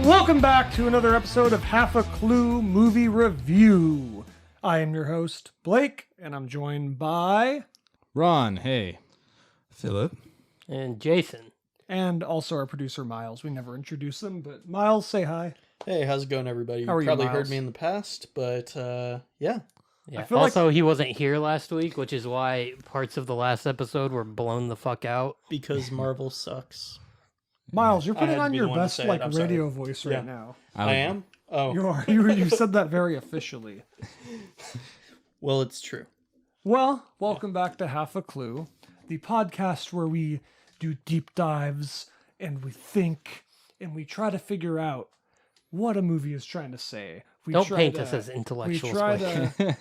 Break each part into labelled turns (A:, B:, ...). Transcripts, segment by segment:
A: Welcome back to another episode of Half a Clue Movie Review. I am your host, Blake, and I'm joined by...
B: Ron, hey.
C: Philip.
D: And Jason.
A: And also our producer, Miles. We never introduced them, but Miles, say hi.
E: Hey, how's it going, everybody?
A: How are you,
E: probably
A: Miles?
E: heard me in the past, but yeah.
D: Yeah.
A: feel
D: Also, he wasn't here last week, which is why parts of the last episode were blown the fuck out.
E: Because Marvel sucks.
A: Miles, you're
E: I
A: putting
E: had to
A: on
E: be
A: your
E: the one to
A: best
E: say it. I'm sorry.
A: radio voice right
E: Yeah.
A: now.
E: I am? Oh,
A: You said that very officially.
E: well, it's true.
A: Well, welcome back to Half a Clue, the podcast where we do deep dives and we think and we try to figure out what a movie is trying to say.
D: Don't paint us as intellectuals.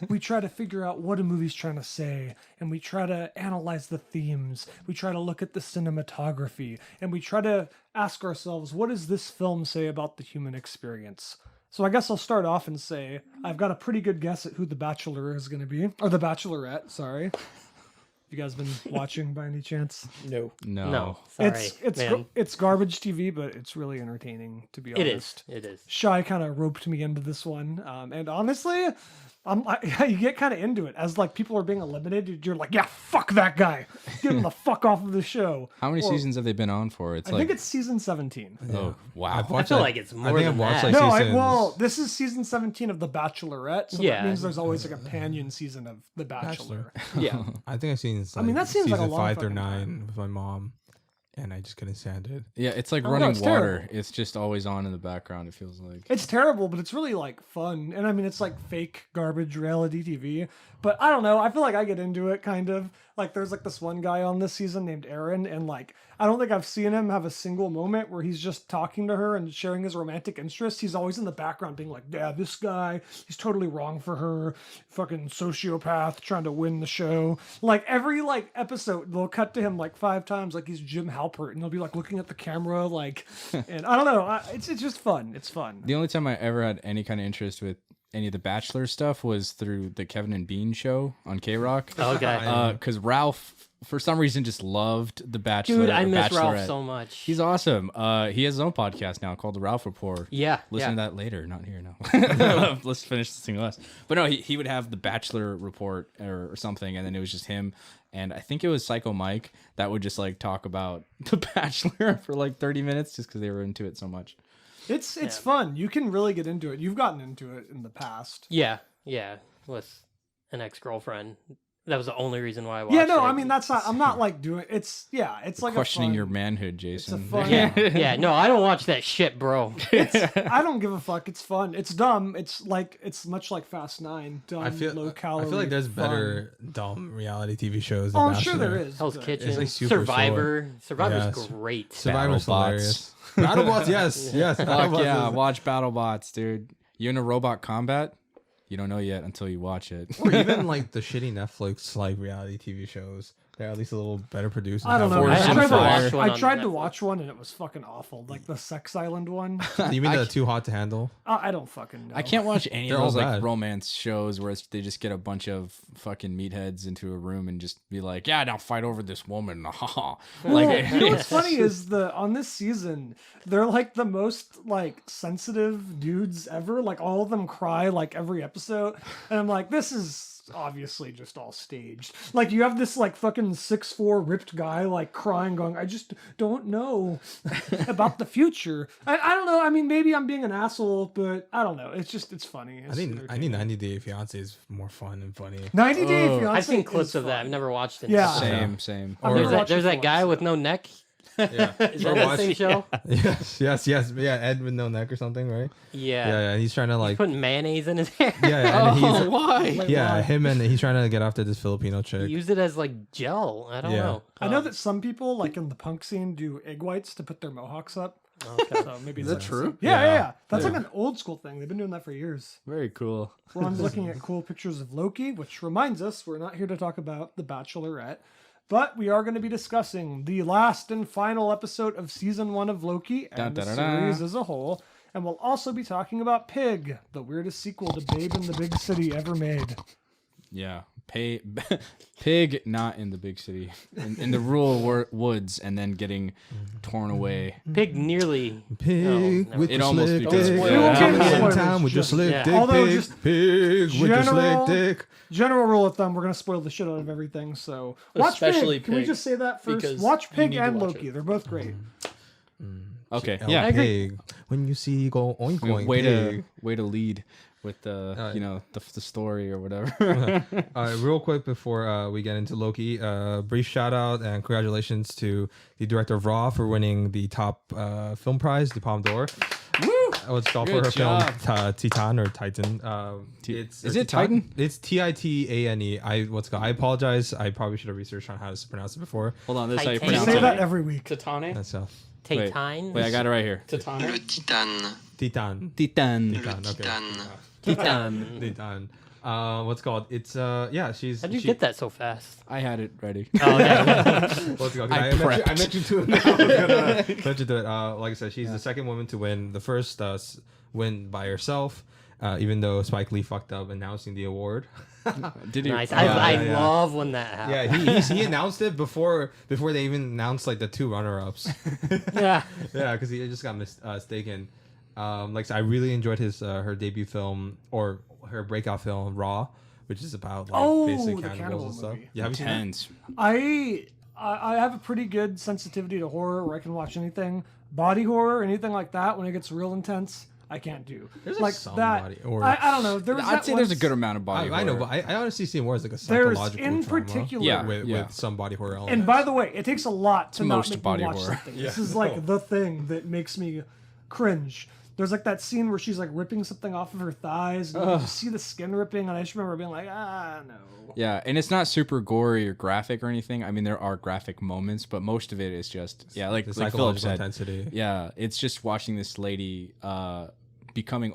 A: We try to figure out what a movie's trying to say, and we try to analyze the themes. We try to look at the cinematography, and we try to ask ourselves, what does this film say about the human experience? So I guess I'll start off and say I've got a pretty good guess at who the Bachelor is going to be, or the Bachelorette. Sorry. You guys been watching by any chance?
E: No.
D: No, sorry, man.
A: It's garbage TV, but it's really entertaining, to be honest.
D: It is.
A: Shy kind of roped me into this one, and honestly, you get kind of into it as like people are being eliminated. You're like, yeah, fuck that guy, get him the fuck off of the show.
B: How many seasons have they been on for? It's
A: I think it's season 17.
B: Oh, wow.
D: I feel like it's more than that.
A: Well, this is season 17 of The Bachelorette, so that
D: Yeah.
A: means there's always like a companion season of The Bachelor.
D: Yeah.
C: I think I've seen
A: that seems like a
C: season
A: long
C: 5 through
A: fucking
C: 9
A: time.
C: with my mom, and I just couldn't stand it.
B: Yeah, it's like
A: Oh, no,
B: running
A: it's
B: water.
A: terrible.
B: It's just always on in the background, it feels like.
A: It's terrible, but it's really like fun. And I mean, it's like fake garbage reality TV. But I don't know. I feel like I get into it kind of. Like there's like this one guy on this season named Aaron. And like, I don't think I've seen him have a single moment where he's just talking to her and sharing his romantic interest. He's always in the background being like, yeah, this guy, he's totally wrong for her. Fucking sociopath trying to win the show. Like every like episode, they'll cut to him like 5 times like he's Jim Halpert. And they'll be like looking at the camera like, and I don't know. It's just fun. It's fun.
B: The only time I ever had any kind of interest with any of the Bachelor stuff was through the Kevin and Bean show on K-Rock.
D: Okay.
B: Because Ralph, for some reason, just loved the Bachelor.
D: Dude, I miss
B: Bachelorette.
D: Ralph so much.
B: He's awesome. He has his own podcast now called The Ralph Report.
D: Yeah.
B: Listen to that later, not here now. Let's finish this thing last. But no, he would have the Bachelor Report or something, and then it was just him. And I think it was Psycho Mike that would just like talk about the Bachelor for like 30 minutes just because they were into it so much.
A: It's fun. You can really get into it. You've gotten into it in the past.
D: Yeah. With an ex-girlfriend. That was the only reason why I watched
A: Yeah, no,
D: it.
A: I mean that's not. I'm not like doing. It's like
B: Questioning
A: a fun,
B: your manhood,
A: It's a
B: Jason.
A: fun.
D: Yeah, no, I don't watch that shit, bro.
A: I don't give a fuck. It's fun. It's dumb. It's much like Fast 9. Dumb,
C: I feel
A: low calorie.
C: I feel like there's
A: fun.
C: better dumb reality TV shows. Than
A: Oh, I'm sure
C: Bachelor.
A: there is.
D: Hell's
A: but-
D: Kitchen,
C: It's like super
D: Survivor.
C: short.
D: Survivor's
C: Yes.
D: great.
C: Survivor's
B: BattleBots.
C: hilarious. BattleBots, yes.
B: Fuck
C: BattleBots
B: yeah,
C: is-
B: watch BattleBots, dude. You into robot combat? You don't know yet until you watch it.
C: Or even like the shitty Netflix like reality TV shows. They're at least a little better produced.
A: I don't know.
B: Forest
A: I
B: and
A: tried, to
B: Fire.
A: watch,
D: one
A: I
D: on
A: tried to
D: Netflix.
A: watch one and it was fucking awful. Like the Sex Island one.
C: You mean the Too Hot to Handle?
A: I don't fucking know.
B: I can't watch any of
C: They're all
B: those like
C: bad.
B: romance shows where they just get a bunch of fucking meatheads into a room and just be like, "Yeah, now fight over this woman."
A: Well,
B: like,
A: you know what's funny is on this season, they're like the most like sensitive dudes ever. Like all of them cry like every episode, and I'm like, this is obviously just all staged. Like you have this like fucking 6'4" ripped guy like crying, going, "I just don't know about the future." I don't know. I mean, maybe I'm being an asshole, but I don't know. It's funny. It's
C: I think
A: entertaining.
C: 90 Day Fiance is more fun and funny.
A: 90 Day Fiance.
D: I've seen clips
A: is
D: of that.
A: fun.
D: I've never watched it.
A: Yeah.
B: same.
A: I've
C: Or-
A: never watched
D: There's
A: it
D: that guy
A: once.
D: with no neck.
C: Yeah.
D: Is that the same show?
C: yes. Yeah, Ed with no neck or something, right?
D: Yeah.
C: Yeah. And he's trying to like.
D: Putting mayonnaise in his hair.
C: Yeah, and he's
B: why?
A: Like,
C: yeah,
A: why?
C: him and he's trying to get after this Filipino
D: He
C: chick.
D: used it as like gel. I don't
C: Yeah.
D: know.
A: I know that some people, like in the punk scene, do egg whites to put their mohawks up.
D: Okay.
A: So maybe
B: Is that
A: that's
B: true?
A: Yeah. That's like an old school thing. They've been doing that for years.
B: Very cool.
A: Ron's looking at cool pictures of Loki, which reminds us we're not here to talk about The Bachelorette, but we are going to be discussing the last and final episode of season 1 of Loki and the
B: Dun-dun-dun-dun.
A: series as a whole. And we'll also be talking about Pig, the weirdest sequel to Babe in the Big City ever made.
B: Yeah, Pig not in the big city, in the rural woods, and then getting torn away.
D: Pig nearly.
C: Pig
D: No,
C: with
B: It
C: your
B: almost
C: slick
B: becomes
C: dick.
B: spoiled.
C: Coming
A: Yeah.
C: in town with your
A: Just-
C: slick
D: yeah.
C: dick.
A: Although
C: Pig,
A: just
C: pig with your
A: general-
C: slick dick.
A: General rule of thumb: we're gonna spoil the shit out of everything. So watch
E: Especially
A: Pig. Can we
E: Pig,
A: just say that first?
E: because
A: Watch
E: you
A: Pig
E: need to
A: and
E: watch
A: Loki.
E: it.
A: They're both great.
B: Okay,
C: El
B: yeah.
C: Pig. When you see go oink oink
B: Way
C: pig.
B: to lead with the the story or whatever.
C: All right, real quick before we get into Loki, brief shout out and congratulations to the director of Raw for winning the top film prize, the Palme d'Or. Woo! It's called for
B: Good
C: her
B: job.
C: film Titan or Titan.
B: Is it Titan?
C: It's Titane. I apologize. I probably should have researched on how to pronounce it before.
B: Hold on, this is how you
D: Titan.
A: We
B: pronounce
A: say
B: it.
A: that every week.
E: Titane?
C: That's
D: Titane.
B: Wait, I got it right here.
E: Titane?
F: Le titane.
C: Titan.
B: Titan.
C: Titan. Okay.
F: Titane.
D: Titan.
C: Titan. What's it called? It's she's.
D: How'd you get that so fast?
B: I had it ready.
D: Oh, okay.
C: What's it called?
B: I
C: I
B: prepped.
C: mentioned to it. Now. I was gonna mention to it. Like I said, she's the second woman to win. The first win by herself. Even though Spike Lee fucked up announcing the award.
B: Did you?
D: Nice.
B: Oh,
D: I
C: yeah.
D: love when that happens.
C: Yeah, he announced it before they even announced like the two runner-ups.
D: Yeah.
C: Yeah, because he just got mistaken. Like I said, I really enjoyed his her debut film or her breakout film Raw, which is about like
A: Oh,
C: basic
A: the
C: cannibals
A: cannibal
C: and stuff.
A: movie.
C: Yeah, have you seen that?
B: Tens.
A: I have a pretty good sensitivity to horror where I can watch anything. Body horror, anything like that, when it gets real intense, I can't do.
C: There's,
A: like
C: some
A: that.
C: body horror.
A: I don't know. There was
B: I'd
A: that
B: say there's a
A: once-
B: good amount of body.
C: I know,
B: horror.
C: but I honestly see it more as like a
A: There's
C: psychological
A: in
C: trauma
A: particular.
B: Yeah.
C: with some body horror elements.
A: And by the way, it takes a lot to not
B: most
A: make me
B: body
A: watch
B: horror.
A: something. This is like the thing that makes me cringe. There's like that scene where she's like ripping something off of her thighs, and you just see the skin ripping, and I just remember being like, no.
B: Yeah, and it's not super gory or graphic or anything. I mean, there are graphic moments, but most of it is just like
C: the
B: Philip
C: psychological
B: said.
C: intensity.
B: Yeah, it's just watching this lady becoming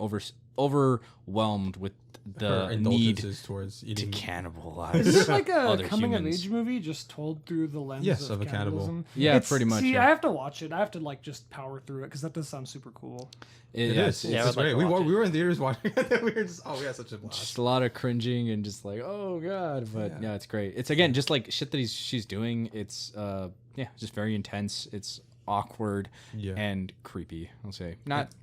B: overwhelmed with
C: Her
B: the need
C: indulgences towards
B: to
C: eating.
B: cannibalize.
A: Is it like a
B: other
A: coming
B: humans.
A: of age movie just told through the lens
C: Yes,
A: of
C: of a cannibal.
A: cannibalism?
B: Yeah, pretty much,
A: See,
B: yeah.
A: I have to watch it. I have to like just power through it because that does sound super cool.
C: It
B: yeah,
C: is.
B: it's
D: Yeah, I
C: It's
D: would like
C: great.
D: to
C: We
D: watch
C: were,
D: it.
C: we were in theaters watching it. And we were just we had such a blast.
B: just a lot of cringing and just like, oh god, but yeah, it's great. It's again just like shit that she's doing. It's just very intense. It's awkward
C: Yeah.
B: and creepy. I'll say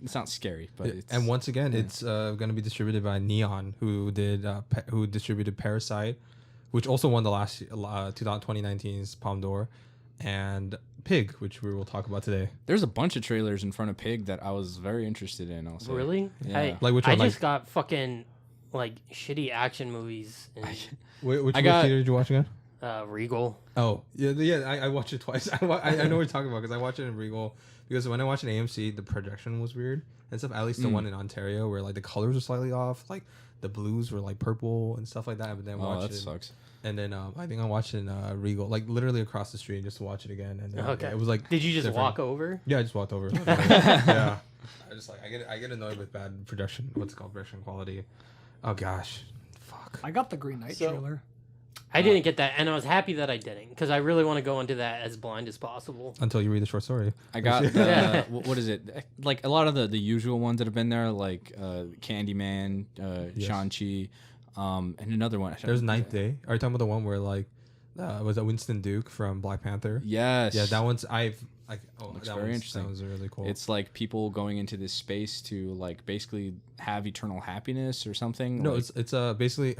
B: it's not scary, but it's
C: And once again, it's going to be distributed by Neon, who distributed Parasite, which also won the last 2019's Palme d'Or, and Pig, which we will talk about today.
B: there's a bunch of trailers in front of Pig that I was very interested in. I'll say.
D: Really?
B: Yeah.
C: Like which
D: I
C: one?
D: just
C: Like
D: got fucking like shitty action movies in
C: which
B: got-
C: theater did you watch again?
D: Regal.
C: Oh yeah. I watched it twice. I know what you're talking about because I watched it in Regal. Because when I watched it in AMC, the projection was weird and stuff. At least the one in Ontario, where like the colors were slightly off, like the blues were like purple and stuff like that. But then
B: Oh,
C: watched
B: that
C: it,
B: sux.
C: and then I think I watched it in Regal, like literally across the street, just to watch it again. And
D: Okay.
C: it was like,
D: Did you just
C: different.
D: walk over?
C: Yeah, I just walked over. Yeah, I just like I get annoyed with bad production. What's it called, production quality? Oh gosh, fuck.
A: I got the Green Knight
E: So-
A: trailer.
D: I didn't get that, and I was happy that I didn't because I really want to go into that as blind as possible.
C: Until you read the short story.
B: I got
D: Yeah.
B: what is it? Like a lot of the usual ones that have been there, like Candyman,
C: Yes.
B: Shang-Chi, and another one.
C: There's Ninth Day. Are you talking about the one where like was that Winston Duke from Black Panther?
B: Yes.
C: Yeah, that one's
B: Looks
C: that
B: very
C: one's-
B: interesting.
C: That was really cool.
B: It's like people going into this space to like basically have eternal happiness or something.
C: no,
B: like,
C: it's basically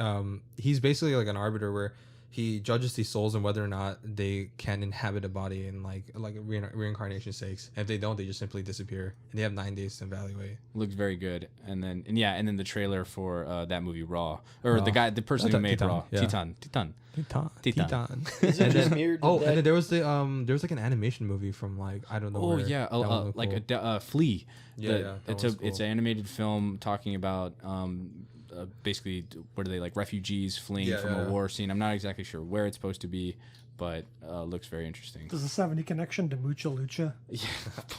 C: he's basically like an arbiter where he judges these souls and whether or not they can inhabit a body in like reincarnation sakes. And if they don't, they just simply disappear. And they have 9 days to evaluate.
B: looked very good. And then the trailer for that movie Raw, or
C: Raw.
B: the person who
C: Titan,
B: made Raw,
C: yeah.
B: Titan.
C: Titan.
E: Is it just me or did
C: Oh,
E: that-
C: and then there was like an animation movie from like I don't know.
B: Oh
C: where.
B: yeah,
C: That one looked
B: like
C: cool.
B: a Flea.
C: Yeah, yeah, that
B: It's
C: one's
B: it's
C: cool.
B: an animated film talking about basically what are they, like refugees fleeing
C: Yeah,
B: from
C: yeah.
B: a war scene. I'm not exactly sure where it's supposed to be, but looks very interesting.
A: Does this have any connection to Mucha Lucha?
B: Yeah,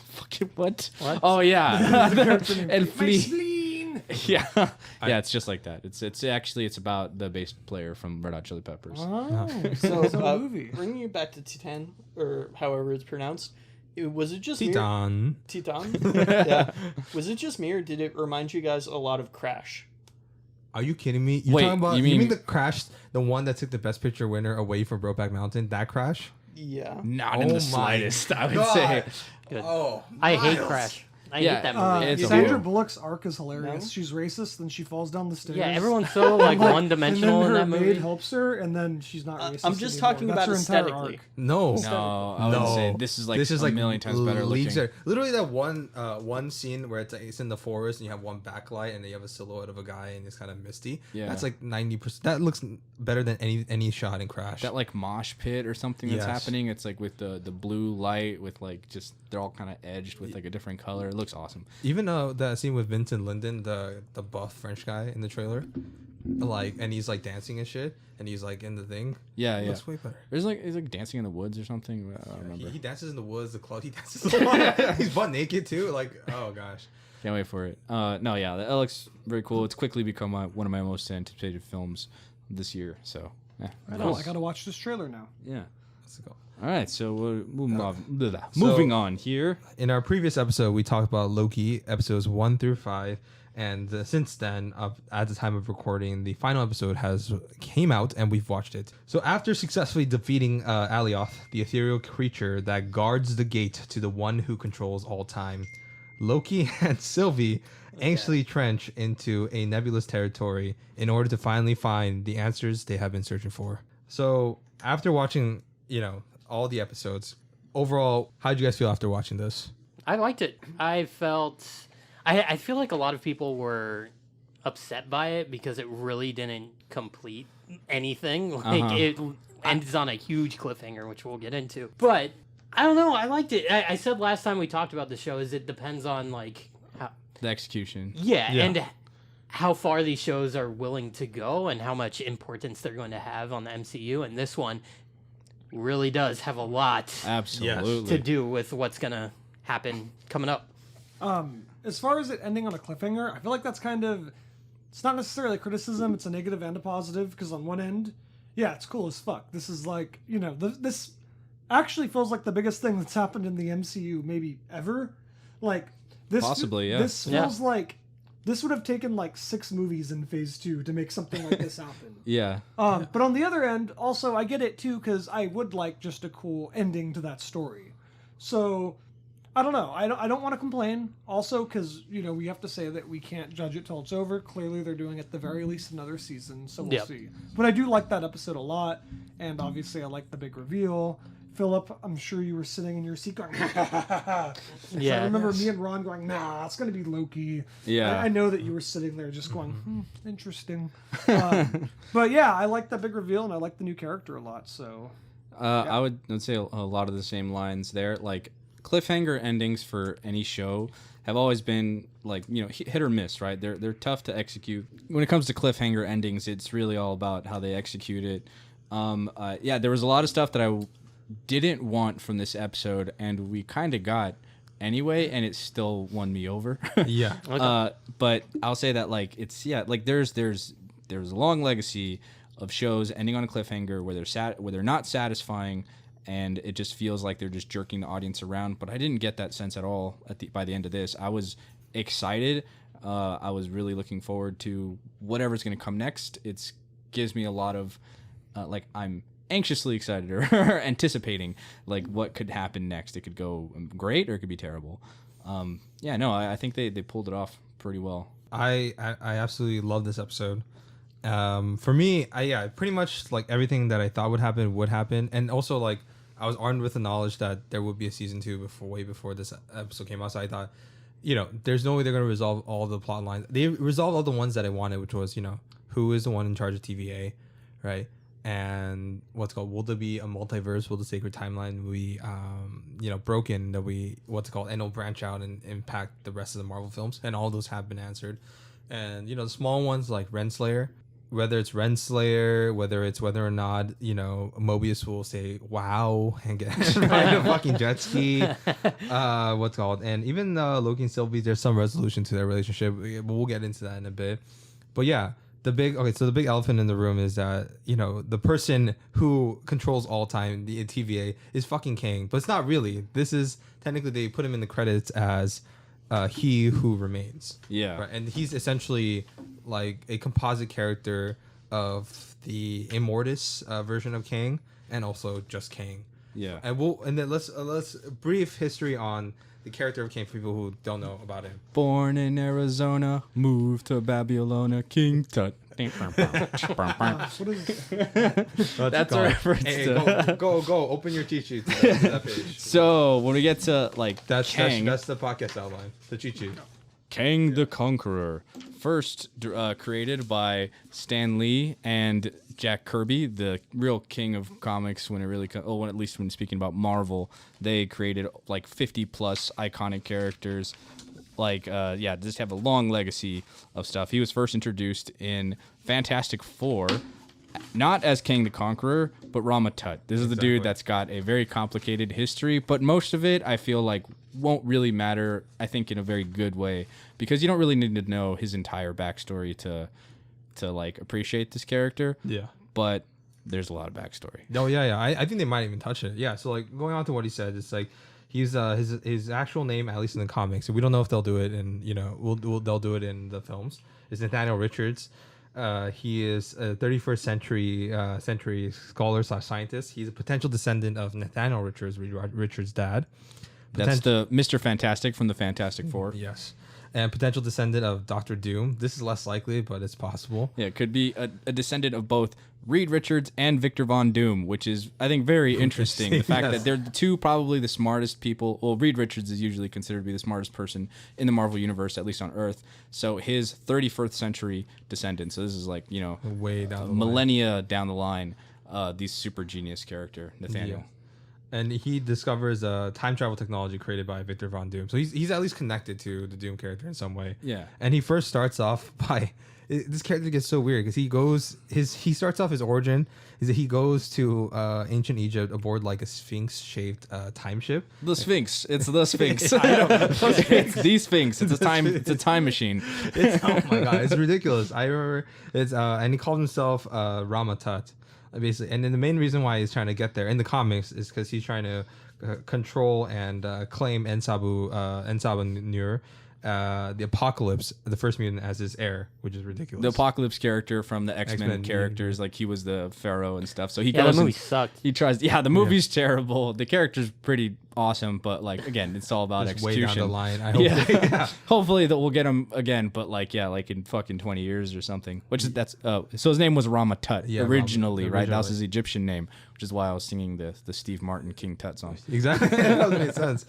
B: fucking what?
D: What?
B: Oh yeah, and
A: My
B: Flea.
A: spleen!
B: Yeah, yeah, it's just like that. It's actually about the bass player from Red Hot Chili Peppers.
A: Oh,
E: So,
A: it's a movie.
E: bringing it back to Titan, or however it's pronounced, was it just me?
C: Titan.
E: Titan? Yeah. Was it just me, or did it remind you guys a lot of Crash?
C: Are you kidding me? You're
B: Wait,
C: talking about
B: you
C: you mean
B: mean-
C: the crash, the one that took the Best Picture winner away from Brokeback Mountain? That crash?
E: Yeah.
B: Not
C: Oh
B: in the
C: my
B: slightest, I would
C: God.
B: say.
D: Good.
C: Oh,
D: I hate
C: Miles.
D: Crash. I
B: Yeah,
D: hate that movie.
B: it's a
A: Sandra
B: horror.
A: Bullock's arc is hilarious.
E: No?
A: She's racist, then she falls down the stairs.
D: Yeah, everyone's so like one-dimensional
A: and
D: in
A: then
D: that
A: her maid
D: movie.
A: helps her, and then she's not racist.
E: I'm just
A: anymore.
E: talking
A: That's
E: about
A: her entire
E: aesthetically.
A: arc.
C: No.
B: No, I would say this is like a million times better
C: leagues
B: looking.
C: literally that one scene where it's in the forest and you have one backlight and then you have a silhouette of a guy and it's kind of misty.
B: Yeah.
C: That's like 90%. That looks better than any shot in Crash.
B: That like mosh pit or something that's
C: Yes.
B: happening. It's like with the blue light with like just they're all kind of edged with like a different color. It looks awesome.
C: Even that scene with Vincent Linden, the buff French guy in the trailer, like, and he's like dancing and shit, and he's like in the thing.
B: Yeah, yeah.
C: Looks way better.
B: There's like he's like dancing in the woods or something. I don't remember.
C: He dances in the woods, the club. He dances. A lot. He's butt naked too. Like, oh gosh.
B: Can't wait for it. No, yeah, that looks very cool. It's quickly become one of my most anticipated films this year. So, yeah,
A: I know. I gotta watch this trailer now.
B: yeah.
C: Let's go.
B: All right, so moving on here.
C: In our previous episode, we talked about Loki episodes 1 through 5, and since then, at the time of recording, the final episode came out, and we've watched it. So after successfully defeating Alioth, the ethereal creature that guards the gate to the one who controls all time, Loki and Sylvie anxiously trench into a nebulous territory in order to finally find the answers they have been searching for. So after watching, all the episodes, overall, how did you guys feel after watching this?
D: I liked it. I feel like a lot of people were upset by it because it really didn't complete anything. Like it ends on a huge cliffhanger, which we'll get into. But I don't know. I liked it. I said last time we talked about the show is it depends on like how,
B: The execution.
C: Yeah.
D: and how far these shows are willing to go and how much importance they're going to have on the MCU. And this one really does have a lot
B: Absolutely.
D: to do with what's going to happen coming up.
A: As far as it ending on a cliffhanger, I feel like that's it's not necessarily a criticism, it's a negative and a positive, because on one end, yeah, it's cool as fuck. This is like, this actually feels like the biggest thing that's happened in the MCU maybe ever. Like, this
B: Possibly, yeah.
A: This feels like this would have taken like 6 movies in phase 2 to make something like this happen.
B: Yeah.
A: But on the other end, also, I get it too, because I would like just a cool ending to that story. So, I don't know. I don't want to complain. Also, because, we have to say that we can't judge it till it's over. Clearly, they're doing at the very least another season, so we'll see. But I do like that episode a lot, and obviously I like the big reveal. Philip, I'm sure you were sitting in your seat going,
D: Yeah.
A: I remember me and Ron going, nah, it's going to be Loki.
B: Yeah.
A: I know that you were sitting there just going, interesting. But yeah, I like that big reveal, and I like the new character a lot, so.
B: I would say a lot of the same lines there. Like, cliffhanger endings for any show have always been like, hit or miss, right? They're tough to execute. When it comes to cliffhanger endings, it's really all about how they execute it. There was a lot of stuff that I didn't want from this epised, and we kind of got anyway, and it still won me over.
C: Yeah.
B: But I'll say that there's a long legacy of shows ending on a cliffhanger where they're not satisfying, and it just feels like they're just jerking the audience around. But I didn't get that sense at all by the end of this. I was excited. I was really looking forward to whatever's going to come next. It gives me a lot of I'm anxiously excited or anticipating like what could happen next. It could go great or it could be terrible. I think they pulled it off pretty well.
C: I absolutely love this episode. For me, pretty much like everything that I thought would happen, and also like I was armed with the knowledge that there would be a season 2 way before this episode came out. So I thought, there's no way they're gonna resolve all the plot lines. They resolved all the ones that I wanted, which was who is the one in charge of TVA, right? And will there be a multiverse? Will the sacred timeline be broken? That and it'll branch out and impact the rest of the Marvel films? And all those have been answered. And the small ones like Renslayer, whether it's Renslayer, whether or not Mobius will say wow and get ride a fucking jet ski, and even Loki and Sylvie, there's some resolution to their relationship. We'll get into that in a bit. But yeah, the big elephant in the room is that the person who controls all time, the TVA, is fucking Kang, but it's not really. This is technically they put him in the credits as he who remains.
B: Yeah.
C: Right? And he's essentially like a composite character of the Immortus version of Kang, and also just Kang.
B: Yeah.
C: And then let's brief history on the character of Kang for people who don't know about him.
B: Born in Arizona, moved to Babylona, King Tut.
A: What is
B: That's a reference
C: Hey,
B: to.
C: go, open your cheat sheet to that page.
B: So when we get to like
C: That's
B: Kang,
C: the podcast outline, the cheat sheet.
B: Kang the Conqueror, first created by Stan Lee and Jack Kirby, the real king of comics. When it really, when at least when speaking about Marvel, they created like 50 plus iconic characters. Like, just have a long legacy of stuff. He was first introduced in Fantastic Four, not as Kang the Conqueror, but Rama Tut. This is the dude that's got a very complicated history, but most of it I feel like won't really matter, I think, in a very good way, because you don't really need to know his entire backstory to like appreciate this character.
C: Yeah.
B: But there's a lot of backstory.
C: Oh yeah. I think they might even touch it. Yeah. So like going on to what he said, it's like he's his actual name, at least in the comics. So we don't know if they'll do it, and they'll do it in the films. Is Nathaniel Richards. He is a 31st century scholar / scientist. He's a potential descendant of Nathaniel Richards, Richards' dad.
B: That's the Mr. Fantastic from the Fantastic Four.
C: Yes. And potential descendant of Doctor Doom. This is less likely, but it's possible.
B: Yeah, it could be a descendant of both Reed Richards and Victor Von Doom, which is, I think, very interesting. The fact that they're the two probably the smartest people. Well, Reed Richards is usually considered to be the smartest person in the Marvel Universe, at least on Earth. So his 31st century descendant. So this is like,
C: way down the
B: millennia down the line, these super genius character, Nathaniel.
C: Yeah. And he discovers time travel technology created by Victor Von Doom. So he's at least connected to the Doom character in some way.
B: Yeah.
C: And he first starts off by this character gets so weird because he starts off his origin is that he goes to ancient Egypt aboard like a Sphinx shaped time ship.
B: The Sphinx. It's the Sphinx. It's the Sphinx. It's a time machine.
C: Oh my god, it's ridiculous. I remember it's and he called himself Rama Tut. Basically, and then the main reason why he's trying to get there in the comics is because he's trying to control and claim Ensabu Nur, the Apocalypse, the first mutant, as his heir, which is ridiculous.
B: The Apocalypse character from the X-Men
C: X-Men,
B: characters, like he was the Pharaoh and stuff. So he
D: Yeah,
B: goes.
D: that movie sucked.
B: He tries. Yeah, the movie's terrible. The character's pretty awesome, but like again, it's all about
C: Just way
B: execution.
C: down the line. I hope.
B: Yeah. Hopefully that we'll get him again, but like in fucking 20 years or something. Which is so his name was Rama Tut originally, right? That was his Egyptian name, which is why I was singing the Steve Martin King Tut song.
C: Exactly. That doesn't make sense.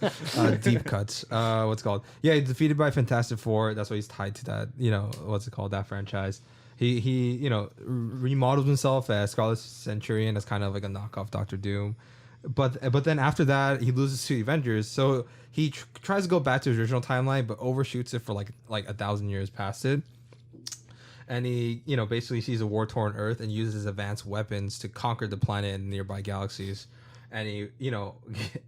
C: Deep cuts. What's it called? Yeah, he's defeated by Fantastic Four. That's why he's tied to that. What's it called? That franchise. He remodeled himself as Scarlet Centurion as kind of like a knockoff Doctor Doom. But then after that, he loses to Avengers. So he tries to go back to his original timeline, but overshoots it for like 1,000 years past it. And he, basically sees a war-torn Earth and uses advanced weapons to conquer the planet and nearby galaxies. And he,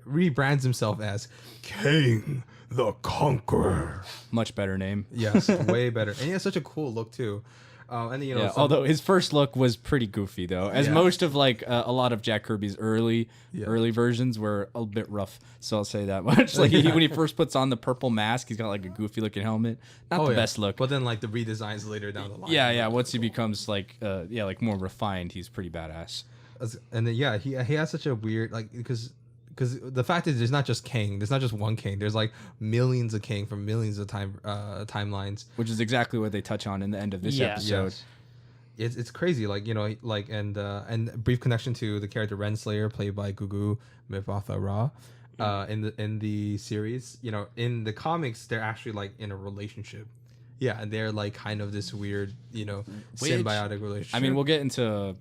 C: rebrands himself as Kang the Conqueror.
B: Much better name.
C: Yes, way better. And he has such a cool look too. And then,
B: although his first look was pretty goofy though, as most of like a lot of Jack Kirby's early versions were a bit rough. So I'll say that much. Like when he first puts on the purple mask, he's got like a goofy looking helmet. Not the best look.
C: But then like the redesigns later down the line.
B: Yeah. Once he becomes like more refined, he's pretty badass.
C: And then he has such a weird because the fact is there's not just Kang, there's not just one Kang, there's like millions of Kang from millions of timelines,
B: which is exactly what they touch on in the end of this episode.
C: Yes. It's crazy, and brief connection to the character Renslayer played by Gugu Mbatha Raw. In the series, in the comics they're actually like in a relationship. Yeah, and they're like kind of this weird, symbiotic relationship.
B: I mean, we'll get into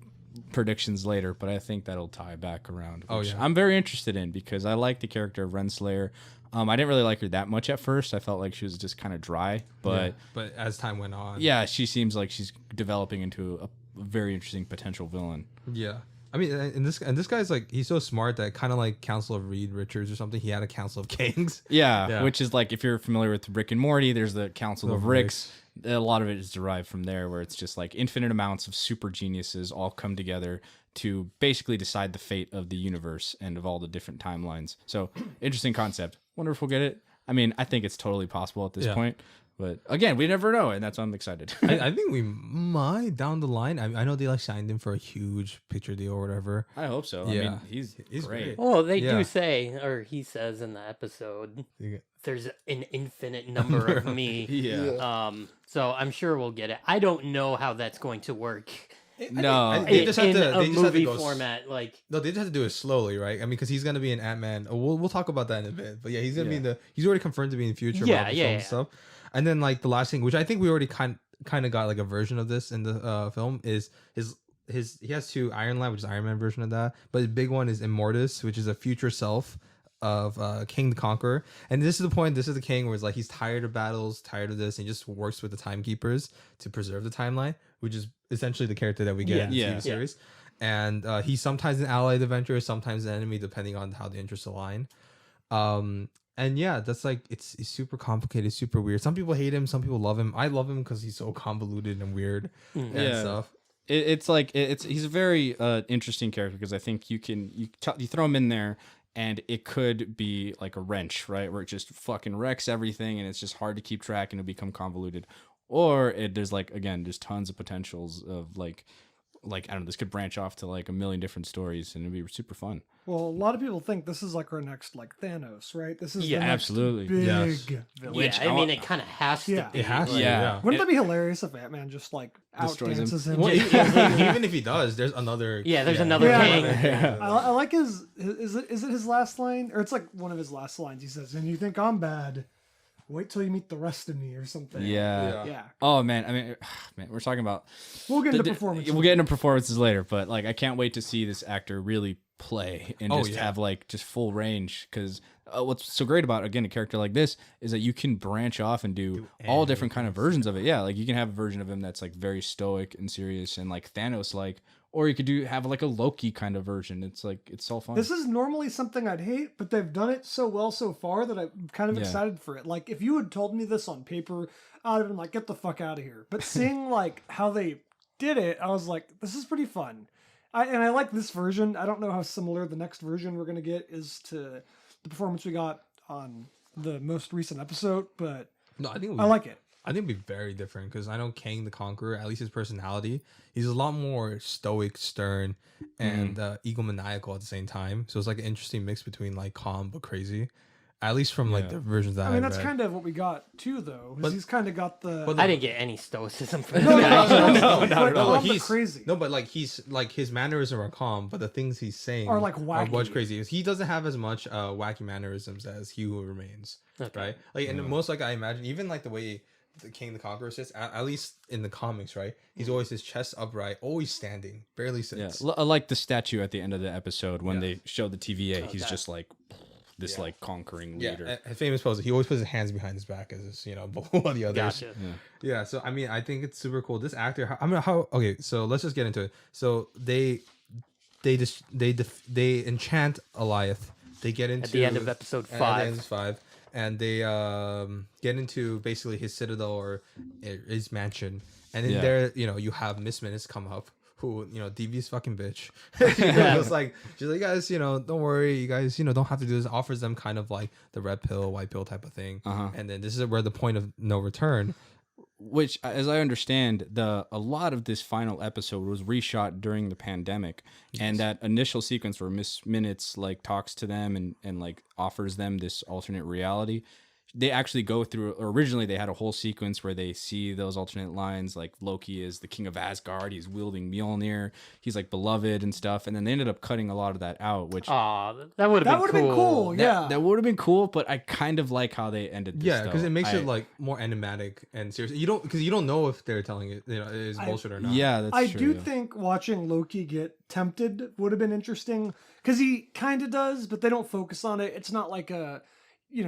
B: predictions later, but I think that'll tie back around.
C: Which
B: I'm very interested in because I like the character of Renslayer. I didn't really like her that much at first. I felt like she was just kind of dry, but
C: as time went on,
B: she seems like she's developing into a very interesting potential villain.
C: Yeah. I mean, and this guy's like, he's so smart that kind of like Council of Reed Richards or something. He had a Council of Kangs.
B: Yeah, which is like, if you're familiar with Rick and Morty, there's the Council of Ricks. A lot of it is derived from there, where it's just like infinite amounts of super geniuses all come together to basically decide the fate of the universe and of all the different timelines. So interesting concept. Wonder if we'll get it. I mean, I think it's totally possible at this point. But again, we never know, and that's why I'm excited.
C: I think we might down the line. I know they like signed him for a huge picture deal or whatever.
B: I hope so. I
C: Yeah.
B: mean, he's
C: He's
B: great.
C: great.
D: Well, they
C: Yeah.
D: do say, or he says in the episode,
C: Yeah.
D: there's an infinite number of me.
B: Yeah.
D: So I'm sure we'll get it. I don't know how that's going to work
B: No.
C: They just have
D: in
C: to-
D: a
C: they just have to
D: movie
C: go
D: format. Like,
C: No, they just have to do it slowly, right? I mean, because he's gonna be in Ant-Man. We'll talk about that in a bit. But yeah, he's gonna be in the. He's already confirmed to be in future
D: Yeah,
C: Marvel
D: yeah,
C: films
D: yeah.
C: and stuff. And then like the last thing, which I think we already kind of got like a version of this in the film, is his he has 2 Iron Lad, which is Iron Man version of that. But his big one is Immortus, which is a future self of King the Conqueror. And this is the point. This is the king where it's like he's tired of battles, tired of this, and he just works with the timekeepers to preserve the timeline, which is essentially the character that we get in the
B: Yeah.
C: TV series. And he's sometimes an allied adventurer, sometimes an enemy, depending on how the interests align. And yeah, that's like it's super complicated, super weird. Some people hate him, some people love him. I love him because he's so convoluted and weird and
B: Yeah.
C: stuff.
B: It's like he's a very interesting character because I think you throw him in there and it could be like a wrench, right, where it just fucking wrecks everything and it's just hard to keep track and it'll become convoluted, or there's like again there's tons of potentials of like I don't know, this could branch off to like a million different stories and it'd be super fun.
A: Well, a lot of people think this is like our next like Thanos, right? This is
D: Yeah,
A: the next
B: absolutely.
A: big
C: Yes.
A: villain.
B: Which
D: yeah, I
B: I
D: mean,
B: wa-
D: it kind of has to
A: Yeah.
D: be.
C: It has to,
D: like-
B: Yeah.
A: Wouldn't that be hilarious if Ant-Man just like
B: Destroys him.
A: outdances him?
C: Well, even if he does, there's another.
D: Yeah, there's another
A: Yeah.
D: king.
A: I like his. Is it his last line, or it's like one of his last lines? He says, "And you think I'm bad? Wait till you meet the rest of me," or something.
B: Yeah.
A: Yeah.
B: Oh man, I mean, man, we're talking about.
A: We'll get into
B: the-
A: performances.
B: We'll get into performances later, but like I can't wait to see this actor really play and
C: Oh,
B: just
C: yeah.
B: have like just full range. Because what's so great about again a character like this is that you can branch off and do all different kind of versions of it. Yeah, like you can have a version of him that's like very stoic and serious and like Thanos like, or you could have like a Loki kind of version. It's like it's so fun.
A: This is normally something I'd hate, but they've done it so well so far that I'm kind of
B: Yeah.
A: excited for it. Like, if you had told me this on paper, I'd have been like, get the fuck out of here. But seeing, like, how they did it, I was like, this is pretty fun. I like this version. I don't know how similar the next version we're going to get is to the performance we got on the most recent episode, but
C: No, I think
A: I like it.
C: I think it'd be very different because I know Kang the Conqueror, at least his personality, he's a lot more stoic, stern, and egomaniacal at the same time. So it's like an interesting mix between like calm but crazy, at least from like
B: Yeah.
C: the versions that
A: I mean,
C: I've
A: that's
C: read.
A: kind of what we got too, though. Is
C: But-
A: he's kind of got the.
C: but
D: I didn't get any stoicism from
A: no,
D: this guy.
A: no,
B: not at all.
A: calm but
C: he's
A: crazy.
C: No, but like he's like his mannerisms are calm, but the things he's saying
A: Are, like,
C: Are what's
A: wacky.
C: crazy. He doesn't have as much wacky mannerisms as He Who Remains,
D: Okay.
C: right? Like, and most like I imagine, even like the way the King the Conqueror sits, at least in the comics, right? He's always his chest upright, always standing, barely
B: yeah,
C: sits.
B: like the statue at the end of the episode when
C: Yeah.
B: they show the TVA. He's
D: Okay.
B: just like this
C: Yeah.
B: like conquering
C: Yeah,
B: leader.
C: a famous pose. He always puts his hands behind his back as his, below the others.
D: Gotcha.
C: Yeah, so I mean, I think it's super cool. This actor, okay, so let's just get into it. So they enchant Eliath. They get into
D: At the end of episode
C: at the end
D: 5.
C: of 5, and they get into basically his citadel or his mansion, and in
B: Yeah.
C: there, you have Miss Minutes come up. Who, devious fucking bitch.
D: Yeah.
C: She's like, you guys, don't worry, you guys, don't have to do this. Offers them kind of like the red pill, white pill type of thing. And then this is where the point of no return.
B: Which, as I understand, a lot of this final episode was reshot during the pandemic, and that initial sequence where Miss Minutes like talks to them and like offers them this alternate reality. They actually go through. Originally, they had a whole sequence where they see those alternate lines, like Loki is the king of Asgard. He's wielding Mjolnir. He's like beloved and stuff. And then they ended up cutting a lot of that out, which
D: Aw, that would have been cool.
A: Yeah.
B: that would have been cool. But I kind of like how they ended. This,
C: Yeah, because
B: though.
C: it makes
B: I-
C: it like more enigmatic and serious. You don't know if they're telling it, is bullshit or not.
B: Yeah, that's
A: I
B: true.
A: do think watching Loki get tempted would have been interesting because he kind of does, but they don't focus on it. It's not like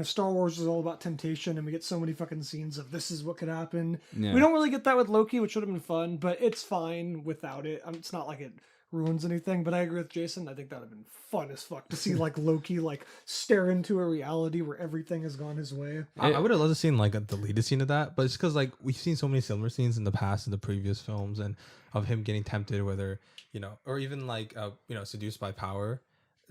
A: Star Wars is all about temptation, and we get so many fucking scenes of this is what could happen.
B: Yeah.
A: We don't really get that with Loki, which would have been fun, but it's fine without it. It's not like it ruins anything. But I agree with Jason. I think that would have been fun as fuck to see like Loki like stare into a reality where everything has gone his way.
C: I would have loved to seen like a deleted scene of that, but it's because like we've seen so many similar scenes in the past in the previous films and of him getting tempted, whether or even like seduced by power.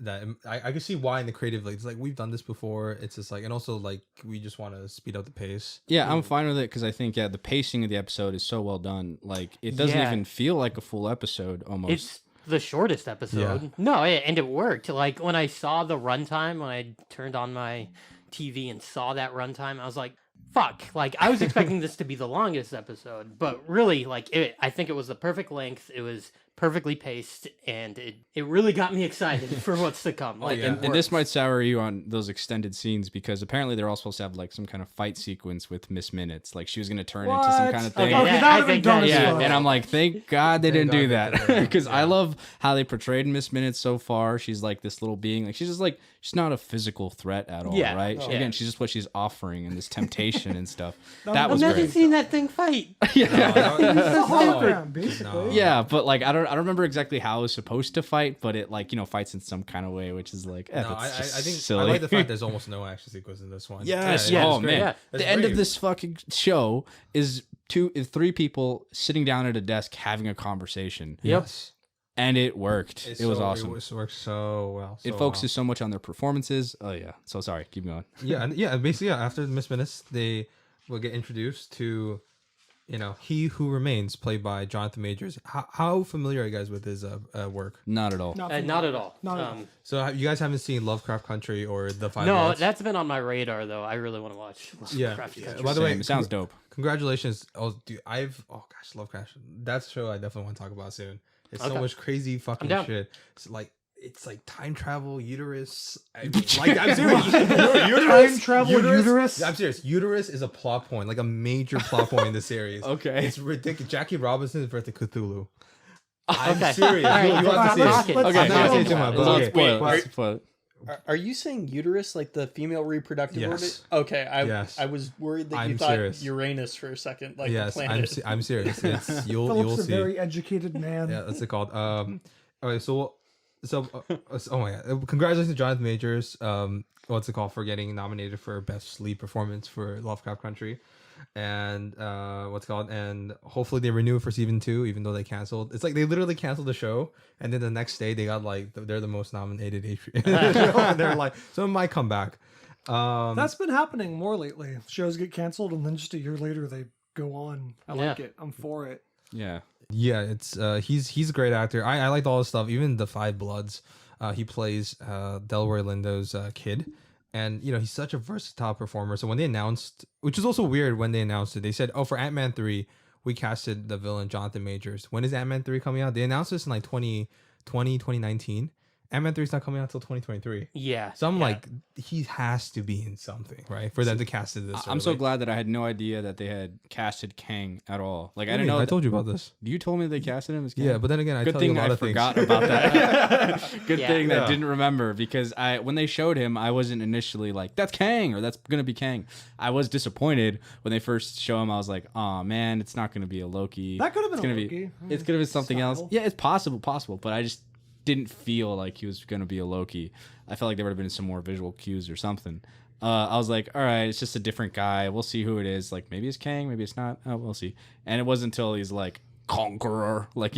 C: that I can see why in the creative, like, it's like we've done this before. It's just like, and also like we just want to speed up the pace.
B: Yeah, I'm fine with it because I think the pacing of the episode is so well done. Like it doesn't
D: Yeah.
B: even feel like a full episode almost.
D: It's the shortest episode.
C: Yeah.
D: No, and it worked. Like when I saw the runtime, when I turned on my TV and saw that runtime, I was like, fuck. Like I was expecting this to be the longest episode, but really, like I think it was the perfect length. It was perfectly paced, and it really got me excited for what's to come. Like,
C: yeah.
B: And this might sour you on those extended scenes because apparently they're all supposed to have like some kind of fight sequence with Miss Minutes. Like she was going to turn into some kind of thing.
D: Okay,
A: Okay,
D: that-
A: that
D: I
A: would have been
D: think
A: dumb
D: that-
A: as
D: yeah,
A: fuck.
B: And I'm like, thank God they didn't
C: God
B: do
C: they
B: that
C: did that.
B: because I
C: Yeah.
B: love how they portrayed Miss Minutes so far. She's like this little being, like she's just like she's not a physical threat at all,
D: Yeah.
B: right?
D: Oh.
B: Again,
D: Yeah.
B: she's just what she's offering and this temptation and stuff.
A: That
B: That was
A: was
D: imagine
B: great.
D: seeing that thing fight.
A: It's a hologram, basically.
B: Yeah, but like I don't remember exactly how it was supposed to fight, but it like fights in some kind of way, which is like
C: No,
B: that's
C: I
B: just
C: think
B: silly.
C: I like the fact there's almost no action sequence in this one.
B: Yes.
C: Yeah,
B: Oh
C: it's great.
B: man.
D: Yeah.
C: It's
B: The end of
C: great.
B: this fucking show is three people sitting down at a desk having a conversation.
D: Yep.
C: Yes.
B: And it worked.
C: It's
B: It was
C: so-
B: awesome.
C: It works so well.
B: It focuses so much on their performances. Oh yeah. So sorry. Keep going.
C: Basically, after Miss Minutes, they will get introduced to, He Who Remains, played by Jonathan Majors. How familiar are you guys with his work?
B: Not at all.
D: Not at all.
A: Not at all.
C: So you guys haven't seen Lovecraft Country or The Five
D: No,
C: Bloods?
D: that's been on my radar though. I really want to watch.
C: Yeah.
D: Lovecraft
C: Yeah.
D: Country.
C: By the way,
B: Same. It sounds dope.
C: Congratulations. Oh, dude, Lovecraft. That's a show I definitely want to talk about soon. It's so
D: Okay.
C: much crazy fucking
D: down.
C: shit. It's like time travel, uterus. I'm serious.
A: Time travel, uterus?
C: I'm serious. Uterus is a plot point, like a major plot point in the series.
B: Okay.
C: It's ridiculous. Jackie Robinson's Birth of Cthulhu. I'm
D: Okay.
C: serious.
D: All right,
C: You have to see
A: let's-
C: it.
A: let's-
B: Okay.
C: I'm not
A: let's-
C: saying too much, but
B: Let's
C: okay.
B: spoil it.
C: Wait,
B: Let's spoil it.
E: Are you saying uterus, like the female reproductive
C: Yes.
E: organ? Okay,
C: Yes.
E: I was worried that
C: I'm
E: you thought
C: serious.
E: Uranus for a second, like
C: Yes,
E: the
C: I'm
E: planet.
C: I'm serious. It's you'll
A: Philip's a
C: see.
A: very educated man.
C: Yeah, that's it called. Okay, so oh my god! Congratulations to Jonathan Majors. What's it called, for getting nominated for best lead performance for Lovecraft Country, and and hopefully they renew it for season 2, even though they canceled. It's like they literally canceled the show, and then the next day they got like they're the most nominated HBO show, and they're like, so it might come back.
A: That's been happening more lately. Shows get canceled, and then just a year later they go on. I like
D: Yeah.
A: it. I'm for it.
B: Yeah.
C: Yeah, it's he's a great actor. I liked all his stuff, even The Five Bloods. He plays Delroy Lindo's kid, and he's such a versatile performer. So when they announced, which is also weird, when they announced it, they said, "Oh, for Ant-Man 3, we casted the villain Jonathan Majors." When is Ant-Man 3 coming out? They announced this in like 2020, 2019. Ant-Man 3 is not coming out until 2023.
D: Yeah.
C: So I'm
D: yeah.
C: like, he has to be in something, right? For them to cast it this
B: I'm so
C: early.
B: glad that I had no idea that they had casted Kang at all. Like I
C: What do
B: didn't
C: you mean?
B: know.
C: I told you about this.
B: You told me they casted him as Kang.
C: Yeah, but then again, I
B: Good
C: tell you
B: thing
C: a lot
B: I
C: of things.
B: forgot about that. Good
D: Yeah.
B: thing that
C: Yeah.
B: didn't remember because when they showed him, I wasn't initially like, that's Kang or that's gonna be Kang. I was disappointed when they first show him. I was like, oh man, it's not gonna be a Loki.
A: That could have
B: It's
A: been a
B: gonna
A: Loki.
B: be. It's gonna be something else.
A: Style.
B: Yeah, it's possible, but I just didn't feel like he was gonna be a Loki. I felt like there would have been some more visual cues or something. I was like, all right, it's just a different guy. We'll see who it is. Like maybe it's Kang, maybe it's not. Oh, we'll see. And it wasn't until he's like Conqueror, like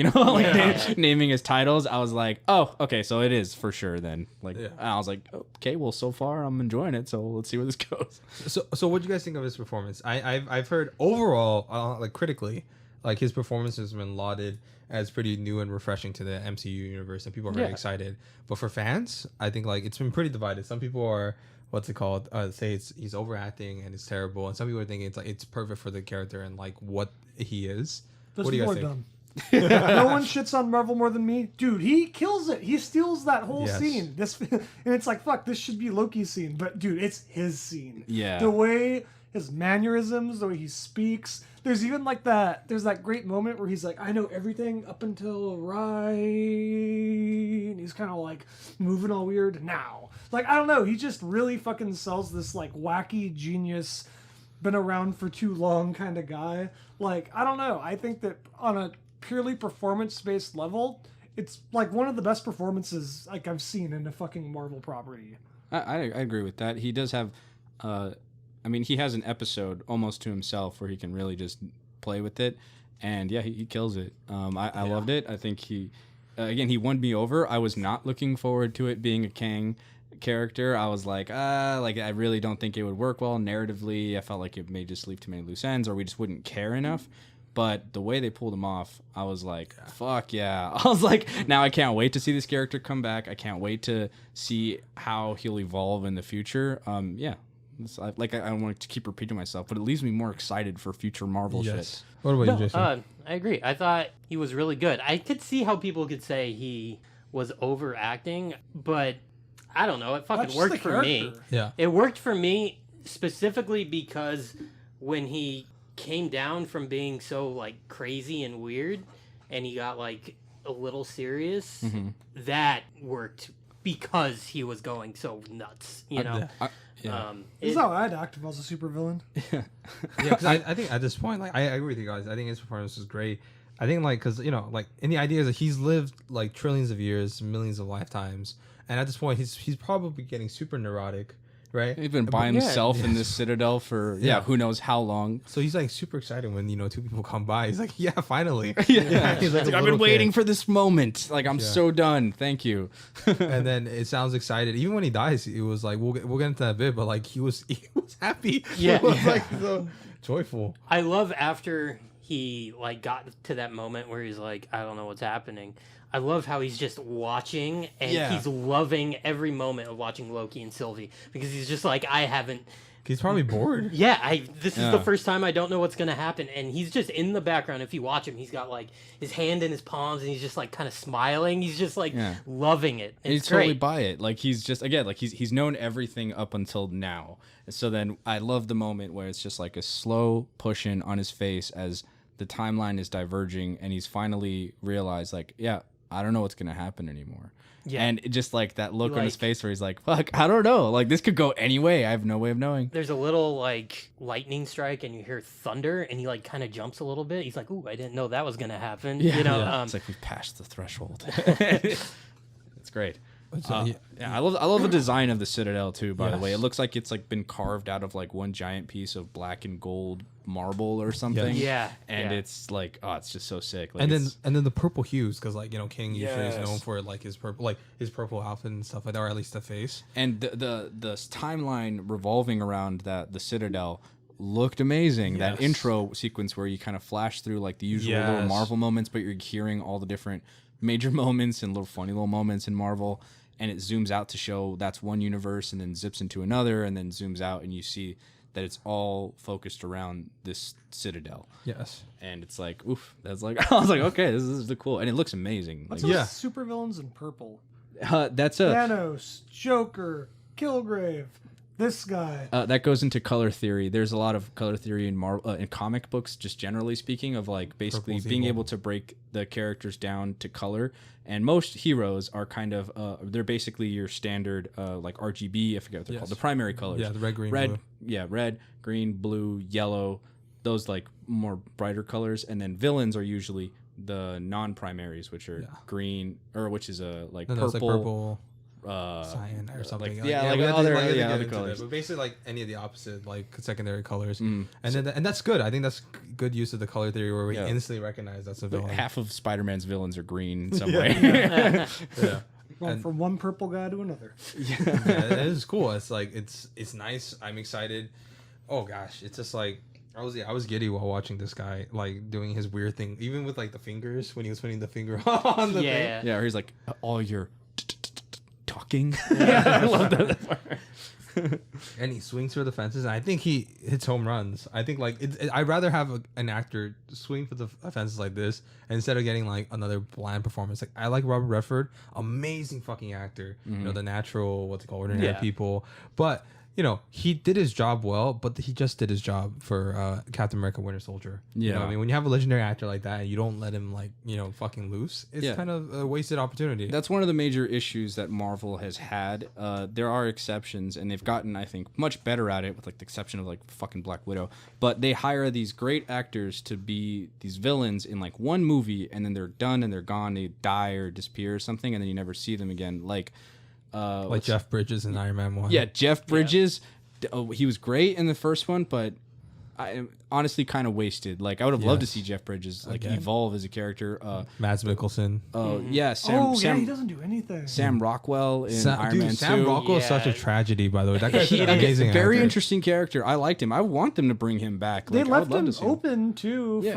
B: naming his titles. I was like, oh, okay, so it is for sure then. Like I was like, okay, well, so far I'm enjoying it. So let's see where this goes.
C: So what do you guys think of his performance? I've heard overall, like critically, like his performance has been lauded as pretty new and refreshing to the MCU universe, and people are very excited. But for fans, I think like it's been pretty divided. Some people are say he's overacting and it's terrible, and some people are thinking it's perfect for the character and like what he is.
A: Those
C: What do you
A: people
C: guys
A: are
C: think?
A: dumb. No one shits on Marvel more than me, dude. He kills it. He steals that whole
C: Yes.
A: scene. And it's like, fuck, this should be Loki's scene, but dude, it's his scene.
B: Yeah.
A: The way his mannerisms, the way he speaks. There's even like that. There's that great moment where he's like, I know everything up until right, and he's kind of like moving all weird now. Like I don't know. He just really fucking sells this like wacky genius, been around for too long kind of guy. Like I don't know. I think that on a purely performance-based level, it's like one of the best performances like I've seen in a fucking Marvel property.
B: I agree with that. He does have, I mean, he has an episode almost to himself where he can really just play with it, and yeah, he kills it. I loved it. I think again, he won me over. I was not looking forward to it being a Kang character. I was like I really don't think it would work well narratively. I felt like it may just leave too many loose ends, or we just wouldn't care enough. But the way they pulled him off, I was like, fuck yeah. I was like, now I can't wait to see this character come back. I can't wait to see how he'll evolve in the future. Yeah. I don't want to keep repeating myself, but it leaves me more excited for future Marvel shit.
C: What about you, Jason?
D: I agree. I thought he was really good. I could see how people could say he was overacting, but I don't know. It fucking worked for me.
C: Yeah.
D: It worked for me specifically because when he came down from being so like crazy and weird and he got like a little serious, that worked because he was going so nuts, you know.
A: This is how I'd act if I was a supervillain.
C: Yeah, because I think at this point, like, I agree with you guys. I think his performance was great. I think, like, because, you know, like, and the idea is that he's lived, like, trillions of years, millions of lifetimes, and at this point, he's probably getting super neurotic, right?
B: He's been by himself in this citadel for, who knows how long.
C: So he's, like, super excited when, you know, two people come by. He's like, yeah, finally.
B: He's like, I've been waiting for this moment. Like, I'm so done. Thank you.
C: And then it sounds excited. Even when he dies, it was like, we'll get into that bit, but, like, he was happy.
D: Yeah.
C: It was, like, so joyful.
D: I love after he like got to that moment where he's like, I don't know what's happening. I love how he's just watching and he's loving every moment of watching Loki and Sylvie because he's just like, I haven't.
C: He's probably bored.
D: Yeah, this is the first time I don't know what's gonna happen, and he's just in the background. If you watch him, he's got like his hand in his palms, and he's just like kind of smiling. He's just like loving it.
B: He's totally by it. Like he's just he's known everything up until now. So then I love the moment where it's just like a slow push-in on his face as the timeline is diverging, and he's finally realized like, I don't know what's gonna happen anymore. Yeah. And it just like that look on his face where he's like, fuck, I don't know. Like this could go any way. I have no way of knowing.
D: There's a little like lightning strike and you hear thunder and he like kind of jumps a little bit. He's like, ooh, I didn't know that was going to happen.
B: Yeah.
D: You know,
B: it's like we've passed the threshold. It's great. I love the design of the Citadel too, by the way. It looks like it's like been carved out of like one giant piece of black and gold marble or something. It's like, oh, it's just so sick. Like,
C: and then the purple hues, because like, you know, King usually is known for like his purple outfit and stuff like that, or at least the face.
B: And the timeline revolving around the Citadel looked amazing. That intro sequence where you kind of flash through like the usual little Marvel moments, but you're hearing all the different major moments and little funny little moments in Marvel. And it zooms out to show that's one universe and then zips into another and then zooms out and you see that it's all focused around this Citadel.
C: Yes.
B: And it's like, oof. That's like, I was like, okay, this is the cool. And it looks amazing.
A: What's
B: like,
A: those supervillains in purple?
B: That's a
A: Thanos, Joker, Killgrave, this guy.
B: That goes into color theory. There's a lot of color theory in in comic books, just generally speaking, of like basically being able to break the characters down to color. And most heroes are kind of they're basically your standard like RGB. I forget what they're called. The primary colors.
C: Yeah, the red, green, blue.
B: Yeah, red, green, blue, yellow. Those like more brighter colors. And then villains are usually the non-primaries, which are green, or which is like purple.
C: Like purple. Cyan or something.
B: Other colors.
C: But basically, like any of the opposite, like secondary colors. And that's good. I think that's good use of the color theory where we instantly recognize that's a villain.
B: Half of Spider-Man's villains are green in some way.
A: Going from one purple guy to another.
C: It is cool. It's like it's nice. I'm excited. Oh gosh, it's just like I was giddy while watching this guy like doing his weird thing, even with like the fingers when he was putting the finger on the thing.
B: Yeah, or he's like all your talking. I love that part.
C: And he swings for the fences, and I think he hits home runs. I think like I'd rather have an actor swing for the fences like this instead of getting like another bland performance. Like I like Robert Redford, amazing fucking actor. You know, The Natural, what's it called, Ordinary People, but. You know, he did his job well, but he just did his job for Captain America Winter Soldier. You know what I mean? When you have a legendary actor like that and you don't let him, like, you know, fucking loose, it's kind of a wasted opportunity.
B: That's one of the major issues that Marvel has had. There are exceptions, and they've gotten, I think, much better at it, with, like, the exception of, like, fucking Black Widow. But they hire these great actors to be these villains in, like, one movie, and then they're done and they're gone. They die or disappear or something, and then you never see them again. Like
C: Jeff Bridges in Iron Man 1.
B: Yeah, Jeff Bridges. He was great in the first one, but I honestly kind of wasted. Like I would have loved to
C: Yes.
B: see Jeff Bridges like
C: Again.
B: evolve as a character.
C: Mads Mikkelsen.
B: Yeah,
A: Oh yeah, he doesn't do anything.
B: Sam Rockwell in Iron Man 2.
C: Sam Rockwell is such a
D: Yeah.
C: tragedy, by the way. That guy's an
B: Very
C: amazing actor.
B: interesting character. I liked him. I want them to bring him back.
A: They
B: Like, I would
A: left
B: love
A: him
B: to see him.
A: open too
B: Yeah.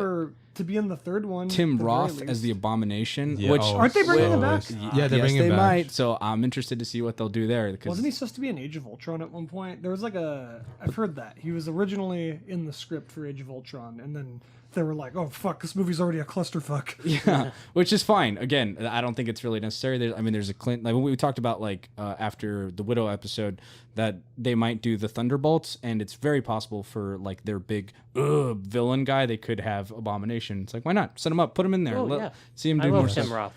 A: to be in the third one.
B: Tim
A: at the very
B: Roth as
A: least.
B: the Abomination,
C: Yeah,
B: which
A: Aren't they bringing him back?
C: Yeah, they're
B: yes,
C: bringing
B: they
C: him back.
B: might. So I'm interested to see what they'll do there. Because
A: Wasn't he supposed to be in Age of Ultron at one point? There was like I've heard that he was originally in the script for Age of Ultron, and then they were like, "Oh fuck, this movie's already a clusterfuck."
B: Yeah, which is fine. Again, I don't think it's really necessary. There's a Clint. Like when we talked about after the Widow episode, that they might do the Thunderbolts, and it's very possible for like their big villain guy. They could have Abomination. It's like, why not set him up, put him in there,
D: Oh, yeah.
B: see him
D: I
B: do more
D: love
B: stuff.
D: Tim Roth.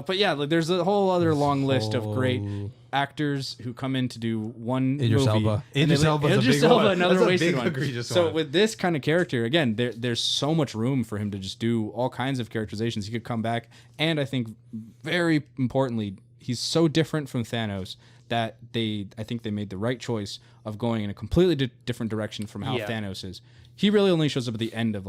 B: But yeah, like, there's a whole other long list of great
C: whole-
B: actors who come in to do one
C: Idris
B: movie.
C: Elba.
B: And
C: Idris
B: they-
C: Elba's a
B: Idris
C: big
B: Elba,
C: one.
B: another
C: That's a
B: wasted
C: big
B: one.
C: egregious
B: So
C: one.
B: with this kind of character, again, there's so much room for him to just do all kinds of characterizations. He could come back, and I think very importantly, he's so different from Thanos that I think they made the right choice of going in a completely different direction from how
D: Yeah.
B: Thanos is. He really only shows up at the end of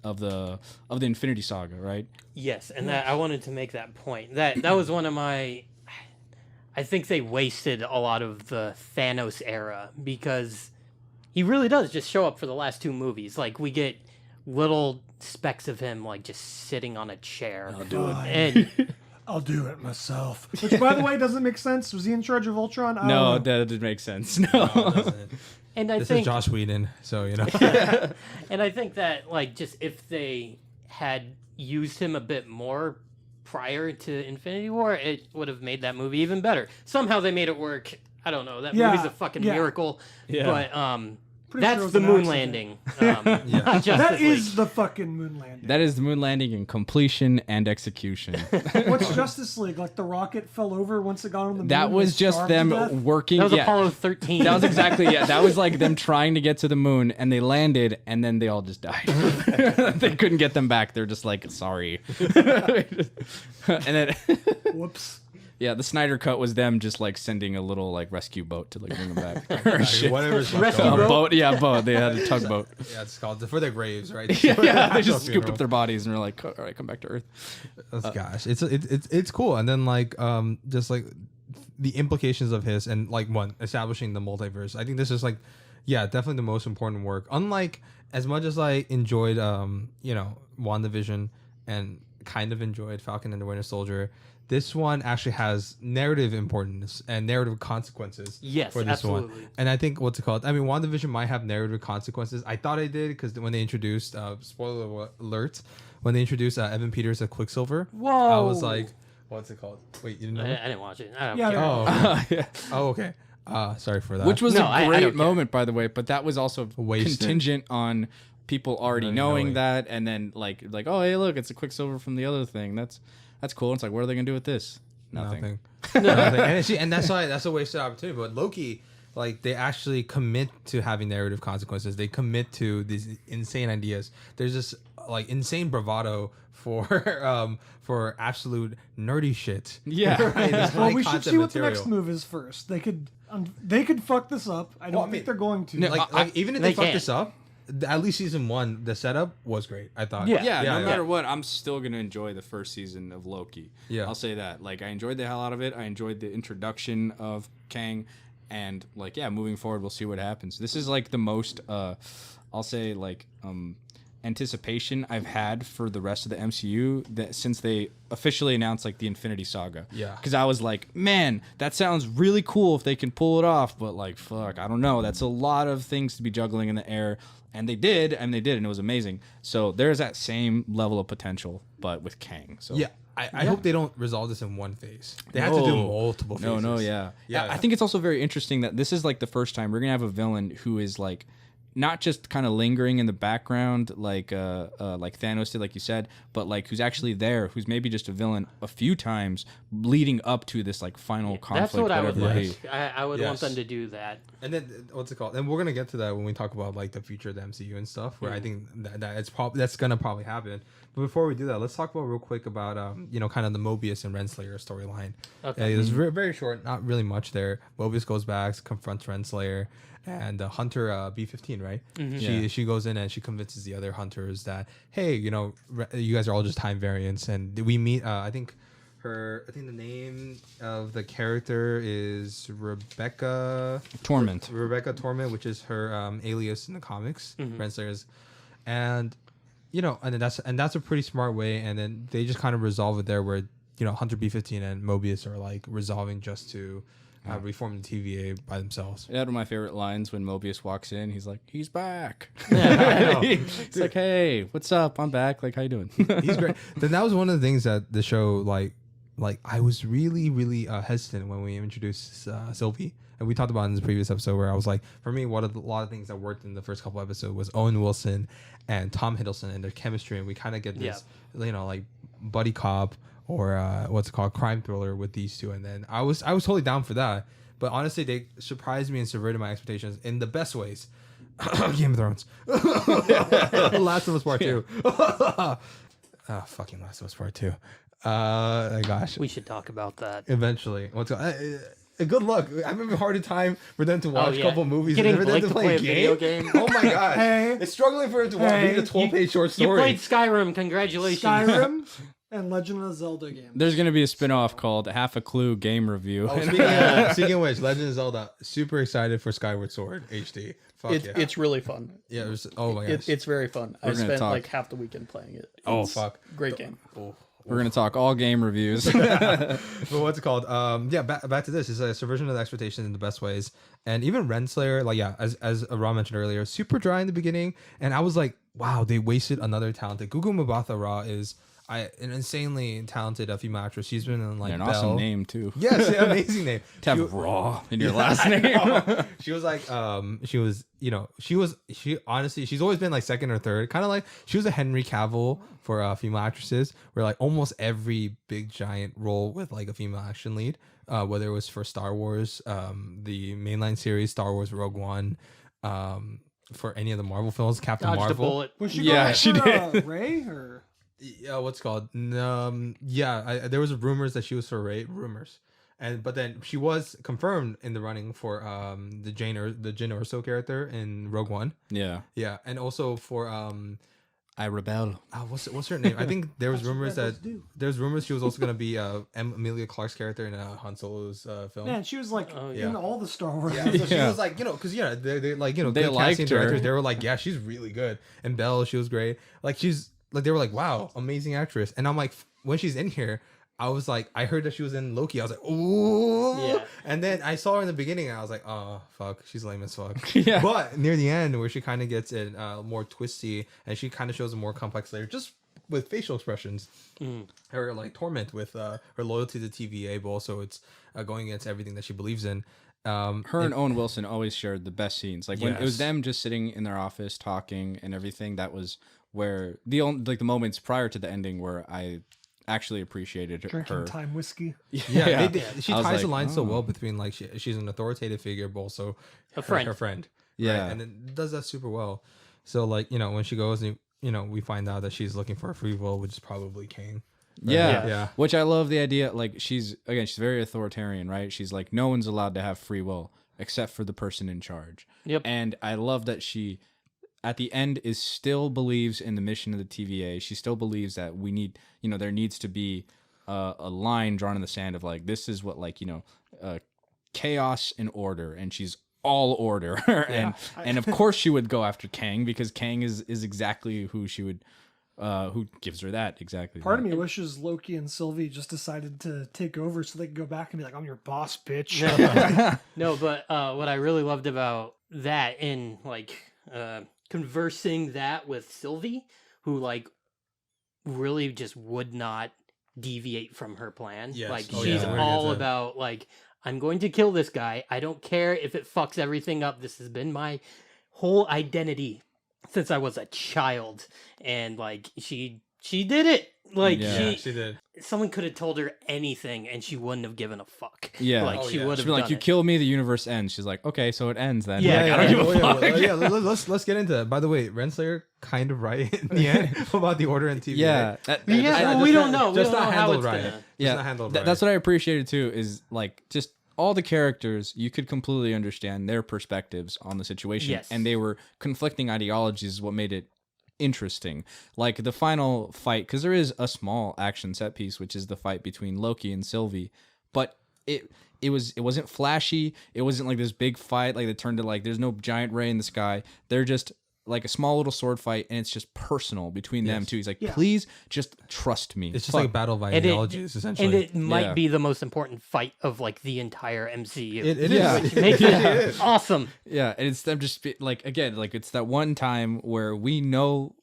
B: of the Infinity Saga, right?
D: Yes, and that I wanted to make that point. That was one of my. I think they wasted a lot of the Thanos era because he really does just show up for the last two movies. Like we get little specks of him like just sitting on a chair. I'll
B: do it.
D: And
A: I'll do it myself. Which, by the way, doesn't make sense. Was he in charge of Ultron? I
B: No,
A: don't know.
B: that didn't make sense. No.
D: and I
C: This
D: think
C: is Josh Whedon, so you know.
D: and I think that like just if they had used him a bit more prior to Infinity War, it would have made that movie even better. Somehow they made it work. I don't know. That
A: Yeah,
D: movie's a fucking
A: yeah.
D: miracle.
B: Yeah.
D: But
A: Pretty sure it
D: that's
A: was
D: the
A: an
D: moon
A: accident.
D: landing. Not Justice
A: That
D: League.
A: is the fucking moon landing.
B: That is the moon landing in completion and execution.
A: What's Justice League? Like the rocket fell over once it got on the moon.
B: That
A: and
B: was
A: they
B: just
A: starved to
B: them
A: death?
B: working.
D: That was
B: yeah,
D: Apollo 13.
B: that was exactly That was like them trying to get to the moon, and they landed, and then they all just died. They couldn't get them back. They're just like, sorry. And then,
A: Whoops.
B: yeah, the Snyder cut was them just like sending a little like rescue boat to like bring them back. Or shit.
C: Whatever's left
D: Rescue
C: over.
B: A boat, yeah, boat. They had a tugboat.
C: Yeah, it's called for their graves, right?
B: Yeah, they just scooped up their bodies and were like, all right, come back to Earth.
C: Gosh, it's cool, and then like just like the implications of his and like establishing the multiverse. I think this is like, yeah, definitely the most important work. Unlike as much as I enjoyed WandaVision and kind of enjoyed Falcon and the Winter Soldier, this one actually has narrative importance and narrative consequences.
D: Yes,
C: for this one.
D: absolutely.
C: And I think what's it called? I mean, WandaVision might have narrative consequences. I thought I did because when they introduced spoiler alert, when they introduced Evan Peters as Quicksilver, I
D: Whoa.
C: was like, what's it called? Wait, you didn't
D: I
C: know?
D: didn't watch it. I don't
A: Yeah,
D: care.
C: Oh,
B: Yeah.
C: oh, okay. Sorry for that.
B: Which was
D: No,
B: a
D: I
B: great
D: don't care.
B: moment, by the way, but that was also
C: Wasted.
B: contingent on people already
C: Already
B: knowing
C: knowing.
B: that, and then like, oh, hey, look, it's a Quicksilver from the other thing. That's cool. It's like, what are they gonna do with this? Nothing.
C: Nothing. And that's a wasted opportunity. But Loki, like, they actually commit to having narrative consequences. They commit to these insane ideas. There's this like insane bravado for absolute nerdy shit.
B: Yeah.
C: Right? This
A: Well,
C: high
A: we should
C: concept
A: see what the
C: material.
A: next move is first. They could fuck this up. I don't
C: Well, I
A: think
C: mean,
A: they're going to.
B: No,
C: Like even if
D: They
C: they fuck
D: can.
C: this up, at least season one, the setup was great. I thought.
D: Yeah.
B: Yeah, no
C: yeah.
B: matter what, I'm still gonna enjoy the first season of Loki.
C: Yeah.
B: I'll say that. Like, I enjoyed the hell out of it. I enjoyed the introduction of Kang, and like, yeah, moving forward, we'll see what happens. This is like the most, I'll say, like, anticipation I've had for the rest of the MCU that since they officially announced like the Infinity Saga.
C: Yeah.
B: Because I was like, man, that sounds really cool if they can pull it off, but like, fuck, I don't know. That's a lot of things to be juggling in the air. And they did, and it was amazing. So there's that same level of potential, but with Kang. So
C: Yeah. I hope they don't resolve this in one phase. They have to do multiple phases.
B: No, yeah.
C: Yeah.
B: I think it's also very interesting that this is like the first time we're gonna have a villain who is like not just kind of lingering in the background like Thanos did, like you said, but like who's actually there, who's maybe just a villain a few times leading up to this like final conflict.
D: That's what I would
B: whatever it
D: like.
B: be.
D: I would want
C: Yes.
D: them to do that.
C: And then what's it called? And we're gonna get to that when we talk about like the future of the MCU and stuff. Where I think that it's that's gonna probably happen. But before we do that, let's talk about real quick about kind of the Mobius and Renslayer storyline.
D: Okay.
C: It was very, very short, not really much there. Mobius goes back, confronts Renslayer, and Hunter B15, right?
B: Yeah.
C: She goes in and she convinces the other hunters that, hey, you know, you guys are all just time variants, and we meet. I think the name of the character is Rebecca
B: Torment.
C: Rebecca Torment, which is her alias in the comics, Renslayer's, and you know, and that's a pretty smart way. And then they just kind of resolve it there, where you know Hunter B15 and Mobius are like resolving just to reform the TVA by themselves.
B: One of my favorite lines when Mobius walks in, he's like, "He's back."
C: I know.
B: It's like, "Hey, what's up? I'm back. Like, how you doing?"
C: He's great. Then that was one of the things that the show like I was really hesitant when we introduced Sylvie, and we talked about it in the previous episode where I was like, for me, a lot of things that worked in the first couple episodes was Owen Wilson and Tom Hiddleston and their chemistry, and we kind of get this, you know, like buddy cop or what's it called, crime thriller with these two, and then I was totally down for that. But honestly, they surprised me and subverted my expectations in the best ways. Game of Thrones, Last of Us Part 2. Fucking Last of Us Part 2. Gosh.
D: We should talk about that.
C: Eventually. Good luck. I'm having a harder time for them to watch a couple movies
D: Getting
C: and for them
D: Blake
C: to play a
D: video game.
C: Oh my god.
A: Hey.
C: It's struggling for him to read a 12-page short
D: You
C: story.
D: played Skyrim. Congratulations.
A: Skyrim and Legend of Zelda games.
B: There's gonna be a spin-off called Half a Clue Game Review.
C: Speaking of which, Legend of Zelda, super excited for Skyward Sword HD. Fuck yeah.
E: It's really fun.
C: Yeah, oh my gosh.
E: It's very fun. I
B: gonna
E: spent
B: talk.
E: like half the weekend playing it.
C: Oh,
E: It's
C: fuck.
E: Great game.
B: We're gonna talk all game reviews.
C: But what's it called? Back to this. It's a subversion of the expectations in the best ways. And even Renslayer, like, yeah, as Ra mentioned earlier, super dry in the beginning. And I was like, wow, they wasted another talented. Gugu Mbatha Ra is an insanely talented female actress. She's been in like
B: An
C: Belle.
B: awesome name too.
C: Yes, amazing name.
B: To have Raw in your last name.
C: She was like, she honestly, she's always been like second or third, kind of like she was a Henry Cavill for female actresses, where like almost every big giant role with like a female action lead, whether it was for Star Wars, the mainline series, Star Wars Rogue One, for any of the Marvel films, Captain
D: Dodged a
C: Marvel.
D: bullet.
A: Was she
B: Yeah,
A: going
B: she
A: for, Ray or?
C: Yeah, what's it called? There was rumors that she was for Ray. Rumors. But then she was confirmed in the running for the Jyn Erso character in Rogue One.
B: Yeah.
C: Yeah, and also for
B: I rebel.
C: what's her name? I think there was rumors she was also gonna be Emilia Clarke's character in Han Solo's film.
A: Man, she was like
C: yeah.
A: in all the Star Wars.
C: Yeah, so she was like, because they like,
B: They
C: good
B: liked
C: casting
B: her.
C: directors. They were like, yeah, she's really good. And Belle, she was great. Like they were like, wow, amazing actress. And I'm like, when she's in here, I was like, I heard that she was in Loki. I was like, ooh.
D: Yeah.
C: And then I saw her in the beginning, and I was like, oh fuck, she's lame as fuck.
B: Yeah.
C: But near the end, where she kind of gets it more twisty, and she kind of shows a more complex layer, just with facial expressions. Her like torment with her loyalty to TVA, but also it's going against everything that she believes in.
B: Her and Owen Wilson always shared the best scenes. Like when it was
C: Yes.
B: them just sitting in their office talking and everything. That was where the moments prior to the ending where I actually appreciated
A: Drinking
B: her.
A: time whiskey.
C: Yeah, she
B: I was
C: ties the
B: like,
C: line so
B: oh.
C: well between like she's an authoritative figure, but also
D: A friend.
C: her friend.
B: Yeah.
C: right? And it does that super well. So like when she goes and we find out that she's looking for a free will, which is probably Kane. Right?
B: Yeah.
C: yeah.
B: Which I love the idea. Like she's very authoritarian, right? She's like, no one's allowed to have free will except for the person in charge.
D: Yep.
B: And I love that she, at the end, still believes in the mission of the TVA. She still believes that we need, there needs to be a line drawn in the sand of like, this is what chaos and order, and she's all order. and of course she would go after Kang because Kang is exactly who she would, who gives her that exactly.
A: Part of me wishes Loki and Sylvie just decided to take over so they could go back and be like, I'm your boss, bitch.
D: No, but what I really loved about that in like conversing that with Sylvie, who like really just would not deviate from her plan.
C: Yes.
D: Like
C: Oh,
D: she's
C: yeah.
D: all about like, I'm going to kill this guy. I don't care if it fucks everything up. This has been my whole identity since I was a child. And like she did it. Like
B: Yeah.
C: she did.
D: someone could have told her anything and she wouldn't have given a fuck.
B: Yeah.
D: Like
C: Oh,
D: she
C: yeah.
D: would
B: She'd
D: have
B: be like,
D: done
B: you
D: it.
B: kill me, the universe ends. She's like, okay, so it ends then.
D: Yeah,
B: Like, I don't give a fuck.
C: Let's get into it. By the way, Renslayer kind of right in the end about the order and TVA.
B: Yeah.
D: Yeah,
C: Just
D: we
C: not-
D: don't know. We
C: Just
D: don't
C: not
D: know how
C: handled
D: it's
C: right.
D: gonna.
C: Just
B: Yeah,
C: not handled
B: that's
C: right.
B: what I appreciated too. Is like just all the characters, you could completely understand their perspectives on the situation.
D: Yes.
B: And they were conflicting ideologies is what made it interesting. Like the final fight, because there is a small action set piece, which is the fight between Loki and Sylvie, but it wasn't flashy. It wasn't like this big fight like that turned to like there's no giant ray in the sky. They're just like a small little sword fight, and it's just personal between them two. He's like, please just trust me.
C: It's just like a battle of ideologies, essentially.
D: And it might be the most important fight of like the entire MCU.
C: It
B: is.
D: Which makes it awesome.
B: Yeah, and it's them just like again, like it's that one time where we know,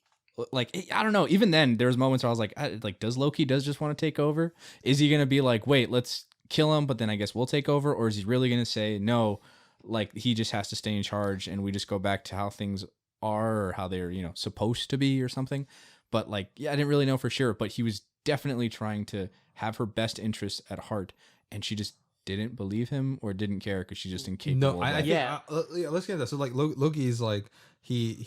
B: like I don't know. Even then, there was moments where I was like, does Loki just want to take over? Is he gonna be like, wait, let's kill him, but then I guess we'll take over, or is he really gonna say no? Like he just has to stay in charge, and we just go back to how things are or how they're supposed to be or something. But like I didn't really know for sure, but he was definitely trying to have her best interests at heart, and she just didn't believe him or didn't care because she's just incapable.
C: No,
B: of that.
C: let's get that. So like Loki is like he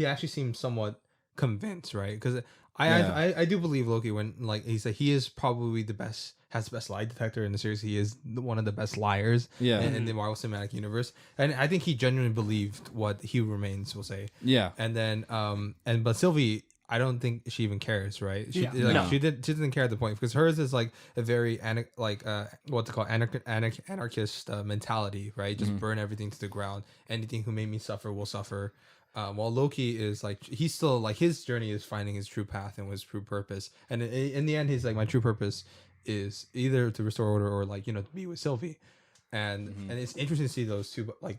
C: actually seemed somewhat convinced, right? Because I do believe Loki when like he said he is probably has the best lie detector in the series. He is one of the best liars in the Marvel Cinematic Universe, and I think he genuinely believed what He Remains will say. Yeah, and then but Sylvie, I don't think she even cares, right? She didn't care at the point because hers is like a very what's it called anarchist mentality, right? Just burn everything to the ground. Anything who made me suffer will suffer. While Loki is like he's still like his journey is finding his true path and his true purpose, and in the end he's like my true purpose is either to restore order or like to be with Sylvie, and it's interesting to see those two like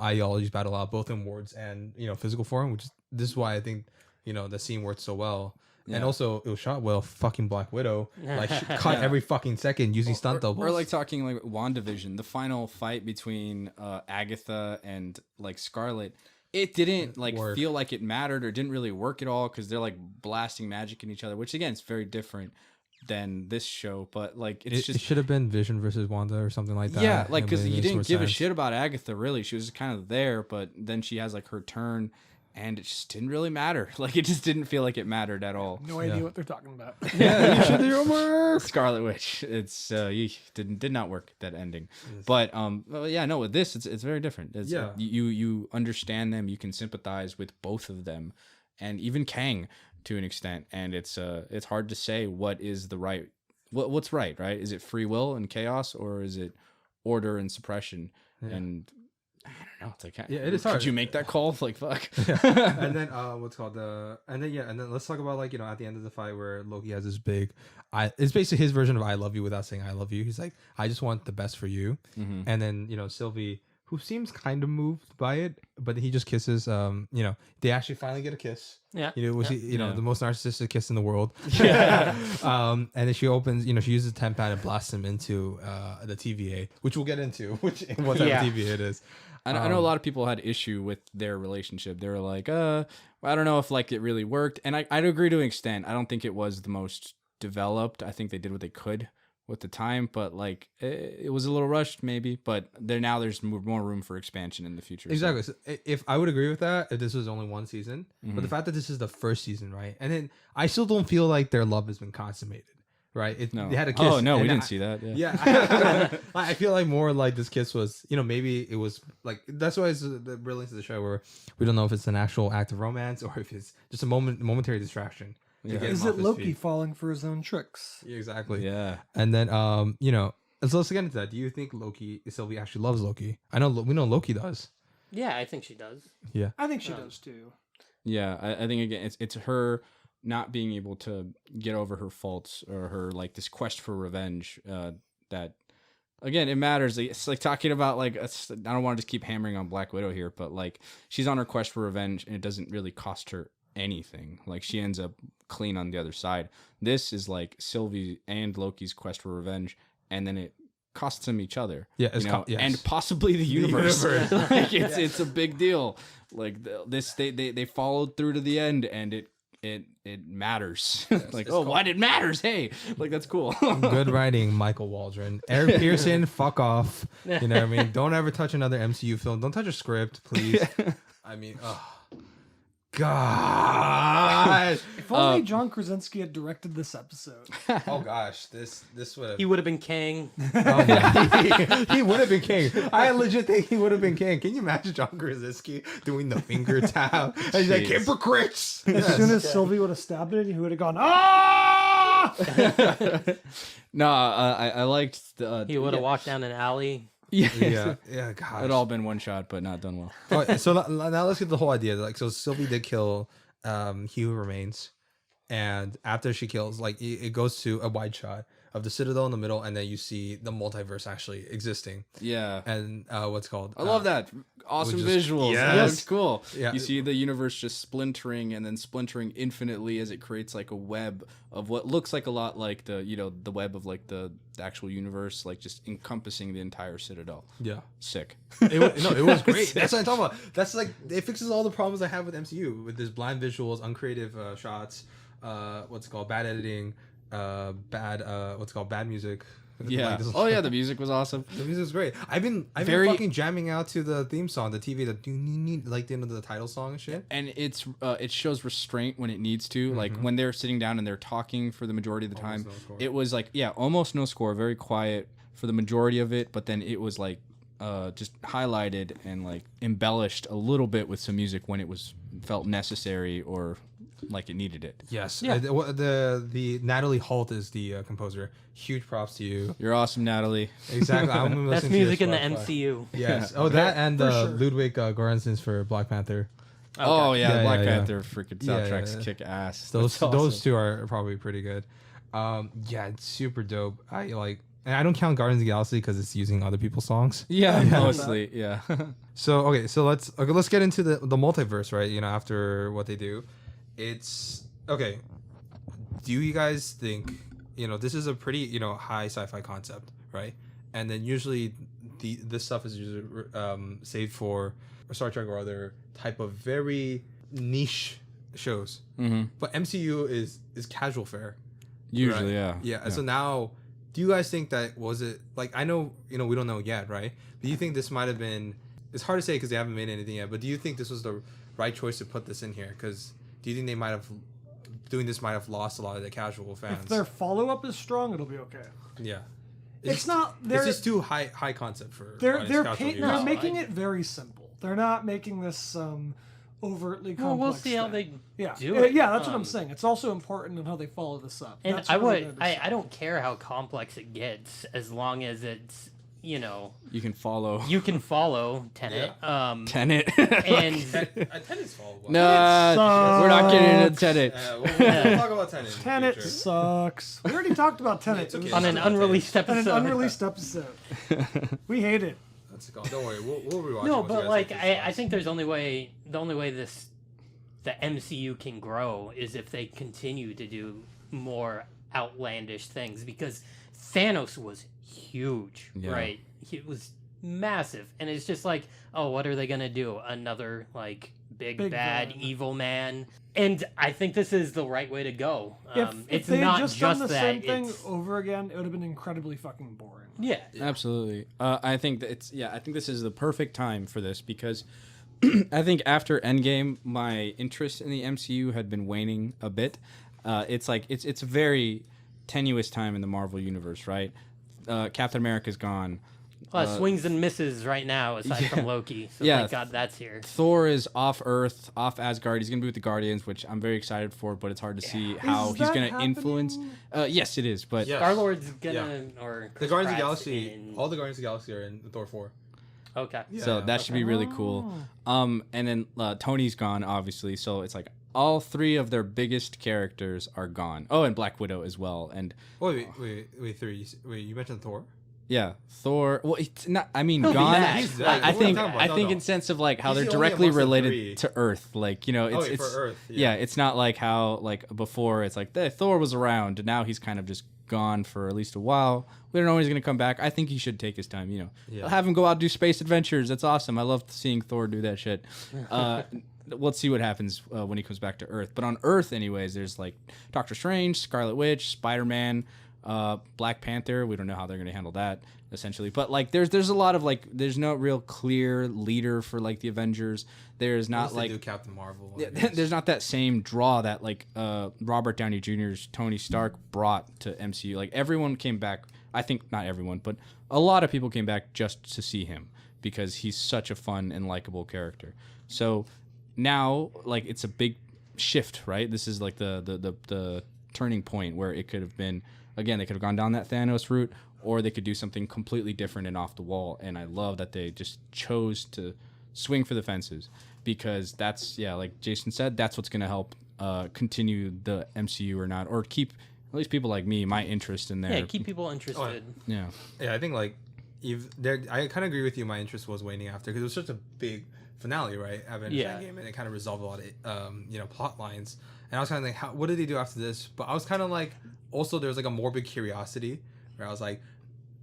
C: ideologies battle out both in words and physical form, which this is why I think the scene worked so well. And also it was shot well. Fucking Black Widow like she cut every fucking second using stunt doubles.
B: Or like talking like WandaVision, the final fight between Agatha and like Scarlet. It didn't like feel like it mattered or didn't really work at all because they're like blasting magic in each other, which again is very different than this show. But like it
C: should have been Vision versus Wanda or something like that.
B: Yeah, like because you didn't give a shit about Agatha really. She was kind of there, but then she has like her turn, and it just didn't really matter. Like it just didn't feel like it mattered at all.
A: No idea what they're talking about.
C: Yeah, you should do your homework.
B: Scarlet Witch. It's did not work that ending. But no, with this it's very different. It's, you understand them, you can sympathize with both of them, and even Kang to an extent. And it's hard to say what is the right what's right. Is it free will and chaos, or is it order and suppression? And I don't know. It's like,
C: it is hard.
B: Could you make that call? Like, fuck.
C: And then and then let's talk about like at the end of the fight where Loki has this big, it's basically his version of "I love you" without saying "I love you." He's like, "I just want the best for you," and then Sylvie, who seems kind of moved by it, but he just kisses. They actually finally get a kiss.
D: Yeah.
C: The most narcissistic kiss in the world. Yeah. And then she opens. She uses the TemPad and blasts him into the TVA, which we'll get into. What type of TVA it is.
B: I know a lot of people had issue with their relationship. They were like, I don't know if like it really worked. And I'd agree to an extent. I don't think it was the most developed. I think they did what they could with the time, but like it was a little rushed maybe, but there's more room for expansion in the future.
C: Exactly. So if I would agree with that, if this was only one season, but the fact that this is the first season, right? And then I still don't feel like their love has been consummated. Right? They had a kiss.
B: Oh no, we didn't see that.
C: Yeah. I feel like more like this kiss was, maybe it was like that's why it's the brilliance of the show where we don't know if it's an actual act of romance or if it's just a momentary distraction.
A: Yeah. Is it Loki falling for his own tricks?
C: Yeah, exactly.
B: Yeah.
C: And then so let's get into that. Do you think Sylvie actually loves Loki? We know Loki does.
D: Yeah, I think she does.
C: Yeah.
A: I think she does too.
B: Yeah, I think again it's her not being able to get over her faults or her like this quest for revenge that again it matters. It's like talking about like I don't want to just keep hammering on Black Widow here, but like she's on her quest for revenge and it doesn't really cost her anything. Like she ends up clean on the other side. This is like Sylvie and Loki's quest for revenge, and then it costs them each other.
C: Yeah,
B: and possibly the universe. Like it's a big deal. Like they followed through to the end, and it matters. Like, why did it matters? Hey, like that's cool.
C: Good writing, Michael Waldron. Eric Pearson, fuck off. You know what I mean? Don't ever touch another MCU film. Don't touch a script, please. I mean, God.
A: If only John Krasinski had directed this episode.
C: Oh gosh, this would
D: He would have been king.
C: he would have been king. I legit think he would have been king. Can you imagine John Krasinski doing the finger tap? And he's like,
B: Jeez.
C: hypocrites.
A: As soon as Sylvie would have stabbed it, he would have gone, ah!
B: No, I liked the.
D: He would have walked down an alley.
C: yeah, gosh.
B: It'd all been one shot, but not done well.
C: Okay, so now let's get the whole idea. Like, so Sylvie did kill He Who Remains, and after she kills, like, it goes to a wide shot of the Citadel in the middle, and then you see the multiverse actually existing.
B: Yeah.
C: And what's called?
B: I love that. Awesome
C: just-
B: visuals.
C: Yes.
B: That looks cool.
C: Yeah.
B: You see the universe just splintering and then splintering infinitely as it creates like a web of what looks like a lot like the web of like the actual universe, like just encompassing the entire Citadel.
C: Yeah.
B: Sick.
C: It was great. That's what I'm talking about. That's like, it fixes all the problems I have with MCU with this bland visuals, uncreative shots, what's it called, bad editing, bad music.
B: Yeah.
C: Like, this-
B: Oh yeah, the music was awesome.
C: The music's great. I've been
B: Very-
C: fucking jamming out to the theme song, the TV, like the end of the title song and shit.
B: And it shows restraint when it needs to. Like when they're sitting down and they're talking for the majority of the time.
C: no score.
B: It was like almost no score, very quiet for the majority of it, but then it was like just highlighted and like embellished a little bit with some music when it was felt necessary or like it needed it.
C: Yes.
A: Yeah.
C: The Natalie Holt is the composer. Huge props to you.
B: You're awesome, Natalie.
C: Exactly. I'm
D: That's
C: listening to
D: music
C: your
D: in the
C: Spotify.
D: MCU.
C: Yes. Oh, that and
A: For sure.
C: Ludwig Göransson's for Black Panther.
B: Oh yeah,
C: Yeah,
B: Black
C: yeah, yeah.
B: Panther freaking
C: Yeah,
B: soundtracks
C: yeah.
B: kick ass.
C: Those
B: That's awesome.
C: two are probably pretty good. Yeah, it's super dope. I like, and I don't count Guardians of the Galaxy because it's using other people's songs.
B: Yeah, mostly. Yeah.
C: So let's get into the multiverse, right? You know, after what they do, it's okay. Do you guys think, you know, this is a pretty, you know, high sci-fi concept, right? And then usually this stuff is usually saved for Star Trek or other type of very niche shows.
B: Mm-hmm.
C: But MCU is casual fare.
B: Usually,
C: Right? Yeah. So now, do you guys think that was it? Like, I know, you know, we don't know yet, right? But do you think this might have been? It's hard to say because they haven't made anything yet. But do you think this was the right choice to put this in here? Because do you think they might have doing this might have lost a lot of the casual fans?
A: If their follow-up is strong, it'll be okay.
C: Yeah.
A: It's not.
C: It's just too high concept for.
A: They're
C: casual
A: they're
C: viewers.
A: making it very simple. They're not making this overtly complex.
D: Well, we'll see how
A: thing.
D: they do it.
A: Yeah, that's what I'm saying. It's also important in how they follow this up.
D: And
A: That's
D: I
A: really
D: would,
A: gonna
D: I don't care how complex it gets as long as it's, you know,
B: You can follow
D: you can follow Tenet.
B: Tenet.
D: And
C: Tennis fall.
B: Nah, we're not getting into Tenet.
C: We'll talk about Tenet.
A: Tenet sucks. We already talked about Tenet.
C: It's okay.
D: on an unreleased
A: On
D: episode.
A: an unreleased episode. We hate it.
C: That's gone. Don't worry. We'll rewatch.
D: No,
C: it once you
D: but
C: guys
D: like
C: take
D: I
C: this
D: think there's the only way the MCU can grow is if they continue to do more outlandish things, because Thanos was huge,
B: Yeah.
D: right? He was massive, and it's just like, oh, what are they gonna do? Another like big bad
A: villain.
D: evil man? And I think this is the right way to go.
A: If
D: It's
A: they had
D: not
A: just
D: just
A: done the
D: that.
A: same thing
D: It's,
A: over again, it would have been incredibly fucking boring.
D: yeah.
B: Absolutely. I think that I think this is the perfect time for this because I think after Endgame, my interest in the MCU had been waning a bit. It's like it's a very tenuous time in the Marvel universe, right? Captain America's gone.
D: Swings and misses right now, aside from Loki. So
B: Yeah.
D: thank God that's here.
B: Thor is off Earth, off Asgard. He's gonna be with the Guardians, which I'm very excited for. But it's hard to see how
A: Is
B: he's
A: that
B: gonna influence.
A: happening?
B: Yes, it is. But
C: Yes.
D: Star-Lord's gonna or
C: The
D: Chris
C: Guardians of the
D: Pratt's
C: Galaxy.
D: in-
C: All the Guardians of the Galaxy are in Thor 4.
D: Okay.
B: so that should be really cool. And then Tony's gone, obviously. So it's like all three of their biggest characters are gone. Oh, and Black Widow as well. And
C: Wait, three. Wait, you mentioned Thor?
B: yeah, Thor. Well, it's not. I mean,
D: He'll be
B: gone.
D: back.
C: He's dead.
B: I
C: What are you
B: think.
C: talking about?
B: I
C: No,
B: think
C: no.
B: in sense of like how
C: He's
B: they're
C: the only
B: directly
C: amongst the
B: related
C: three.
B: to Earth. Like it's
C: for Earth.
B: yeah. It's not like how like before. It's like Thor was around, and now he's kind of just gone for at least a while. We don't know when he's gonna come back. I think he should take his time.
C: Yeah.
B: Have him go out and do space adventures. That's awesome. I love seeing Thor do that shit. Let's see what happens when he comes back to Earth. But on Earth, anyways, there's like Doctor Strange, Scarlet Witch, Spider-Man. Black Panther, we don't know how they're going to handle that essentially. But like there's a lot of like there's no real clear leader for like the Avengers. There's not
C: Unless they
B: like
C: do Captain Marvel.
B: yeah, there's not that same draw that like Robert Downey Jr.'s Tony Stark brought to MCU. Like everyone came back. I think not everyone, but a lot of people came back just to see him because he's such a fun and likable character. So now like it's a big shift, right? This is like the turning point where it could have been, again, they could have gone down that Thanos route, or they could do something completely different and off the wall. And I love that they just chose to swing for the fences, because that's, yeah, like Jason said, that's what's going to help continue the MCU or not, or keep at least people like me, my interest in there.
D: Yeah, keep people interested.
B: Yeah.
C: Yeah, I think like I kind of agree with you. My interest was waning after because it was such a big finale, right? Avengers Endgame, and it kind of resolved a lot of plot lines. And I was kind of like, what did they do after this? But I was kind of like, also there was like a morbid curiosity where I was like,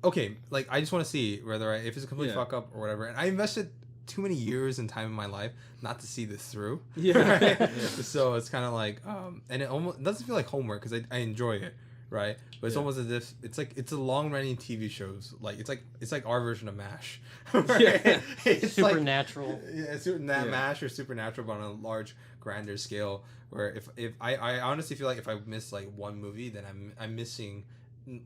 C: okay, like I just want to see whether if it's a complete fuck up or whatever. And I invested too many years and time in my life not to see this through.
B: Yeah.
C: Right? So it's kind of like, and it almost doesn't feel like homework because I enjoy it, right? But it's almost as if it's a long running TV shows. Like it's like our version of MASH. Right?
B: Yeah.
C: It's
D: Supernatural.
C: MASH or Supernatural, but on a large, grander scale. Where if I honestly feel like if I miss like one movie, then I'm missing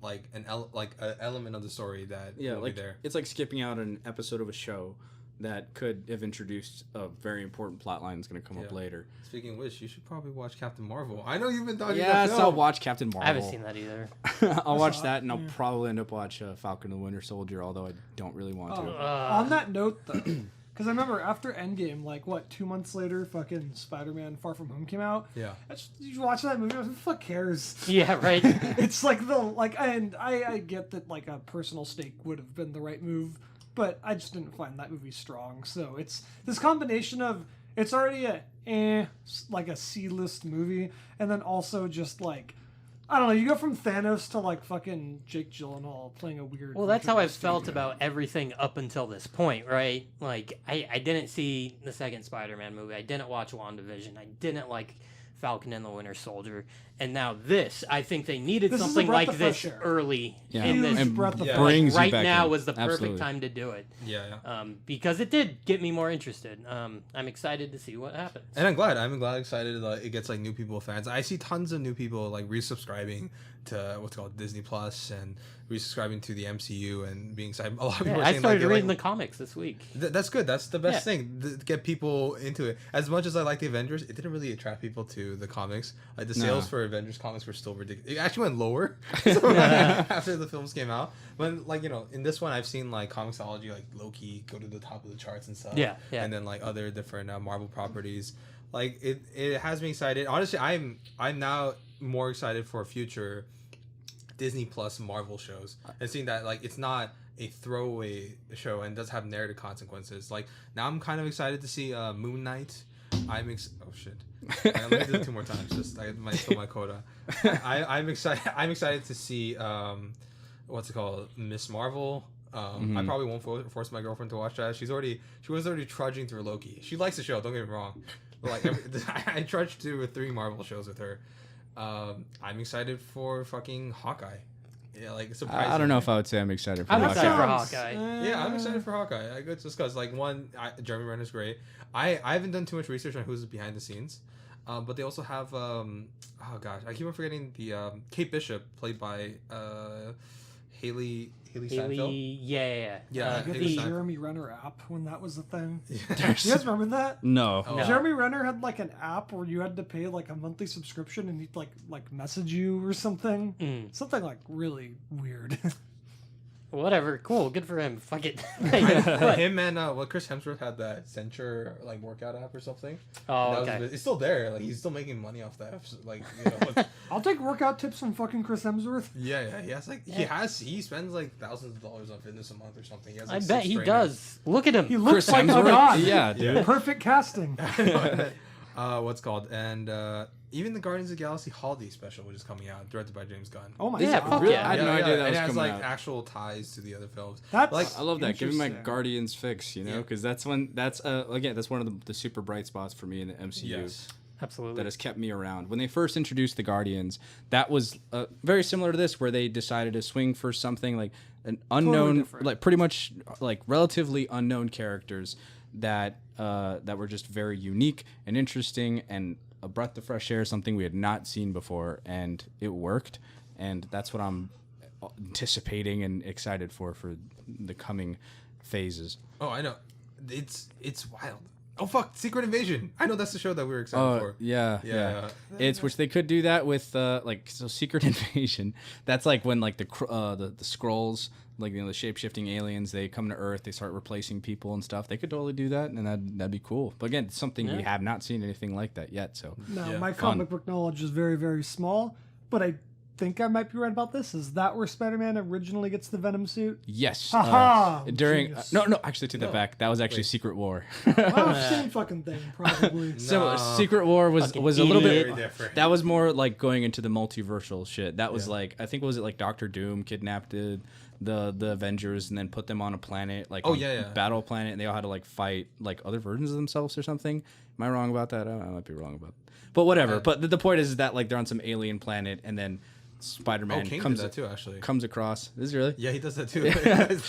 C: like an element of the story that will
B: like
C: be there.
B: it's like skipping out an episode of a show that could have introduced a very important plot line that's going to come up later.
C: Speaking of which, you should probably watch Captain Marvel. I know you've been talking
B: Yes,
C: about
B: I'll watch Captain Marvel.
D: I haven't seen that either.
B: I'll watch that, and I'll probably end up watch Falcon and the Winter Soldier, although I don't really want to.
A: On that note, though, because I remember after Endgame, like, 2 months later, fucking Spider-Man Far From Home came out.
C: Yeah.
A: You watch that movie, who the fuck cares?
D: Yeah, right.
A: It's like and I get that, like, a personal stake would have been the right move, but I just didn't find that movie strong. So it's this combination of, it's already like a C-list movie, and then also just, like, I don't know, you go from Thanos to, like, fucking Jake Gyllenhaal playing a weird...
D: Well, that's how I've felt about everything up until this point, right? Like, I didn't see the second Spider-Man movie. I didn't watch WandaVision. I didn't like Falcon and the Winter Soldier. And now this, I think they needed
A: This is a
D: something
A: breath
D: like
A: of
D: this
A: fresh air.
D: early
B: Yeah,
D: in this.
A: Huge breath of fresh
B: brings you
D: Right
B: back
D: now
B: in.
D: was the perfect
B: Absolutely.
D: time to do it.
C: Yeah.
D: Because it did get me more interested. I'm excited to see what happens.
C: And I'm glad excited that it gets like new people fans. I see tons of new people like resubscribing to what's called Disney Plus and resubscribing to the MCU and being excited. A lot of people are
D: I
C: saying,
D: started
C: like,
D: reading the comics this week.
C: That's good. That's the best thing to get people into it. As much as I like the Avengers, it didn't really attract people to the comics. Like the sales for Avengers comics were still ridiculous. It actually went lower after the films came out. But like in this one, I've seen like Comixology, like Loki go to the top of the charts and stuff.
D: Yeah.
C: And then like other different Marvel properties. Like it has me excited. Honestly, I'm now more excited for future Disney Plus Marvel shows and seeing that like it's not a throwaway show and does have narrative consequences. Like now I'm kind of excited to see Moon Knight. Oh shit. Let me do it 2 more times. Just I might fill my quota. I'm excited to see what's it called, Miss Marvel. I probably won't force my girlfriend to watch that. She was already trudging through Loki. She likes the show. Don't get me wrong. But like I trudged through 3 Marvel shows with her. I'm excited for fucking Hawkeye. Yeah, like surprising.
B: I don't know if I would say I'm excited for
D: I'm
B: Hawkeye.
D: excited for Hawkeye.
C: Yeah, I'm excited for Hawkeye. I could discuss like Jeremy Renner's great. I haven't done too much research on who's behind the scenes, but they also have oh gosh, I keep on forgetting the Kate Bishop played by Haley Steinfeld.
D: Yeah.
C: Yeah,
A: Get
C: Haley
A: the
C: Steinfeld.
A: Jeremy Renner app when that was a thing.
C: Yeah.
A: You guys remember that?
B: No.
C: Oh.
A: Jeremy Renner had like an app where you had to pay like a monthly subscription and he'd like message you or something. Something like really weird.
D: Whatever. Cool. Good for him. Fuck it.
C: Him and Chris Hemsworth had that Censure like workout app or something.
D: Oh,
C: That was
D: okay.
C: it's still there. Like he's still making money off that. Like
A: I'll take workout tips from fucking Chris Hemsworth.
C: yeah. He spends like thousands of dollars on fitness a month or something. He has,
D: I
C: like,
D: bet
C: 6
D: he
C: trainers.
D: does. Look at him.
A: He looks
B: Chris
A: like a
B: Hemsworth?
A: god.
B: Yeah, dude.
A: Perfect casting.
C: What's called and even the Guardians of the Galaxy holiday special, which is coming out, directed by James Gunn.
A: Oh my
D: Yeah,
A: god.
D: fuck
B: Really?
D: yeah.
B: I had no idea that
C: and
B: was
C: it has
B: coming
C: like
B: out.
C: actual ties to the other films.
A: That's
C: like
B: I love that. Give me my
A: interesting.
B: Guardians fix, you know, because that's again, that's one of the super bright spots for me in the MCU.
C: Yes.
D: Absolutely.
B: that has kept me around. When they first introduced the Guardians, that was very similar to this, where they decided to swing for something like an unknown,
A: different.
B: like pretty much like relatively unknown characters that that were just very unique and interesting and a breath of fresh air, something we had not seen before, and it worked. And that's what I'm anticipating and excited for the coming phases.
C: Oh, I know. It's wild. Oh fuck, Secret Invasion. I know that's the show that we were excited for.
B: Yeah. It's which they could do that with Secret Invasion. That's like when like the Skrulls, like the shape-shifting aliens, they come to Earth, they start replacing people and stuff. They could totally do that, and that'd be cool. But again, it's something we have not seen anything like that yet. So
A: No, my comic book knowledge is very, very small, but I think I might be right about this. Is that where Spider-Man originally gets the Venom suit?
B: yes,
A: Haha,
B: during
A: genius.
B: no, actually take that back. That was actually Secret War.
A: Well, same fucking thing, probably.
B: So Secret War was a little
D: idiot.
B: bit
C: Very different.
B: that was more like going into the multiversal shit. That was like I think was it like Doctor Doom kidnapped the Avengers and then put them on a planet like battle planet, and they all had to like fight like other versions of themselves or something. Am I wrong about that? I might be wrong about that. But whatever. But the point is that like they're on some alien planet, and then Spider-Man
C: King
B: comes
C: did that too, actually.
B: comes across. Is it really?
C: Yeah, he does that too.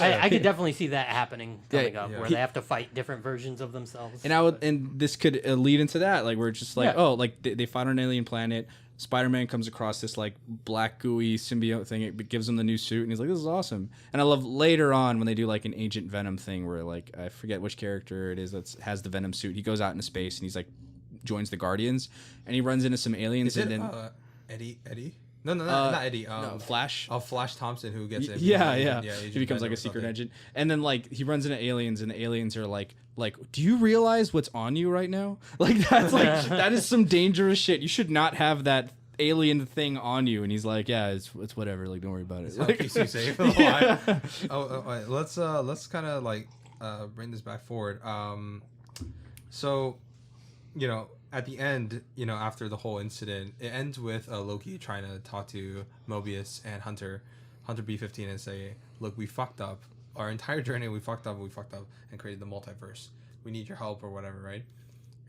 D: I could definitely see that happening coming up,
C: yeah.
D: where they have to fight different versions of themselves.
B: And this could lead into that, like we're just like,
D: Yeah.
B: oh, like they fight on an alien planet. Spider-Man comes across this like black gooey symbiote thing. It gives him the new suit, and he's like, "This is awesome." And I love later on when they do like an Agent Venom thing, where like I forget which character it is that has the Venom suit. He goes out into space and he's like joins the Guardians, and he runs into some aliens.
C: Is it
B: and then
C: Eddie? No, not Eddie.
B: no, Flash.
C: Oh, Flash Thompson, who gets it.
B: Yeah.
C: Agent
B: He becomes
C: Venom
B: like
C: or
B: a secret
C: something.
B: agent, and then like he runs into aliens, and the aliens are like, do you realize what's on you right now? Like that's like that is some dangerous shit. You should not have that alien thing on you. And he's like, yeah, it's whatever. Like, don't worry about it.
C: I'll
B: Like,
C: keep you safe. All right, let's kind of like bring this back forward. So, at the end, after the whole incident, it ends with Loki trying to talk to Mobius and Hunter B-15 and say, look, we fucked up. Our entire journey, we fucked up and created the multiverse. We need your help or whatever, right?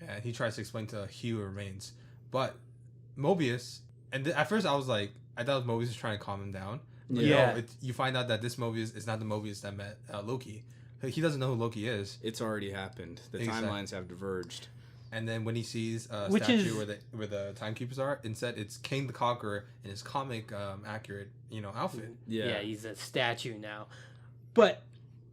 C: And he tries to explain to Hugh who remains. But Mobius, and at first I thought Mobius was trying to calm him down. But
D: Yeah.
C: no, you find out that this Mobius is not the Mobius that met Loki. He doesn't know who Loki is.
B: it's already happened. The
C: Exactly.
B: timelines have diverged.
C: And then when he sees a
D: Which
C: statue
D: is-
C: where the timekeepers are, instead it's Kang the Conqueror in his comic accurate outfit.
D: Yeah, he's a statue now. But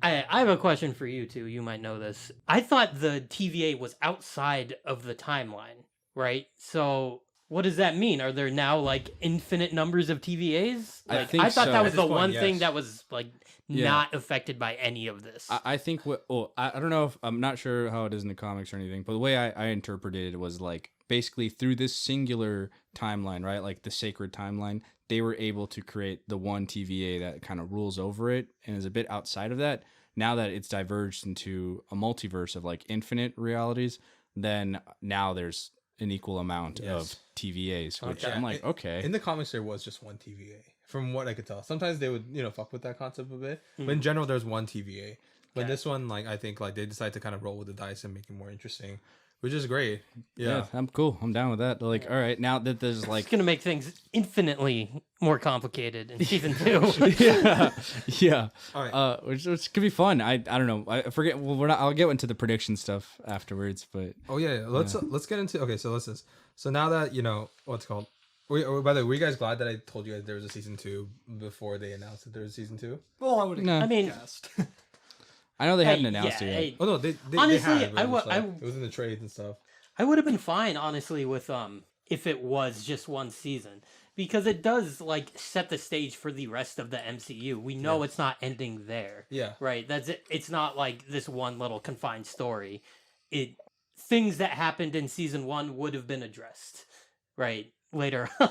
D: I have a question for you too. You might know this. I thought the TVA was outside of the timeline, right? So what does that mean? Are there now like infinite numbers of TVAs?
B: I
D: Like,
B: think
D: I thought
B: so.
D: that
B: At
D: was
C: this
D: the
C: point,
D: one thing
C: yes.
D: that was like
B: Yeah.
D: not affected by any of this.
B: I think I don't know if I'm not sure how it is in the comics or anything, but the way I interpreted it was like basically through this singular timeline, right? Like the sacred timeline, they were able to create the one TVA that kind of rules over it and is a bit outside of that. Now that it's diverged into a multiverse of like infinite realities, then now there's an equal amount
C: Yes.
B: of TVAs, which
D: Okay.
B: I'm like, okay.
C: In the comics, there was just one TVA, from what I could tell. Sometimes they would, fuck with that concept a bit, but in general, there's one TVA. But
D: Okay.
C: this one, like, I think, like, they decided to kind of roll with the dice and make it more interesting, which is great. Yeah.
B: I'm cool. I'm down with that. Like, all right, now that there's like
D: It's gonna make things infinitely more complicated in season 2.
B: yeah.
C: All right.
B: Which could be fun. I don't know. I forget. Well, we're not. I'll get into the prediction stuff afterwards. But
C: Oh yeah, let's get into okay. So now that what's it called. By the way, were you guys glad that I told you guys there was a season 2 before they announced that there was a season 2?
A: Well, I would have
B: No.
D: I mean,
A: guessed.
B: I know they hadn't
D: hey,
B: announced
D: yeah,
B: it yet.
D: hey,
C: Oh no, they
D: Honestly,
C: had, but
D: I
C: it was
D: wa-
C: like-
D: I-
C: it was in the trades and stuff.
D: I would have been fine, honestly, with if it was just one season, because it does like set the stage for the rest of the MCU. We know it's not ending there,
C: Yeah.
D: right? That's it. It's not like this one little confined story. Things that happened in season 1 would have been addressed, right? Later on.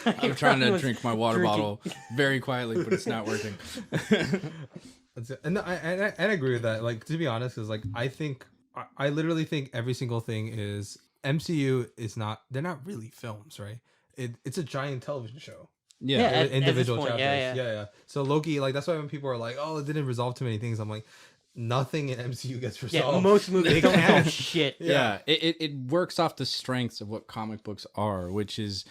B: I'm trying to
D: Was
B: drink my water
D: drinking-
B: bottle very quietly, but it's not working.
C: That's it. And I agree with that. Like, to be honest, is like I literally think every single thing is MCU is not. They're not really films, right? It's a giant television show.
B: Yeah.
D: At this
C: Individual
D: point,
C: chapters.
D: yeah.
C: So Loki, like that's why when people are like, "Oh, it didn't resolve too many things," I'm like, nothing in MCU gets
D: Yeah,
C: resolved.
D: most movies don't
C: can't.
D: do shit.
B: Yeah, it works off the strengths of what comic books are, which is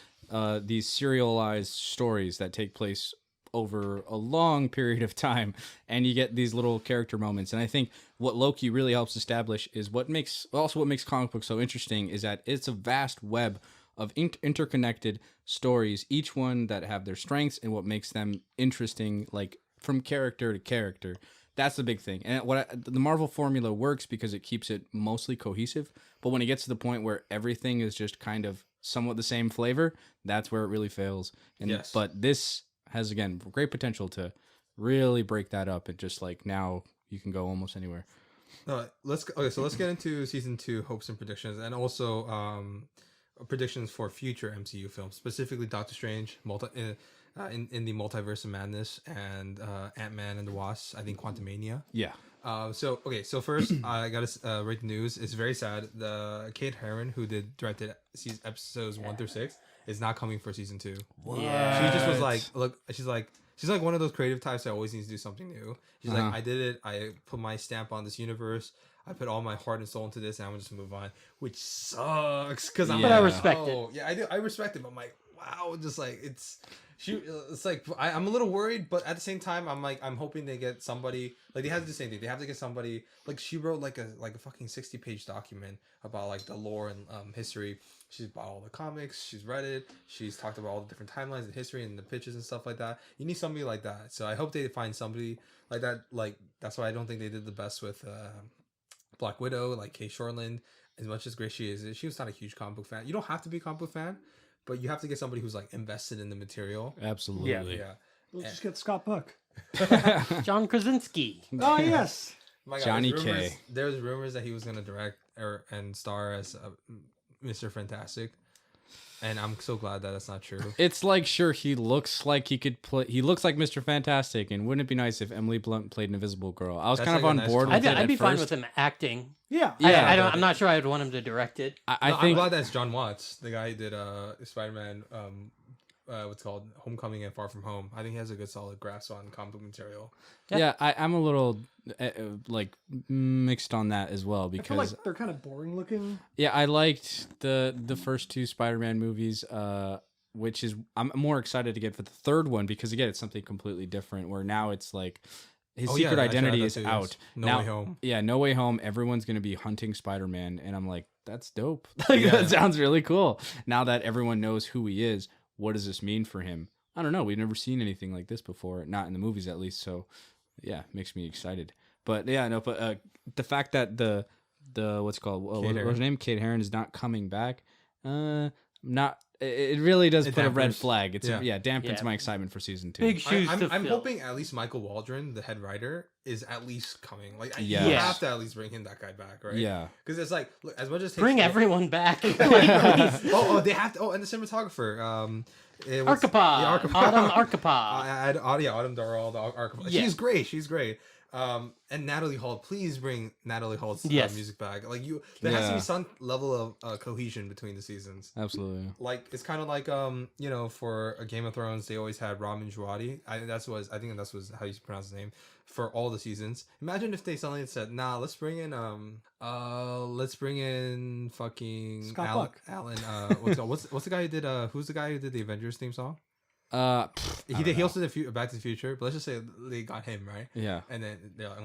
B: these serialized stories that take place over a long period of time, and you get these little character moments. And I think what Loki really helps establish is what makes comic books so interesting is that it's a vast web of interconnected stories, each one that have their strengths and what makes them interesting, like from character to character. That's the big thing. And the Marvel formula works because it keeps it mostly cohesive. But when it gets to the point where everything is just kind of somewhat the same flavor, that's where it really fails. And
C: Yes.
B: But this has, again, great potential to really break that up. And just like now you can go almost anywhere.
C: No, let's get into season 2 hopes and predictions, and also predictions for future MCU films, specifically Doctor Strange, in the Multiverse of Madness, and Ant-Man and the Wasp. I think Quantumania.
B: Yeah.
C: So first, I gotta break the news. It's very sad. The Kate Herron, who directed episodes 1 through 6, is not coming for season 2.
D: Yeah.
C: She just was like, look, she's like one of those creative types that always needs to do something new. She's like, I did it. I put my stamp on this universe. I put all my heart and soul into this, and I'm gonna just move on, which sucks. But
D: I respect it.
C: Yeah, I do. I respect it. But I'm like, wow, just like it's like I'm a little worried, but at the same time, I'm hoping they get somebody, like they have to do the same thing. They have to get somebody, like she wrote like a fucking 60-page document about like the lore and history. She's bought all the comics. She's read it. She's talked about all the different timelines and history and the pitches and stuff like that. You need somebody like that. So I hope they find somebody like that. Like that's why I don't think they did the best with Black Widow, like Kay Shortland. As much as great she is, she was not a huge comic book fan. You don't have to be a comic book fan, but you have to get somebody who's like invested in the material.
B: Absolutely.
C: Yeah.
A: Let's just get Scott Buck.
D: John Krasinski.
A: Oh yes.
C: My God,
B: Johnny
C: there's rumors-
B: K.
C: There's rumors that he was gonna direct and star as Mr. Fantastic, and I'm so glad that that's not true.
B: It's like, sure, he looks like he could play. He looks like Mr. Fantastic, and wouldn't it be nice if Emily Blunt played an Invisible Girl? I was
C: That's
B: kind of
C: like a
B: on
C: nice
B: board with
C: concept.
B: it.
D: I'd be
B: at
D: fine
B: first.
D: with him acting.
A: Yeah.
B: Yeah,
D: I'm not sure I'd want him to direct it.
B: I
C: I'm
B: think
C: glad that's John Watts, the guy who did Spider-Man. What's it called Homecoming and Far From Home. I think he has a good solid grasp on comic book material.
B: Yeah, I'm a little like mixed on that as well
A: I feel
B: because
A: like they're kind of boring looking.
B: yeah, I liked the first 2 Spider-Man movies, which is I'm more excited to get for the third one because again, it's something completely different. Where now it's like his
C: Oh,
B: secret
C: yeah,
B: identity
C: actually,
B: is
C: that too,
B: out.
C: yes. No
B: now,
C: Way Home.
B: Yeah, No Way Home. Everyone's gonna be hunting Spider-Man, and I'm like, that's dope.
C: Yeah.
B: That sounds really cool. Now that everyone knows who he is, what does this mean for him? I don't know. We've never seen anything like this before, not in the movies at least. So, yeah, makes me excited. But yeah, no. But the fact that the what's it called what's her name, Kate Herron, is not coming back. Not. It really does
C: It
B: put a red
C: dampens.
B: flag. It's dampens
D: Yeah.
B: my excitement for season 2.
D: Big shoes to
C: I'm
D: fill.
C: hoping at least Michael Waldron, the head writer, is at least coming. Like you
B: Yes.
C: have to at least bring him that guy back, right?
B: Yeah.
C: Because it's like, look, as much as it takes
D: Bring
C: me-
D: everyone back. Like, please.
C: they have to. Oh, and the cinematographer. It was,
D: Archipod. Autumn Archipod.
C: Autumn Darrell, the Archipod.
D: Yeah.
C: She's great. She's great. And Natalie Hall, please bring Natalie Hall's
D: Yes.
C: music back. Like there has to
B: Yeah.
C: be some level of cohesion between the seasons.
B: Absolutely.
C: Like it's kind of like for a Game of Thrones, they always had Ramin Djawadi. I think that was how you pronounce his name for all the seasons. Imagine if they suddenly said, "Nah, let's bring in fucking
A: Scott
C: Alan."
A: Buck.
C: Alan, what's the guy who did who's the guy who did the Avengers theme song? He also did Back to the Future, but let's just say they got him right.
B: Yeah.
C: And then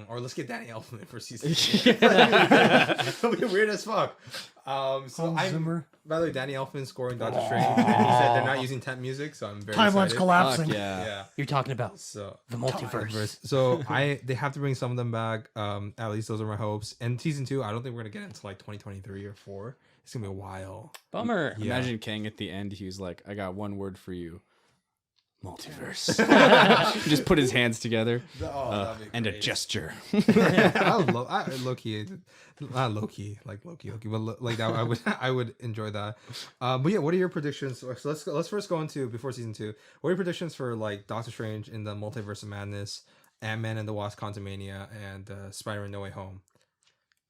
C: or let's get Danny Elfman for season 2. That'll be weird as fuck. So
A: Hans Zimmer.
C: by the way, Danny Elfman scoring Doctor Strange, and he said they're not using temp music, so I'm very
A: Timeline's
C: excited.
A: collapsing.
B: Fuck yeah.
C: Yeah.
D: You're talking about
C: So
D: the multiverse.
C: So they have to bring some of them back. At least those are my hopes. And season 2, I don't think we're gonna get into like 2023 or 4. It's gonna be a while.
D: Bummer.
C: Yeah.
B: Imagine Kang at the end. He was like, "I got one word for you." Multiverse. He just put his hands together
C: That'd be
B: and a
C: great.
B: gesture.
C: Loki, not Loki, like Loki, but like that, I would enjoy that. But yeah, what are your predictions? So let's first go into before season 2. What are your predictions for like Doctor Strange in the Multiverse of Madness, Ant-Man and the Wasp: Quantumania, and Spider-Man: No Way Home?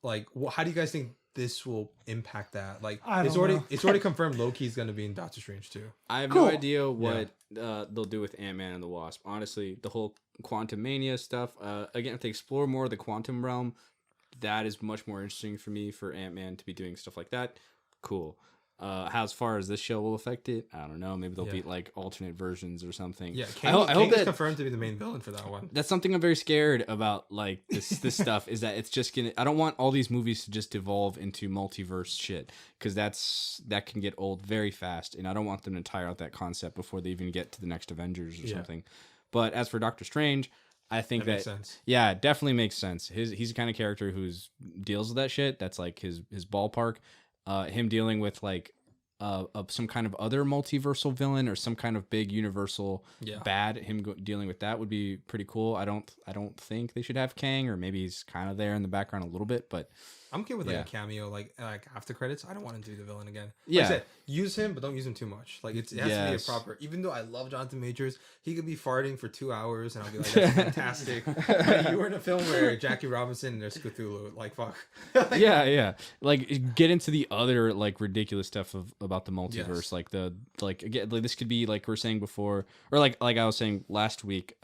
C: Like, how do you guys think this will impact that. Like
A: I
C: it's
A: don't
C: already
A: know.
C: it's already confirmed Loki's gonna be in Doctor Strange too.
B: I have
A: Cool.
B: no idea what they'll do with Ant-Man and the Wasp. Honestly, the whole Quantum Mania stuff. Again, if they explore more of the quantum realm, that is much more interesting for me for Ant-Man to be doing stuff like that. Cool. How as far as this show will affect it, I don't know. Maybe they'll be like alternate versions or something.
C: Yeah,
B: I hope
C: is
B: that
C: confirmed to be the main villain for that one.
B: that's something I'm very scared about. Like this stuff is that it's just gonna. I don't want all these movies to just evolve into multiverse shit because that can get old very fast, and I don't want them to tire out that concept before they even get to the next Avengers or something. But as for Doctor Strange, I think
C: That makes sense.
B: yeah, it definitely makes sense. He's the kind of character who's deals with that shit. That's like his ballpark. Him dealing with like some kind of other multiversal villain or some kind of big universal bad. Him dealing with that would be pretty cool. I don't think they should have Kang, or maybe he's kind of there in the background a little bit, but
C: I'm okay with like a cameo, like after credits. I don't want him to be the villain again.
B: Yeah.
C: Like I said, use him, but don't use him too much. Like it has to be a proper. Even though I love Jonathan Majors, he could be farting for 2 hours, and I'll be like, that's fantastic. Hey, you were in a film where Jackie Robinson and there's Cthulhu. Like fuck.
B: yeah. Like get into the other like ridiculous stuff about the multiverse, like again, like this could be like we were saying before, or like I was saying last week,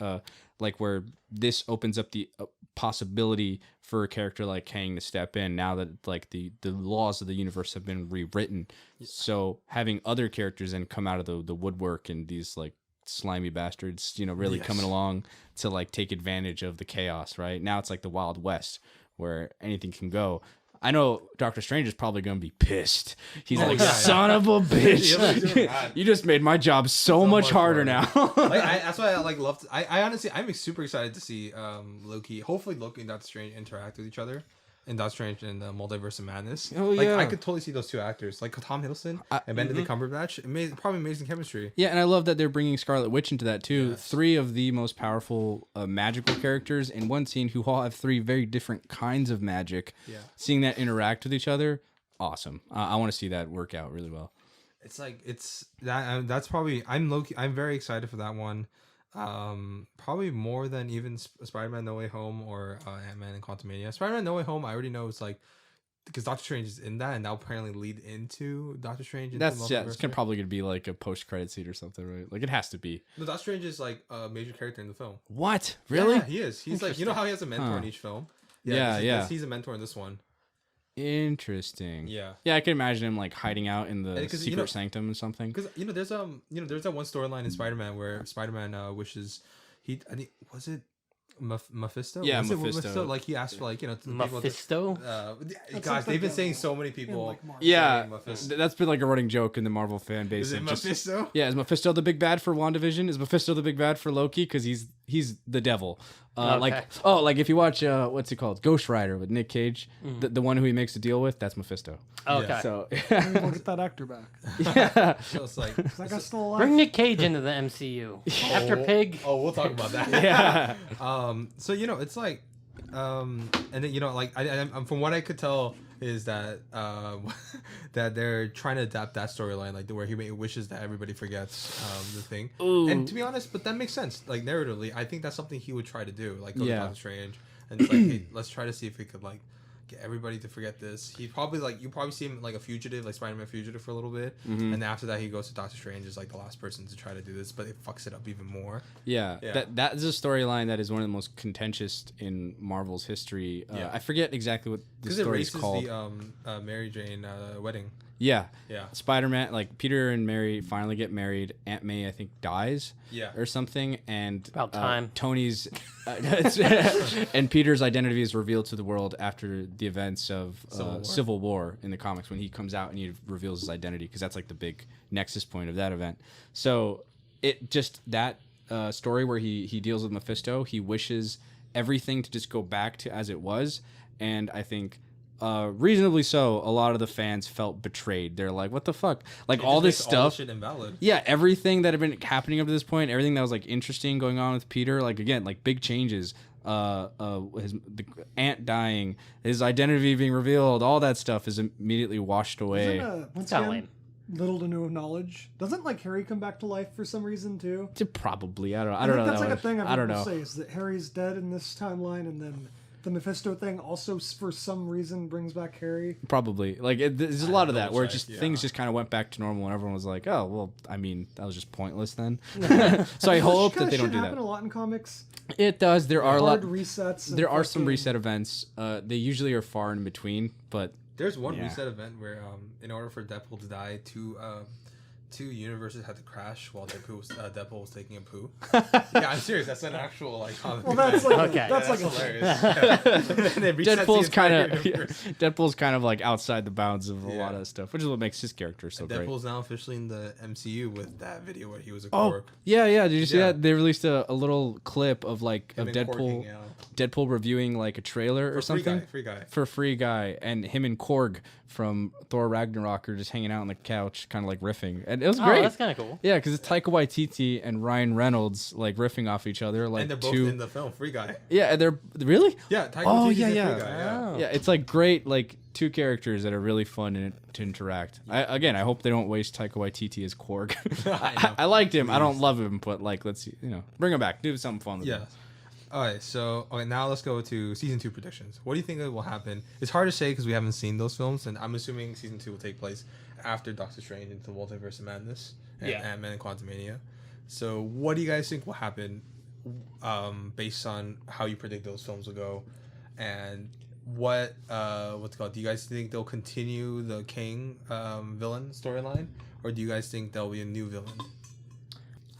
B: like where this opens up the possibility for a character like Kang to step in now that like the laws of the universe have been rewritten. So having other characters then come out of the woodwork and these like slimy bastards, really coming along to like take advantage of the chaos, right? Now it's like the Wild West where anything can go. I know Doctor Strange is probably going to be pissed. He's son of a bitch. You just made my job so much harder now.
C: That's why I like love. I honestly, I'm super excited to see Loki. Hopefully, Loki and Doctor Strange interact with each other in Doctor Strange and the Multiverse of Madness.
B: Oh
C: like,
B: yeah,
C: I could totally see those two actors, like Tom Hiddleston and Benedict Cumberbatch. Probably amazing chemistry.
B: Yeah, and I love that they're bringing Scarlet Witch into that too. Yes. 3 of the most powerful magical characters in one scene who all have 3 very different kinds of magic. Yeah, seeing that interact with each other, awesome. I want to see that work out really well.
C: It's like that's probably I'm very excited for that one. Probably more than even Spider-Man No Way Home or Ant-Man and Quantumania. Spider-Man No Way Home, I already know it's like because Doctor Strange is in that, and that'll apparently lead into Doctor Strange.
B: It's probably gonna be like a post-credit scene or something, right? Like it has to be.
C: No, Doctor Strange is like a major character in the film.
B: What? Really?
C: Yeah, he is. He's like how he has a mentor in each film.
B: Yeah.
C: He's a mentor in this one.
B: Interesting.
C: Yeah,
B: I can imagine him like hiding out in the secret sanctum or something.
C: Because there's that one storyline in Spider-Man where Spider-Man wishes I think was it Mephisto?
B: Yeah,
C: was
B: Mephisto.
C: Like he asked for like
D: Mephisto.
C: Guys, they've been saying so many people.
B: That's been like a running joke in the Marvel fan base.
C: Is it Mephisto?
B: Is Mephisto the big bad for WandaVision? Is Mephisto the big bad for Loki? Because he's the devil. Like if you watch what's it called, Ghost Rider with Nic Cage, the one who he makes a deal with, that's Mephisto.
D: Okay.
B: Yeah. So
A: we'll get that actor back.
B: Yeah.
C: So it's like
A: that guy's still alive.
D: Bring Nic Cage into the MCU after Pig.
C: Oh, we'll talk about that.
B: Yeah.
C: So it's like, and then like I'm from what I could tell is that that they're trying to adapt that storyline, like where he wishes that everybody forgets the thing. Ooh. And to be honest, but that makes sense. Like narratively, I think that's something he would try to do, like go to Doctor Strange, and it's like, hey, let's try to see if we could like get everybody to forget this. He probably you probably see him like a fugitive, like Spider-Man fugitive for a little bit, and after that he goes to Doctor Strange as like the last person to try to do this, but it fucks it up even more. Yeah.
B: That is a storyline that is one of the most contentious in Marvel's history. I forget exactly what the story is called.
C: The Mary Jane wedding.
B: Yeah. Spider-Man, like Peter and Mary finally get married. Aunt May, I think, dies. Or something, and
D: about time.
B: Tony's and Peter's identity is revealed to the world after the events of Civil War in the comics, when he comes out and he reveals his identity, because that's like the big nexus point of that event. So it just that story where he deals with Mephisto, he wishes everything to just go back to as it was, and I think. Reasonably so, a lot of the fans felt betrayed. They're like, what the fuck? Like all this stuff. All
C: shit invalid.
B: Yeah, everything that had been happening up to this point, everything that was like interesting going on with Peter, like again, like big changes, the aunt dying, his identity being revealed, all that stuff is immediately washed away.
A: Once again, little to no knowledge. Doesn't like Harry come back to life for some reason too?
B: Probably. I don't know.
A: That's like a thing I've heard people say is that Harry's dead in this timeline, and then the Mephisto thing also for some reason brings back Harry.
B: Probably. Like, there's a lot of that where it
C: check,
B: just things just kind of went back to normal, and everyone was like, "Oh, well, I mean, that was just pointless then." So I hope that they don't do
A: happen
B: that.
A: a lot in comics.
B: It does. There are a lot.
A: Hard resets. and
B: There are some
A: fucking-
B: reset events. They usually are far in between, but
C: There's one
B: Yeah.
C: reset event where, in order for Deadpool to die, two universes had to crash while Deadpool was taking a poo. Yeah, I'm serious. That's an actual like comic.
A: Well, that's like
D: Okay.
A: that's like a
C: hilarious. And it resets the
B: Deadpool's kind
C: entire
B: of
C: universe.
B: Deadpool's kind of like outside the bounds of a
C: Yeah.
B: lot of stuff, which is what makes his character so great.
C: Deadpool's now officially in the MCU with that video where he was a
B: Oh,
C: Korg.
B: yeah. Did you see
C: Yeah.
B: that? They released a little clip of like
C: Him
B: of
C: and
B: Deadpool,
C: Korg, yeah.
B: Deadpool reviewing like a trailer or something.
C: Free guy.
B: For Free Guy, and him and Korg from Thor Ragnarok are just hanging out on the couch, kind of like riffing, and it was
D: Oh,
B: great.
D: that's kind of cool.
B: Yeah, because it's Taika Waititi and Ryan Reynolds like riffing off each other, like
C: And they're both
B: two.
C: in the film Free Guy.
B: Yeah, and they're really.
C: Yeah, Taika
B: Oh,
C: Waititi's
B: yeah,
C: in
B: yeah.
C: Free Guy, yeah.
D: Oh.
B: Yeah, it's like great, like two characters that are really fun to interact. I hope they don't waste Taika Waititi as Korg.
C: I know.
B: I liked him. I don't love him, but like, let's see, bring him back. Do something fun with him.
C: Yes. All right, so now let's go to season 2 predictions. What do you think will happen? It's hard to say because we haven't seen those films, and I'm assuming season 2 will take place after Doctor Strange into the Multiverse of Madness and
D: Yeah.
C: Ant-Man and Quantumania. So what do you guys think will happen based on how you predict those films will go, and what's it called? Do you guys think they'll continue the Kang villain storyline, or do you guys think there'll be a new villain?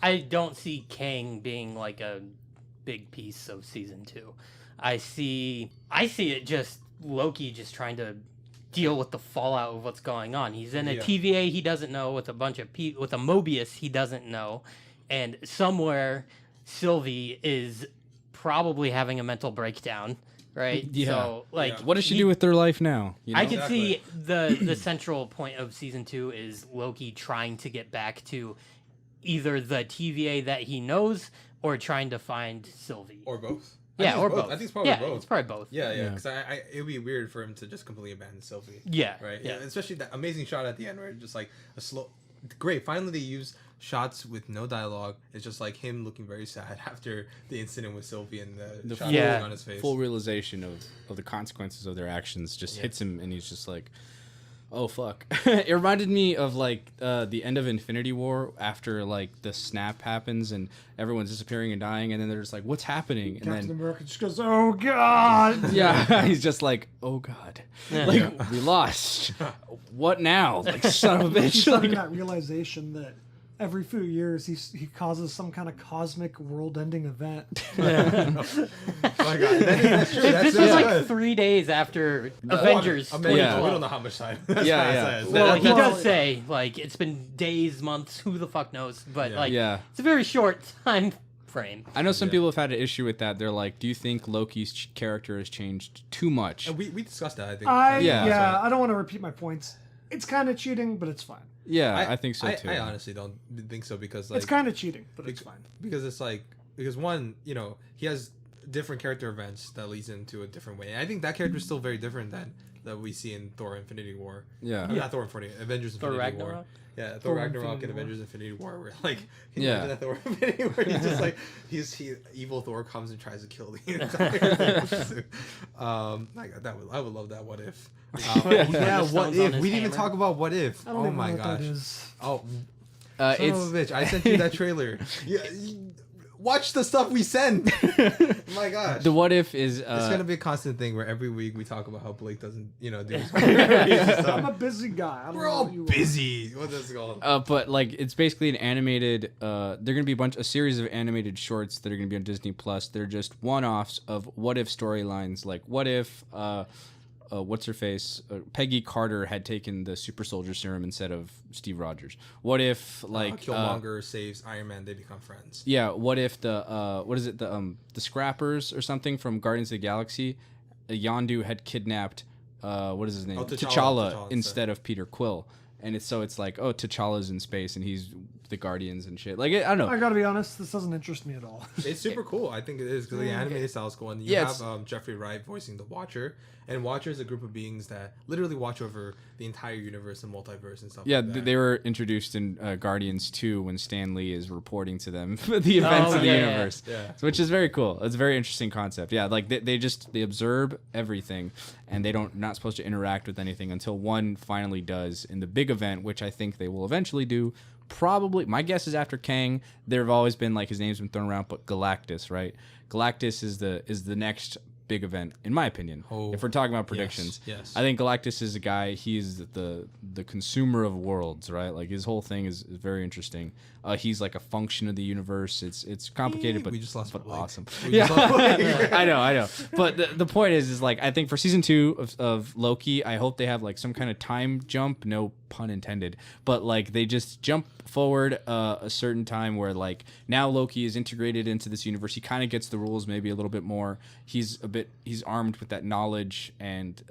D: I don't see Kang being like a big piece of season 2. I see it just Loki just trying to deal with the fallout of what's going on. He's in a
C: Yeah.
D: TVA he doesn't know with a bunch of with a Mobius he doesn't know, and somewhere Sylvie is probably having a mental breakdown, right?
B: Yeah.
D: So like,
C: Yeah.
B: What does she do with their life now? You know?
D: I can
C: Exactly.
D: see the central point of season 2 is Loki trying to get back to either the TVA that he knows or trying to find Sylvie.
C: Or both?
D: Yeah, or both.
C: I think it's probably
D: yeah,
C: both.
D: it's probably both.
C: Yeah,
B: Yeah.
C: because it would be weird for him to just completely abandon Sylvie.
D: Yeah.
C: Right?
D: Yeah.
C: Especially that amazing shot at the end where it's just like a slow. Great. Finally, they use shots with no dialogue. It's just like him looking very sad after the incident with Sylvie and the shot
D: Yeah.
C: on his face.
B: Full realization of the consequences of their actions just hits him, and he's just like, oh fuck. It reminded me of like the end of Infinity War after like the snap happens and everyone's disappearing and dying, and then they're just like, what's happening? And
A: Captain
B: then
A: America just goes, "Oh God!"
B: yeah, he's just like, oh god, like we lost. What now? Like son of a bitch.
A: He's having
B: Like,
A: that realization that every few years he causes some kind of cosmic world-ending event.
C: Oh my god. That's true.
D: This
C: That's
D: is like
C: good.
D: 3 days after Avengers.
C: I mean,
B: Yeah.
C: we don't know how much time. That's
B: Yeah,
C: what it
B: yeah.
C: says.
D: Well, he
A: Well,
D: does say like it's been days, months, who the fuck knows? But
C: Yeah.
D: like,
B: Yeah.
D: it's a very short time frame.
B: I know some people have had an issue with that. They're like, do you think Loki's character has changed too much?
C: And we discussed that, I think.
B: Yeah.
A: Yeah, I don't want to repeat my points. It's kind of cheating, but it's fine.
B: Yeah, I think so too.
C: I honestly don't think so because like
A: It's kind of cheating, but it's fine.
C: because it's like because one, he has different character events that leads into a different way. And I think that character is still very different than that we see in Thor Infinity War.
B: Yeah.
C: Not Thor Infinity, Avengers
D: Thor
C: Infinity War.
D: Ragnarok?
C: Yeah, Thor
A: Thor
C: Ragnarok
A: Infinity
C: and
A: War.
C: Avengers Infinity War, where like, can you
B: Yeah.
C: imagine that Thor Infinity War? He's just like, evil Thor comes and tries to kill the entire thing. My God, I would love that. What if? Yeah,
D: Stones
C: what
D: on
C: if?
D: his
C: We didn't even
D: hammer.
C: talk about what if.
A: I don't
C: Oh
A: even
C: my
A: know what
C: gosh.
A: that is.
C: Oh, son
B: It's
C: of a bitch! I sent you that trailer. Yeah, watch the stuff we send. My gosh.
B: the what if is
C: It's gonna be a constant thing where every week we talk about how Blake doesn't, do his
A: I'm a busy guy. I don't
C: We're
A: know
C: all
A: what you want.
C: busy. What is it called?
B: but like it's basically an animated. They're gonna be a series of animated shorts that are gonna be on Disney Plus. They're just one-offs of what if storylines. Like what if what's her face Peggy Carter had taken the super soldier serum instead of Steve Rogers. What if like
C: Killmonger saves Iron Man. They become friends.
B: yeah, what if the what is it the Scrappers or something from Guardians of the Galaxy, Yondu had kidnapped what is his name,
C: Oh, T'Challa
B: T'Challa
C: instead.
B: instead of Peter Quill, and it's like, oh, T'Challa's in space and he's the Guardians and shit. Like I don't know.
A: I gotta be honest, this doesn't interest me at all.
C: It's super cool. I think it is because the animated style is cool, and you have Jeffrey Wright voicing the Watcher, and Watcher is a group of beings that literally watch over the entire universe and multiverse and stuff.
B: Yeah,
C: like that.
B: they were introduced in Guardians 2 when Stan Lee is reporting to them the events of the universe, which is very cool. It's a very interesting concept. Yeah, like they observe everything, and they not supposed to interact with anything until one finally does in the big event, which I think they will eventually do. Probably, my guess is after Kang. There have always been like his name's been thrown around, but Galactus, right? Galactus is the next big event, in my opinion. If we're talking about predictions,
C: yes.
B: I think Galactus is a guy. He's the consumer of worlds, right? Like his whole thing is very interesting. He's like a function of the universe. It's complicated, but
C: we just lost
B: but
C: Blake.
B: awesome.
C: Yeah,
B: I know. But the point is like I think for season 2 of Loki, I hope they have like some kind of time jump. No pun intended. But like they just jump forward a certain time where like now Loki is integrated into this universe. He kind of gets the rules maybe a little bit more. He's armed with that knowledge and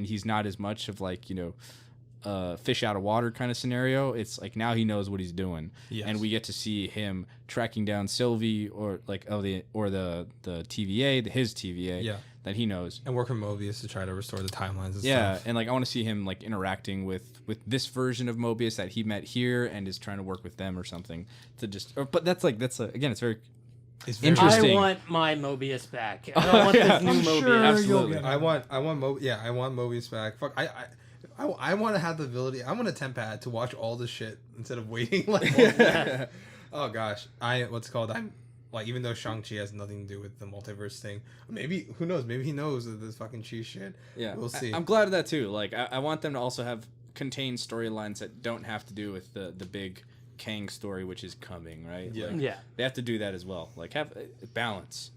B: he's not as much of like, you know, fish out of water kind of scenario. It's like now he knows what he's doing, and we get to see him tracking down Sylvie or like the TVA, his TVA that he knows,
C: and work with Mobius to try to restore the timelines. And
B: stuff.
C: stuff.
B: And like I want to see him like interacting with this version of Mobius that he met here and is trying to work with them or something to just. But again, it's very.
C: It's very
B: interesting.
D: I want my Mobius back. I don't want this new
A: I'm
D: Mobius.
A: sure
B: Absolutely.
A: you'll get it.
C: I want Mobius back. Fuck, I want to have the ability. I want a tempad to watch all this shit instead of waiting. Like, oh gosh, I'm like, even though Shang-Chi has nothing to do with the multiverse thing, maybe who knows? Maybe he knows this fucking cheese shit.
B: Yeah,
C: we'll see.
B: I'm glad of that too. Like, I want them to also have contained storylines that don't have to do with the big Kang story, which is coming, right?
C: Yeah.
B: Like,
D: Yeah.
B: they have to do that as well. Like, have balance,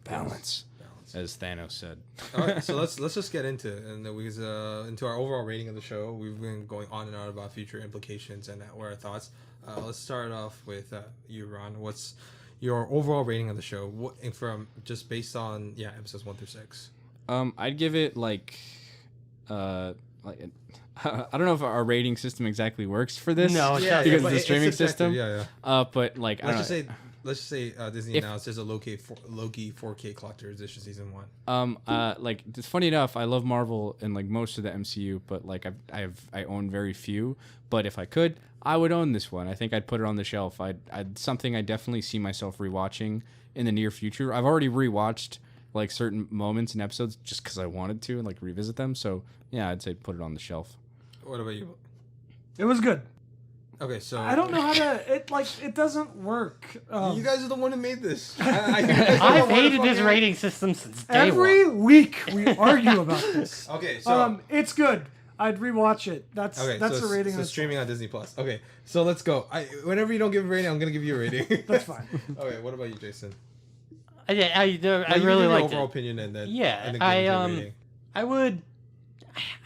B: as Thanos said.
C: All right, so let's just get into it, and into our overall rating of the show. We've been going on and on about future implications and what our thoughts. Let's start off with you, Ron. What's your overall rating of the show? What from just based on episodes 1 through 6?
B: I'd give it like I don't know if our rating system exactly works for this.
D: No, it doesn't.
B: because
C: but
B: it's a streaming
C: subjective,
B: system.
C: Yeah.
B: But like
C: Let's just say Disney announced there's a Loki 4K collector's edition season 1.
B: like it's funny enough, I love Marvel and like most of the MCU, but like I own very few. But if I could, I would own this one. I think I'd put it on the shelf. I'd something I definitely see myself rewatching in the near future. I've already rewatched like certain moments and episodes just because I wanted to and like revisit them. So yeah, I'd say put it on the shelf.
C: What about you?
A: It was good.
C: Okay, so
A: I don't know how to. It doesn't work.
C: you guys are the one who made this.
D: I've hated this rating system since day
A: Every
D: one.
A: week we argue about this.
C: Okay, so
A: it's good. I'd rewatch it. That's
C: okay,
A: that's
C: so
A: a rating.
C: So
A: that's
C: streaming on Disney Plus. Okay, so let's go. Whenever you don't give a rating, I'm gonna give you a rating.
A: That's fine.
C: Okay, what about you, Jason?
D: I
C: No,
D: really
C: you give
D: liked
C: your
D: it.
C: overall opinion and then
D: Yeah,
C: and then give your rating.
D: I would.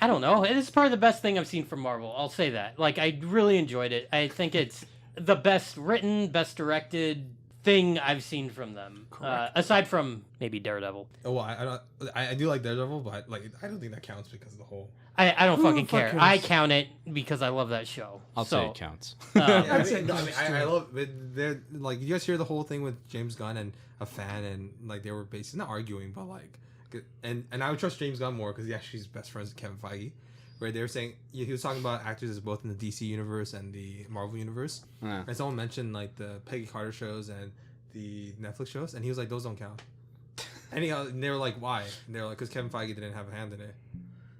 D: I don't know. It is probably the best thing I've seen from Marvel. I'll say that. Like, I really enjoyed it. I think it's the best written, best directed thing I've seen from them. Aside from maybe Daredevil.
C: Oh, well, I do like Daredevil, but like I don't think that counts because of the whole.
D: I don't
A: Who
D: fucking
A: the fuck
D: care.
A: cares?
D: I count it because I love that show.
B: I'll say it counts.
A: I'd say
C: I love. They're like, you guys hear the whole thing with James Gunn and a fan, and like they were basically not arguing, but like, and I would trust James Gunn more because he actually is best friends with Kevin Feige. Where they were saying he was talking about actors as both in the DC universe and the Marvel universe, and someone mentioned like the Peggy Carter shows and the Netflix shows, and he was like, those don't count. And they were like, why? And they were like, because Kevin Feige didn't have a hand in it.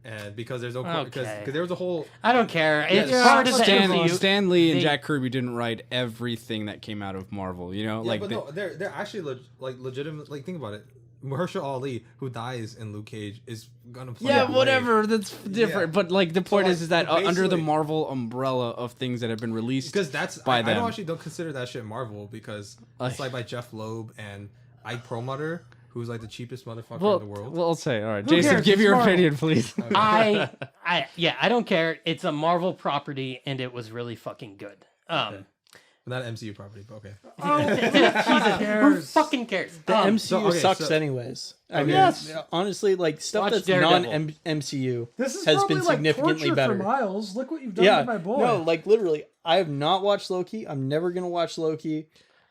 C: And because there's no because there was a whole.
D: I don't care. It's
A: Yeah,
D: part of the
B: Stan
D: MCU.
B: Lee and Jack Kirby didn't write everything that came out of Marvel. You know,
C: Yeah,
B: like
C: but no, they're actually legitimate. Like, think about it. Mahershala Ali, who dies in Luke Cage, is gonna play.
B: yeah,
C: Blade.
B: whatever. That's different.
C: Yeah.
B: But like the point
C: like,
B: is that under the
C: basically-
B: Marvel umbrella of things that have been released,
C: Because that's
B: by
C: I
B: them.
C: don't consider that shit Marvel because it's like by Jeff Loeb and Ike Perlmutter, who's like the cheapest motherfucker in the world.
B: Well, I'll say, all right,
A: Who
B: Jason,
A: cares?
B: give
A: It's
B: your
A: Marvel.
B: opinion, please.
D: I don't care. It's a Marvel property, and it was really fucking good.
C: Not an MCU property, but okay.
D: Who fucking cares?
E: The MCU sucks
C: so-
E: anyways. I mean,
A: Yes.
E: honestly, like stuff
D: Watch
E: that's
D: Daredevil.
E: non-MCU
A: This is
E: has
A: probably
E: been
A: like
E: significantly
A: torture
E: better.
A: for Miles. Look what you've done
E: Yeah,
A: to my boy.
E: no, like literally, I have not watched Loki. I'm never gonna watch Loki.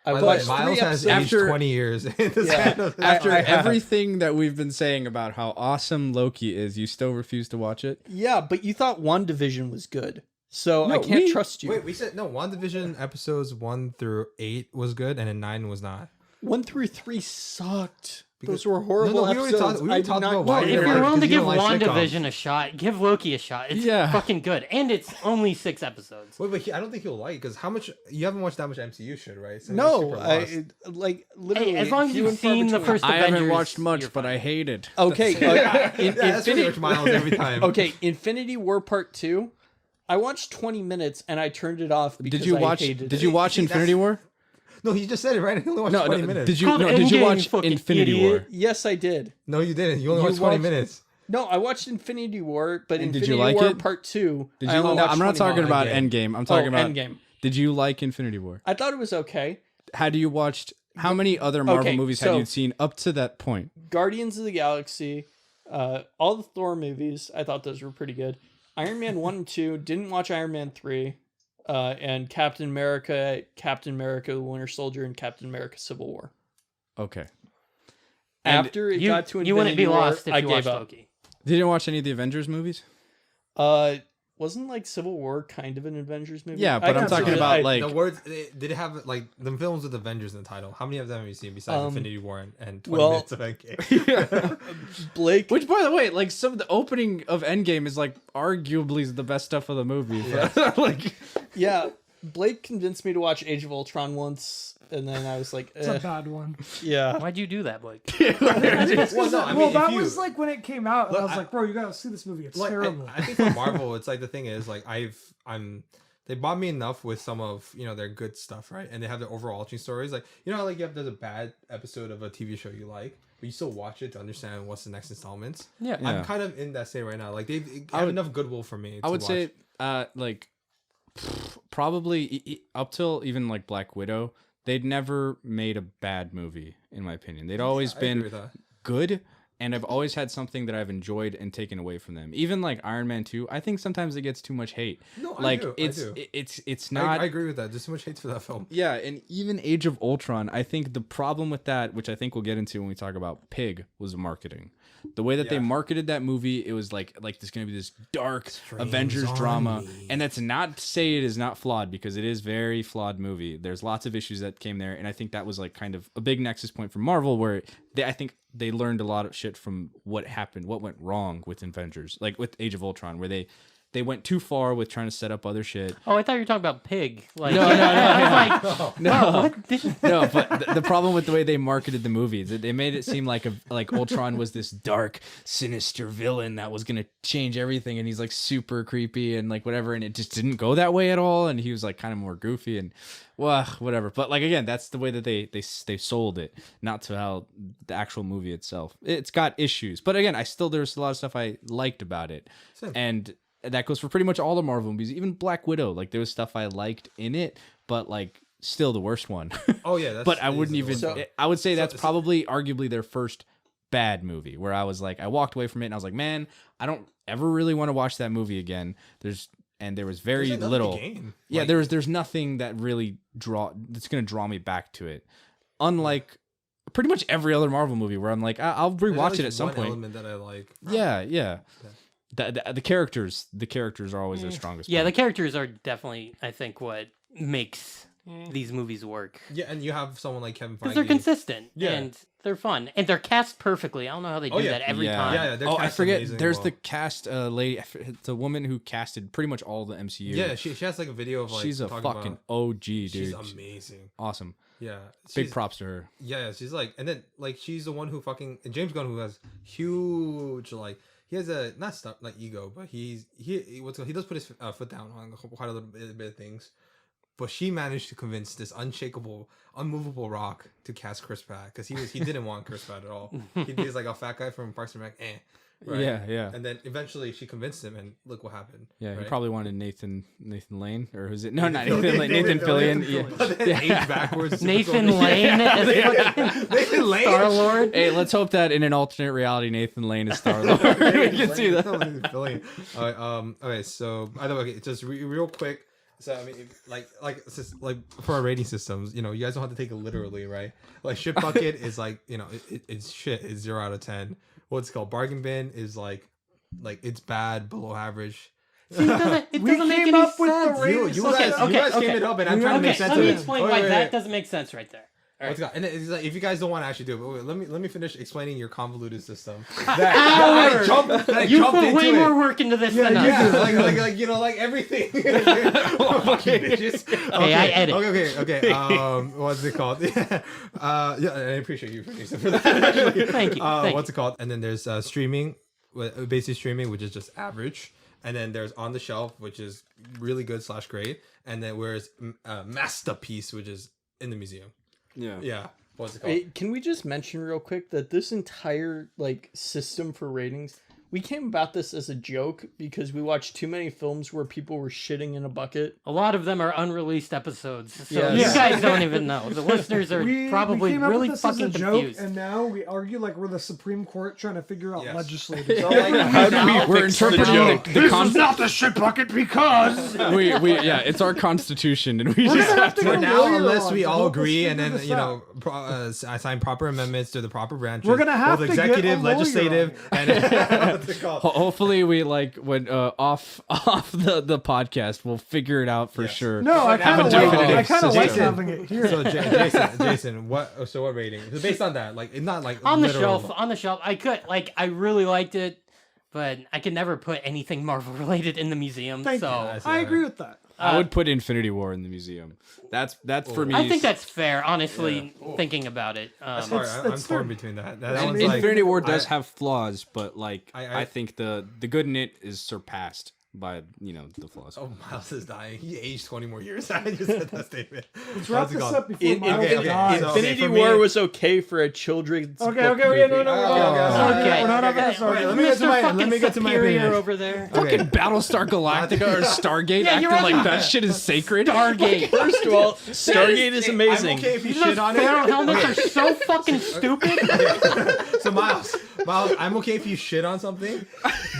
E: I
C: By the way,
E: watched
C: Miles
E: 3
C: has
E: episodes.
C: aged 20 years. In this
E: Yeah.
C: kind of-
B: After
E: I have.
B: everything that we've been saying about how awesome Loki is, you still refuse to watch it?
E: Yeah, but you thought WandaVision was good, so I
B: No,
E: can't
B: we-
E: trust you.
C: Wait, we said no. WandaVision episodes 1 through 8 was good, and then 9 was not.
E: 1 through 3 sucked.
C: Because-
E: Those were horrible
C: we already
E: episodes.
C: talked- we
E: I
C: already
E: did
C: talked
E: not
C: about why
E: care.
C: you
D: If
C: didn't
D: you're
C: like-
D: willing to
C: because you
D: give
C: don't like sitcoms.
D: WandaVision a shot, give Loki a shot. It's
B: Yeah.
D: fucking good. And it's only 6 episodes.
C: Wait, but I don't think he'll like because how much you haven't watched that much MCU shit, right? So you're
E: No,
C: super lost.
E: like literally.
D: Hey, as long as
E: few
D: you've
E: and far
D: seen the
E: between.
D: first
B: I
D: Avengers,
B: haven't watched much,
D: you're
B: but
D: fine.
B: I hate it.
E: Okay,
C: yeah, that's pretty much
E: Infinity.
C: Miles every time.
E: Okay, Infinity War Part 2. I watched 20 minutes and I turned it off because
B: Did you watch?
E: I hated
B: Did
E: it.
B: you watch
C: See, that's-
B: Infinity War?
C: No, he just said it right. He only watched
B: No,
C: 20
B: no.
C: minutes.
B: Did you?
D: Called
B: No, did you
D: Endgame,
B: watch
D: fucking
B: Infinity
D: idiot.
B: War?
E: Yes, I did.
C: No, you didn't. You only
E: You
C: watched 20
E: watched-
C: minutes.
E: No, I watched Infinity War, but
B: And did
E: Infinity
B: you like
E: War
B: it?
E: Part 2.
B: Did
E: I
B: you?
E: only
B: No,
E: watched
B: I'm not
E: 20
B: talking
E: minutes.
B: about Endgame. I'm talking about.
E: Endgame.
B: Did you like Infinity War?
E: I thought it was okay.
B: Had you watched? How many other Marvel
E: Okay,
B: movies
E: so-
B: had you seen up to that point?
E: Guardians of the Galaxy, all the Thor movies, I thought those were pretty good. Iron Man 1 and 2, didn't watch Iron Man 3, and Captain America, the Winter Soldier, and Captain America Civil War.
B: Okay. And
E: After it
D: You,
E: got to Infinity
D: you wouldn't be
E: War,
D: lost if
E: I
D: you
E: gave
D: watched
E: up.
D: Loki.
B: Did you watch any of the Avengers movies?
E: Wasn't like Civil War kind of an Avengers movie?
B: Yeah, but
E: I
B: I'm talking
E: consider
B: about
E: it-
B: like.
C: The words did it have like the films with Avengers in the title? How many of them have you seen besides Infinity War and 20
E: well-
C: minutes of Endgame?
E: Blake.
B: Which, by the way, like some of the opening of Endgame is like arguably the best stuff of the movie. Like,
E: Yeah, Blake convinced me to watch Age of Ultron once, and then I was like,
A: It's a bad one.
E: yeah.
D: Why'd you do that, Blake?
C: Well, no, I mean,
A: that
C: if you,
A: was like when it came out, and
C: Look,
A: I was
C: I-
A: like, bro, you gotta see this movie. It's
C: like,
A: terrible.
C: I think for Marvel, it's like the thing is like they bought me enough with some of their good stuff, right? And they have their overarching stories. Like how like there's a bad episode of a TV show you like, but you still watch it to understand what's the next installments.
D: Yeah.
B: Yeah.
C: I'm kind of in that state right now. Like they have enough goodwill for me.
B: I would
C: to
B: say,
C: watch.
B: like, probably up till even like Black Widow, they'd never made a bad movie, in my opinion. They'd always
C: I agree
B: been
C: with that.
B: good, and I've always had something that I've enjoyed and taken away from them. Even like Iron Man 2, I think sometimes it gets too much hate.
C: No, I
B: like
C: do, I
B: it's
C: do.
B: it's
C: I
B: not.
C: agree with that. There's so much hate for that film.
B: Yeah, and even Age of Ultron, I think the problem with that, which I think we'll get into when we talk about Pig, was marketing. The way that they
C: Yeah.
B: marketed that movie, it was like there's gonna be this dark Avengers drama, and that's not to say it is not flawed, because it is very flawed movie. There's lots of issues that came there, and I think that was like kind of a big nexus point for Marvel, where I think they learned a lot of shit from what happened, what went wrong with Avengers, like with Age of Ultron, where they went too far with trying to set up other shit.
D: Oh, I thought you were talking about Pig. Like,
B: No,
D: I was like,
B: No,
D: what? This is-
B: no, but the problem with the way they marketed the movie is that they made it seem like Ultron was this dark, sinister villain that was gonna change everything, and he's like super creepy and like whatever, and it just didn't go that way at all. And he was like kind of more goofy and whatever. But like again, that's the way that they sold it, not to how the actual movie itself. It's got issues, but again, there's a lot of stuff I liked about it,
C: Same.
B: and that goes for pretty much all the Marvel movies, even Black Widow. Like there was stuff I liked in it, but like still the worst one.
C: Oh yeah, that's,
B: But I wouldn't even.
E: So-
B: I would say that's
C: so-
B: probably arguably their first bad movie, where I was like, I walked away from it and I was like, man, I don't ever really want to watch that movie again. There was very
C: There's nothing
B: little.
C: to gain.
B: Yeah,
C: Like,
B: there's nothing that really that's gonna draw me back to it. Unlike pretty much every other Marvel movie, where I'm like, I'll
C: there's
B: rewatch
C: least
B: it at some
C: one
B: point.
C: element that I like.
B: Yeah. The characters are always their strongest.
D: yeah, the
B: point.
D: characters are definitely, I think, what makes these movies work.
C: Yeah, and you have someone like Kevin Feige.
D: Because they're consistent
C: Yeah.
D: and they're fun. And they're cast perfectly. I don't know how they do
C: yeah.
D: that every
B: yeah.
D: time.
C: Yeah, their
B: Oh, I
C: cast's
B: forget.
C: amazing
B: There's
C: as
B: the
C: well.
B: cast lady. It's a woman who casted pretty much all the MCU.
C: Yeah, she has like a video of like
B: she's a
C: talking
B: fucking
C: about,
B: OG, dude.
C: she's amazing.
B: Awesome.
C: Yeah,
B: Big
C: she's-
B: props to her.
C: Yeah, she's like, and then like she's the one who fucking and James Gunn, who has huge like he has a not ego, but he does put his foot down on quite a little bit of things. But she managed to convince this unshakable, unmovable rock to cast Chris Pratt, because he didn't want Chris Pratt at all. He was like a fat guy from Parks and Rec. Right?
B: Yeah.
C: And then eventually she convinced him, and look what happened.
B: Yeah, he
C: right?
B: probably wanted Nathan Lane, or who's it? No, not Nathan Lane. Nathan Fillion. Yeah.
C: But then age backwards.
D: Nathan Lane as
C: Nathan Lane.
D: Star Lord.
B: Hey, let's hope that in an alternate reality, Nathan Lane is Star Lord. We can see that.
C: Okay, so by the way, just real quick. So I mean, like for our rating systems, you know, you guys don't have to take it literally, right? Like shit bucket is like, you know, it's shit. It's 0 out of 10. What's it called? Bargain bin is like it's bad, below average.
D: See, it
A: We
D: doesn't make
A: came
D: any
A: up with the
D: sense.
A: rating
C: You guys came it up, and I'm trying to make sense
D: Let
C: of
D: me
C: it.
D: explain
C: Wait,
D: why
C: wait,
D: that
C: wait.
D: doesn't make sense right there. All right.
C: And it's like, if you guys don't want to actually do it, but wait, let me finish explaining your convoluted system.
D: Hours!
C: I jumped
D: put
C: into
D: way
C: it.
D: more work into this than us.
C: Yeah, like you know, like everything. Fucking bitches.
D: Hey, I edit.
C: Okay. What's it called? Yeah, I appreciate you for that. Actually.
D: Thank you.
C: What's it called? And then there's streaming, basic streaming, which is just average. And then there's on the shelf, which is really good / great. And then where's masterpiece, which is in the museum. Yeah. What's it called?
E: Hey, can we just mention real quick that this entire like system for ratings, we came about this as a joke because we watched too many films where people were shitting in a bucket.
D: A lot of them are unreleased episodes, so
E: Yes.
D: you
E: Yeah.
D: guys don't even know. The listeners are
A: We
D: probably
A: came up
D: really
A: with this as
D: fucking
A: a joke,
D: confused.
A: and now we argue like we're the Supreme Court trying to figure out
C: Yes.
A: legislators.
C: So, like,
B: We're interpreting the
A: This is not the shit bucket because
B: we it's our constitution, and we
A: we're
B: just
A: gonna have to
C: For
A: get a
C: now,
A: lawyer
C: unless
A: on
C: we
A: to
C: all
A: help us
C: agree, and
A: figure
C: then
A: this
C: you
A: out.
C: know, assign proper amendments to the proper branches.
A: We're gonna have
C: both
A: to get a
C: executive,
A: lawyer
C: legislative,
A: on
C: and what's it called?
B: hopefully we like when off the podcast, we'll figure it out for sure.
A: No, I kind of
B: Have a
A: like,
B: definitive
A: like
C: system.
A: having it here.
C: So Jason, what rating? So based on that, like it's not like
D: on the
C: literal.
D: shelf, I really liked it, but I could never put anything Marvel related in the museum.
A: Thank
D: so
A: you. I agree with that.
B: I would put Infinity War in the museum. That's for me.
D: I think that's fair, honestly, thinking about it.
C: Sorry, I'm
A: it's
C: torn
A: fair.
C: between that.
A: I
C: That one's
A: mean,
C: like
B: Infinity War does
C: I-
B: have flaws, but like
C: I-
B: I think the good in it is surpassed by the flaws.
C: Oh, Miles is dying. He aged 20 more years. I just said that statement.
A: Let's wrap
C: What's it
A: this
C: called?
A: up before Miles
C: okay,
A: dies.
C: so-
E: Infinity
C: for me-
E: War was okay for a children's
A: Okay,
E: book
A: yeah, no,
E: movie.
A: no,
D: Okay.
A: we're not having this
C: Okay,
A: argument.
C: let me get to
D: Mr.
C: my-
D: fucking
C: let me get to my
D: Superior
C: opinion.
D: over there.
C: Okay.
B: Fucking Battlestar Galactica or Stargate
D: Yeah, you're
B: acting like
D: right.
B: that shit is sacred.
D: Stargate.
E: First of all, Stargate is amazing.
C: I'm okay if you
D: Those
C: shit on
D: Pharaoh
C: it.
D: helmets are so fucking stupid.
C: So Miles, I'm okay if you shit on something,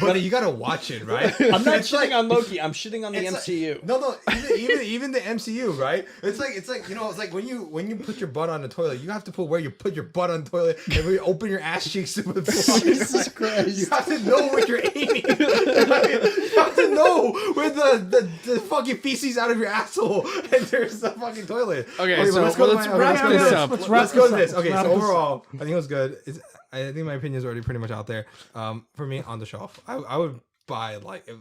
C: but you gotta watch it, right?
E: I'm not
C: It's
E: shitting
C: like-
E: on Loki. I'm shitting on the
C: it's like-
E: MCU.
C: No, even the MCU, right? It's like you know, it's like when you put your butt on the toilet, you have to put where you put your butt on the toilet, and when you open your ass cheeks to the floor.
E: Jesus Christ.
C: You have to know what you're aiming. You have to know where the fucking feces out of your asshole and there's the fucking toilet.
B: Okay,
C: but
B: so
C: let's go to
B: let's
C: my-
B: wrap
C: let's go to
B: this up.
C: Let's go to this. Okay,
A: Wrap
C: so
A: this up.
C: overall, I think it was good. I think my opinion is already pretty much out there. For me, on the shelf, I would buy like a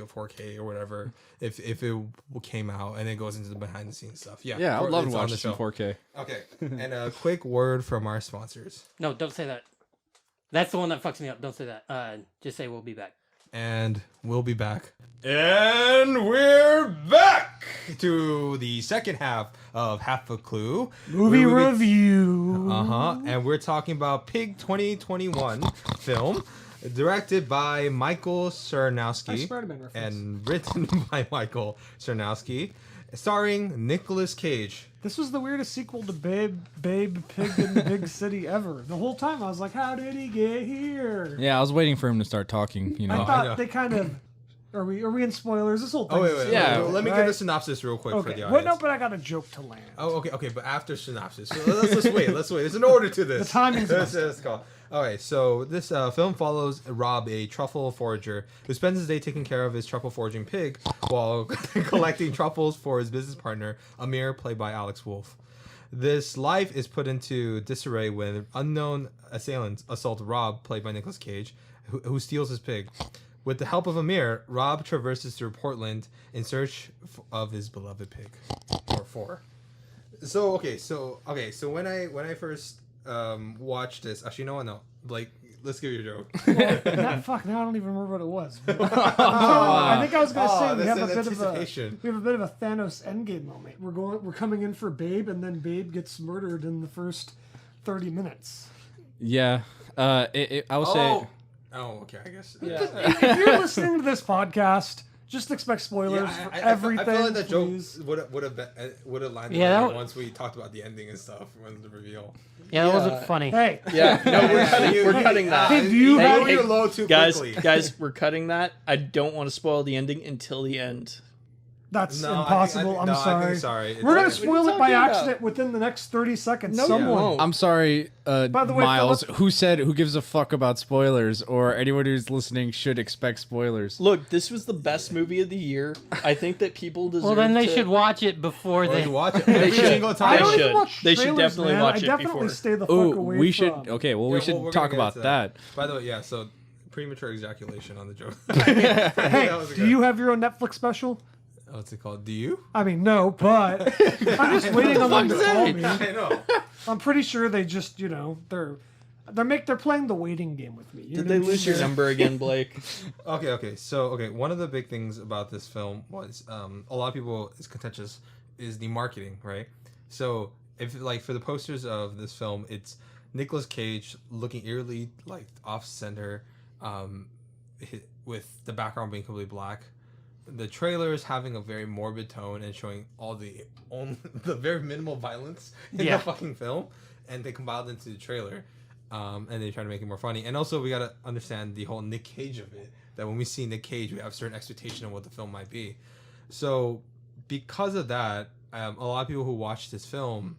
C: 4K or whatever if it came out and it goes into the behind the scenes stuff. Yeah,
B: I would love to
C: it's on
B: watch
C: the
B: this in
C: shelf.
B: 4K.
C: Okay, and a quick word from our sponsors.
D: No, don't say that. That's the one that fucks me up. Don't say that. Just say we'll be back.
C: And we'll be back. And we're back to the second half of Half a Clue.
A: Movie review.
C: And we're talking about Pig 2021 film, directed by Michael
A: Nice
C: Cernowski
A: Spider-Man reference.
C: and written by Michael Cernowski, starring Nicolas Cage.
A: This was the weirdest sequel to Babe, Pig in the Big City ever. The whole time I was like, how did he get here?
B: Yeah, I was waiting for him to start talking.
A: I
C: I know.
A: thought they kind of... Are we in spoilers? This whole thing.
C: Oh, wait,
A: is
C: wait,
B: Yeah,
C: wait. Let me
A: right?
C: give a synopsis real quick for
A: Okay.
C: the
A: Well,
C: audience.
A: no, but I got a joke to land.
C: Oh, okay, but after synopsis. So let's wait. There's an order to this.
A: The timing's
C: Let's call. Okay, so this film follows Rob, a truffle forager, who spends his day taking care of his truffle foraging pig while collecting truffles for his business partner, Amir, played by Alex Wolff. This life is put into disarray when unknown assailants assault Rob, played by Nicolas Cage, who steals his pig. With the help of Amir, Rob traverses through Portland in search of his beloved pig. Or four. So when I first watched this, actually no, Blake, let's give you a joke.
A: Now I don't even remember what it was. I think I was gonna say we
C: this
A: have a
C: is
A: bit of a
C: anticipation.
A: Thanos Endgame moment. We're coming in for Babe, and then Babe gets murdered in the first 30 minutes.
B: Yeah, I would say.
C: Oh, okay. I guess.
E: Yeah.
A: If you're listening to this podcast, just expect spoilers for everything.
C: I feel like that joke
A: please.
C: would have landed
D: Yeah,
C: once we talked about the ending and stuff when the reveal.
D: Yeah, that wasn't funny.
A: Hey,
E: Yeah, no, we're cutting that.
A: Hey, do you
C: Hey,
A: have-
C: lower your low too
E: guys,
C: quickly.
E: guys, we're cutting that. I don't want to spoil the ending until the end.
A: that's
C: No,
A: impossible. I'm sorry.
C: sorry.
A: We're gonna
C: It's-
A: spoil
E: What are
A: it by
E: you talking
A: accident within the next 30 seconds.
E: No, you
A: Someone.
E: won't.
B: I'm sorry,
A: By the way,
B: Miles.
A: Philip-
B: Who gives a fuck about spoilers? Or anyone who's listening should expect spoilers.
E: Look, this was the best movie of the year. I think that people deserve.
D: Well, then they
E: to-
D: should watch it before
C: Or
D: they.
C: you watch it every
E: should.
C: single
A: I
C: time.
A: don't
E: should.
A: even watch
E: They should
A: trailers,
E: definitely
A: man.
E: watch
A: I
E: it
A: definitely
E: before.
A: stay the fuck
B: Oh,
A: away
B: we
A: from.
B: should. Okay, well, we
C: Yeah,
B: should
C: we're
B: talk
C: gonna get
B: about
C: into
B: that.
C: By the way, yeah. So premature ejaculation on the joke.
A: Hey,
C: That was
A: do
C: good.
A: you have your own Netflix special?
C: What's it called? Do you?
A: I mean, no, but I'm just waiting on them to call me.
C: I know.
A: I'm pretty sure they just, they're playing the waiting game with me. You
E: Did
A: know
E: they
A: what I'm
E: lose your
A: saying?
E: number again, Blake?
C: Okay. One of the big things about this film was a lot of people is contentious is the marketing, right? So if like for the posters of this film, it's Nicolas Cage looking eerily like off center, with the background being completely black. The trailer is having a very morbid tone and showing all the very minimal violence in
D: Yeah.
C: the fucking film, and they compiled into the trailer, and they try to make it more funny. And also, we gotta understand the whole Nic Cage of it. That when we see Nic Cage, we have a certain expectation of what the film might be. So, because of that, a lot of people who watched this film,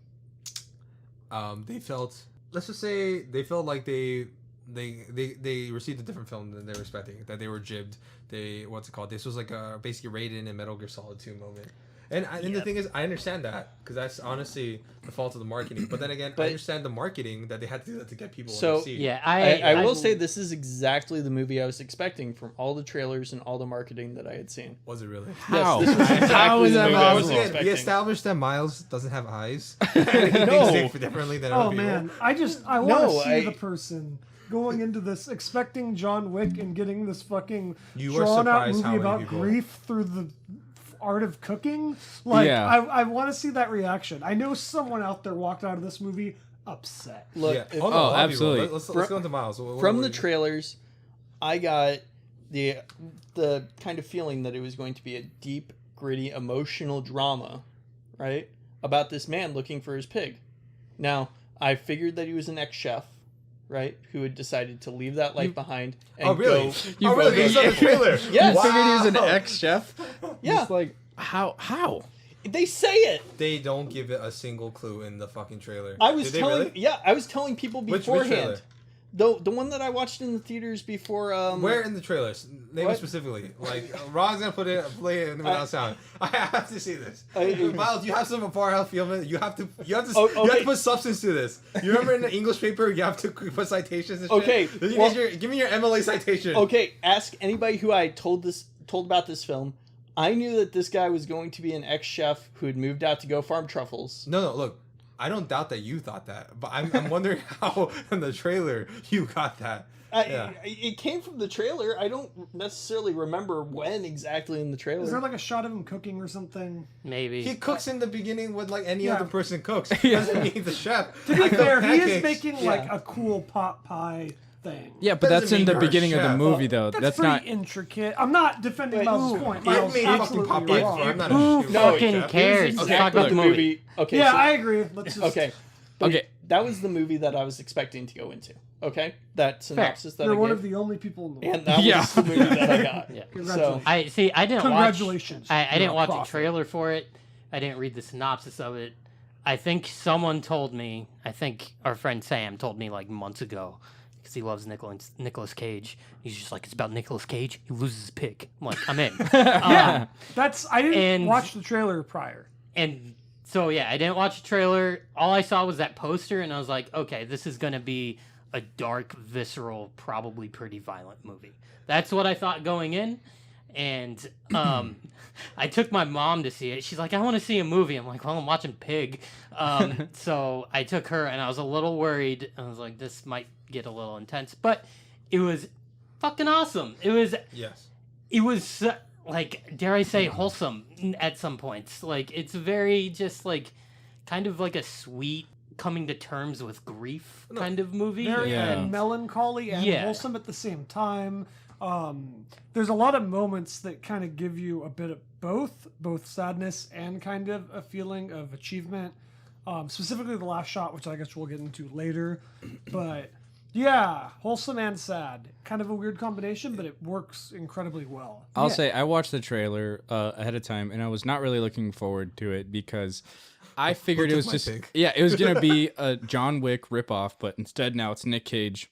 C: they felt, let's just say, they felt like they received a different film than they were expecting. That they were jibbed. This was like a basically Raiden and Metal Gear Solid 2 moment. And the thing is, I understand that because that's honestly the fault of the marketing. But then again, I understand the marketing that they had to do that to get people
E: So,
C: to see.
D: Yeah,
E: I will say this is exactly the movie I was expecting from all the trailers and all the marketing that I had seen.
C: Was it really?
B: How?
E: Yes, this was exactly
B: How is
E: the
B: that
E: movie I was
B: possible?
E: expecting.
C: We established that Miles doesn't have eyes. And he
E: No.
C: thinks differently than
A: Oh
C: other people.
A: man, I want
E: No,
A: to see
E: I-
A: the person going into this expecting John Wick and getting this fucking
C: You were
A: drawn out
C: surprised how
A: movie
C: many
A: about
C: people-
A: grief through the art of cooking. Like,
B: Yeah.
A: I want to see that reaction. I know someone out there walked out of this movie upset.
E: Look,
C: Yeah.
E: if-
C: no, a lot of people.
B: absolutely.
C: Let's go into Miles.
E: from the trailers, I got the kind of feeling that it was going to be a deep, gritty, emotional drama, right? About this man looking for his pig. Now, I figured that he was an ex-chef, right? Who had decided to leave that life behind and
C: Oh really?
E: go.
C: Oh really? Based on the trailer?
E: Yes.
B: You figured he was an
C: Wow.
B: ex-chef?
E: Yeah.
B: Just like, how?
E: They say it.
C: They don't give it a single clue in the fucking trailer.
E: I was
C: Did they
E: telling,
C: really?
E: yeah, I was telling people
C: Which
E: beforehand.
C: trailer?
E: The one that I watched in the theaters before.
C: Where in the trailers? Name it
E: What?
C: specifically. Like Ron's gonna play it without sound. I have to see this. Miles, you have some far out film. You have to you have
E: Oh, okay.
C: to put substance to this. You remember in the English paper you have to put citations and shit?
E: Okay,
C: Then you
E: well-
C: give me your MLA citation.
E: Okay, ask anybody who I told about this film. I knew that this guy was going to be an ex-chef who had moved out to go farm truffles.
C: No, look. I don't doubt that you thought that, but I'm wondering how in the trailer you got that. Yeah.
E: It came from the trailer. I don't necessarily remember when exactly in the trailer.
A: Is there like a shot of him cooking or something?
D: Maybe.
C: He cooks in the beginning with like any
A: Yeah.
C: other person cooks. Doesn't mean the chef.
A: To be
C: I cook
A: fair, he is
C: pancakes.
A: making like
E: Yeah.
A: a cool pot pie thing.
B: Yeah, but
C: Doesn't
B: that's in
C: mean
B: the
C: you're a
B: beginning of the
C: chef.
B: movie, though.
A: That's
B: That's
A: pretty
B: not.
A: intricate. I'm not defending
E: Wait,
A: Miles'
E: ooh,
A: point.
C: I've
A: Miles
C: made fucking
A: absolutely
C: pot pies
A: wrong.
C: before. I'm not
D: Who
C: a chef.
D: fucking
C: chef.
D: cares?
E: This is
D: Let's talk
E: exactly
D: about the movie.
E: Okay,
A: Yeah,
E: so-
A: I agree. Let's just
E: okay. But
B: Okay.
E: that was the movie that I was expecting to go into. Okay, that synopsis that
A: You're
E: I
A: one
E: gave,
A: of the only people in the world.
E: and that
B: Yeah.
E: was the movie that I got.
D: Yeah.
E: So
A: Congratulations.
D: I see. I didn't
A: Congratulations.
D: watch. I
A: You're
D: didn't
A: a
D: watch the
A: prophet.
D: trailer for it. I didn't read the synopsis of it. I think someone told me. I think our friend Sam told me like months ago because he loves Nicolas Cage. He's just like, it's about Nicolas Cage. He loses his pick. I'm like, I'm in.
A: Yeah, I didn't
D: and-
A: watch the trailer prior.
D: And so yeah, I didn't watch the trailer. All I saw was that poster, and I was like, okay, this is gonna be a dark, visceral, probably pretty violent movie. That's what I thought going in. And I took my mom to see it. She's like, I want to see a movie. I'm like, well, I'm watching Pig. So I took her, and I was a little worried. I was like, this might get a little intense, but it was fucking awesome.
C: Yes.
D: It was like, dare I say, wholesome at some points. Like, it's very just like kind of like a sweet coming to terms with grief kind of movie.
A: Very
B: Yeah.
A: melancholy and
D: Yeah.
A: wholesome at the same time. There's a lot of moments that kind of give you a bit of both sadness and kind of a feeling of achievement. Specifically the last shot, which I guess we'll get into later. But yeah, wholesome and sad. Kind of a weird combination, but it works incredibly well.
B: I'll say I watched the trailer ahead of time, and I was not really looking forward to it because I figured it was
C: my
B: just
C: pick?
B: it was gonna be a John Wick ripoff, but instead now it's Nic Cage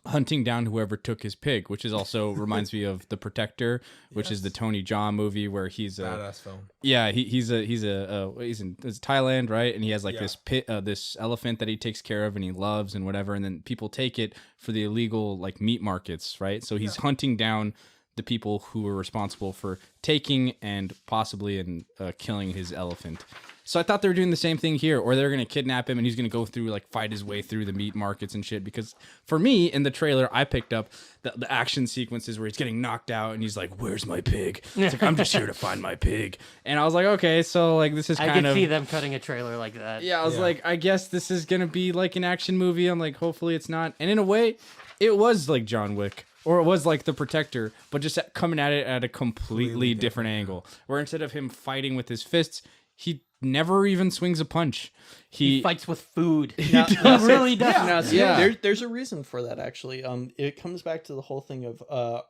B: hunting down whoever took his pig, which is also reminds me of The Protector, which is the Tony Jaa movie where he's a
C: Badass film.
B: yeah he's in Thailand, right, and he has like this elephant that he takes care of and he loves and whatever, and then people take it for the illegal like meat markets, right? So he's hunting down the people who were responsible for taking and possibly killing his elephant. So I thought they were doing the same thing here, or they're gonna kidnap him and he's gonna go through like fight his way through the meat markets and shit. Because for me in the trailer, I picked up the action sequences where he's getting knocked out and he's like, "Where's my pig?" It's like, "I'm just here to find my pig." And I was like, okay, so like this is
D: I
B: kind
D: could
B: of
D: see them cutting a trailer like that.
B: yeah. I was like, I guess this is gonna be like an action movie. I'm like, hopefully it's not. And in a way, it was like John Wick. Or it was like The Protector, but just coming at it at a completely different angle. Where instead of him fighting with his fists, he never even swings a punch.
D: He fights with food.
E: Now,
D: He really does.
E: Now, see,
B: Yeah.
E: there's a reason for that actually. It comes back to the whole thing of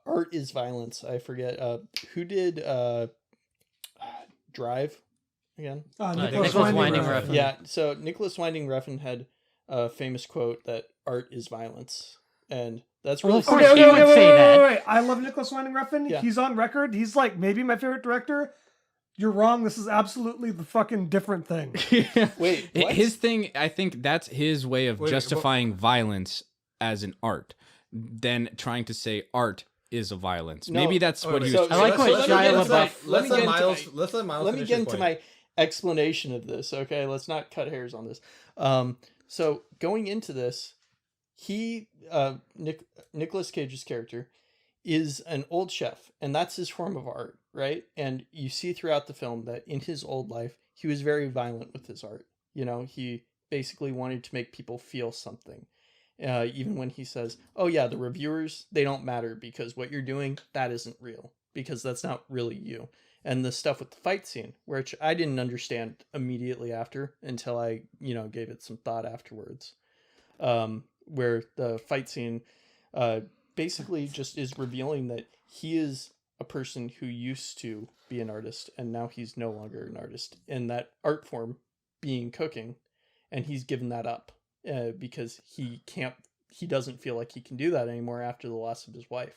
E: art is violence. I forget who did Drive again.
D: Nicholas Winding Refn.
E: Yeah, so Nicholas Winding Refn had a famous quote that art is violence, and that's really
D: Of course
A: Okay,
D: he would say that.
A: wait. I love Nicholas Winding Refn.
E: Yeah.
A: He's on record. He's like maybe my favorite director. You're wrong. This is absolutely the fucking different thing.
E: Wait, what?
B: His thing, I think that's his way of
C: Wait,
B: justifying violence as an art, than trying to say art is a violence.
E: No.
B: Maybe that's what he was.
D: I like what Shia LaBeouf.
C: Let's let Miles.
E: Let me
C: finish
E: get
C: his
E: into
C: point.
E: my explanation of this. Okay, let's not cut hairs on this. So going into this, Nicolas Cage's character is an old chef, and that's his form of art, right? And you see throughout the film that in his old life, he was very violent with his art. You know, he basically wanted to make people feel something. Even when he says, "Oh yeah, the reviewers, they don't matter because what you're doing, that isn't real, because that's not really you." And the stuff with the fight scene, which I didn't understand immediately after until I, gave it some thought afterwards, where the fight scene basically just is revealing that he is a person who used to be an artist and now he's no longer an artist, and that art form being cooking, and he's given that up because he doesn't feel like he can do that anymore after the loss of his wife.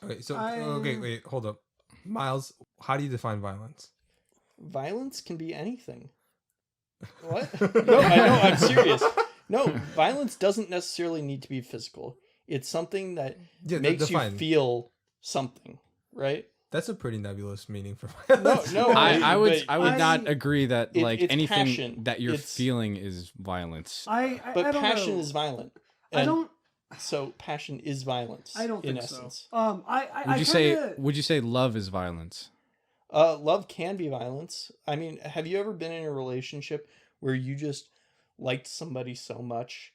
C: Okay, so wait, hold up, Miles. How do you define violence?
E: Violence can be anything. What? No, I'm serious. No, violence doesn't necessarily need to be physical. It's something that makes you feel something, right?
C: That's a pretty nebulous meaning for
E: No,
C: violence.
E: no.
B: I would
E: but
B: not agree that
E: it's
B: anything
E: passion.
B: that you're
E: It's-
B: feeling is violence.
A: I
E: But
A: don't
E: passion
A: know.
E: is violent.
A: I
E: And
A: don't.
E: So passion is violence.
A: I don't
E: in
A: think
E: essence.
A: so.
B: Would you say love is violence?
E: Love can be violence. I mean, have you ever been in a relationship where you just liked somebody so much,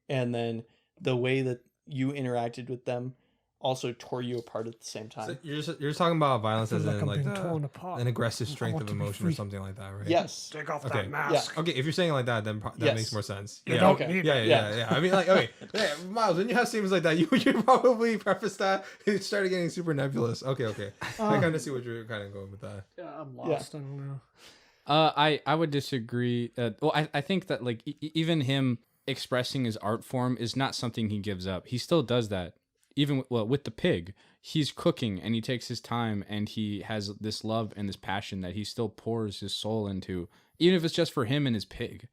E: and then the way that you interacted with them also tore you apart at the same time?
C: So you're just talking about violence as in
A: I'm
C: like
A: being torn apart.
C: an aggressive strength
A: want
C: of
A: to be
C: emotion or
A: free.
C: something like that, right?
E: Yes.
A: Take off
C: Okay.
A: that mask.
C: Okay, if you're saying it like that, then that
E: Yes.
C: makes more sense.
A: You
C: Yeah.
A: don't
E: Okay.
A: need
C: Yeah,
A: it.
C: yeah. I mean, like, okay, yeah, Miles, when you have statements like that, you probably preface that. It started getting super nebulous. Okay. I kind of see what you're kind of going with that.
A: Yeah, I'm lost. I don't know.
B: I would disagree. Well, I think that like even him expressing his art form is not something he gives up. He still does that. Even with the pig, he's cooking and he takes his time and he has this love and this passion that he still pours his soul into, even if it's just for him and his pig.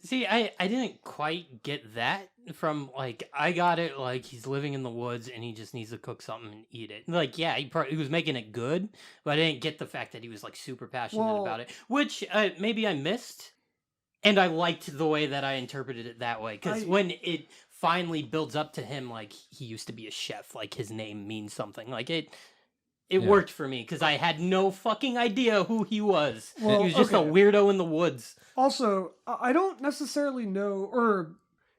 D: See, I didn't quite get that from, like, I got it, like, he's living in the woods and he just needs to cook something and eat it. Like, yeah, he was making it good, but I didn't get the fact that he was, like, super passionate about it, which maybe I missed, and I liked the way that I interpreted it that way, because when it finally builds up to him, like, he used to be a chef, like, his name means something, like, it
B: Yeah.
D: worked for me because I had no fucking idea who he was.
A: Well,
D: he was just a
A: okay.
D: weirdo in the woods.
A: Also, I don't necessarily know, or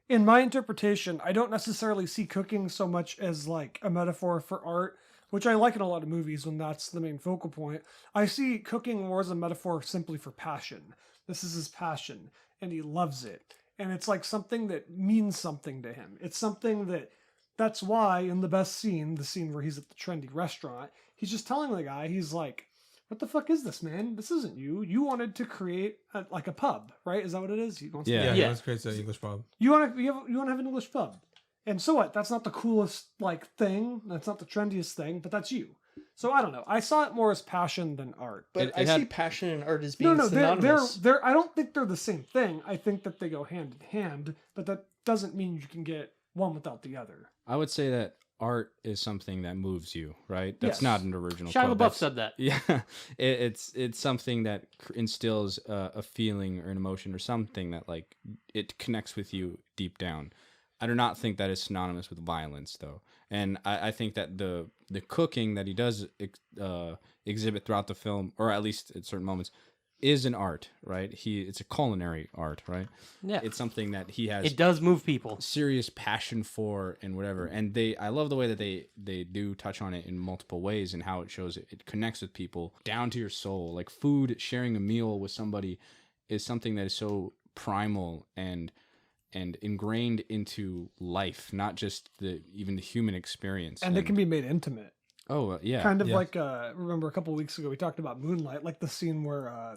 A: in my interpretation, I don't necessarily see cooking so much as like a metaphor for art, which I like in a lot of movies when that's the main focal point. I see cooking more as a metaphor simply for passion. This is his passion, and he loves it. And it's like something that means something to him. It's something that's why in the best scene, the scene where he's at the trendy restaurant, he's just telling the guy, he's like, what the fuck is this, man? This isn't you. You wanted to create like a pub, right? Is that what it is? He wants
B: Yeah.
C: Yeah,
D: Yeah.
C: he wants to create an English pub.
A: you want to have an English pub. And so what? That's not the coolest like thing. That's not the trendiest thing, but that's you. So I don't know. I saw it more as passion than art.
E: But
B: It
E: I
B: had-
E: see passion and art as
A: No,
E: being
A: no,
E: synonymous.
A: they're. I don't think they're the same thing. I think that they go hand in hand, but that doesn't mean you can get one without the other.
B: I would say that art is something that moves you, right? That's
A: Yes.
B: not an original
D: Shia
B: quote.
D: LaBeouf
B: That's-
D: said that.
B: Yeah, it's something that instills a feeling or an emotion or something that like it connects with you deep down. I do not think that is synonymous with violence, though, and I think that the cooking that he does exhibit throughout the film, or at least at certain moments, is an art, right? It's a culinary art, right?
D: Yeah.
B: It's something that he has
D: It does move people.
B: serious passion for and whatever. And I love the way that they do touch on it in multiple ways and how it shows it connects with people down to your soul. Like food, sharing a meal with somebody is something that is so primal and ingrained into life, not just even the human experience.
A: And it can be made intimate.
B: Yeah.
A: Kind of
C: Yeah.
A: like remember a couple weeks ago we talked about Moonlight, like the scene where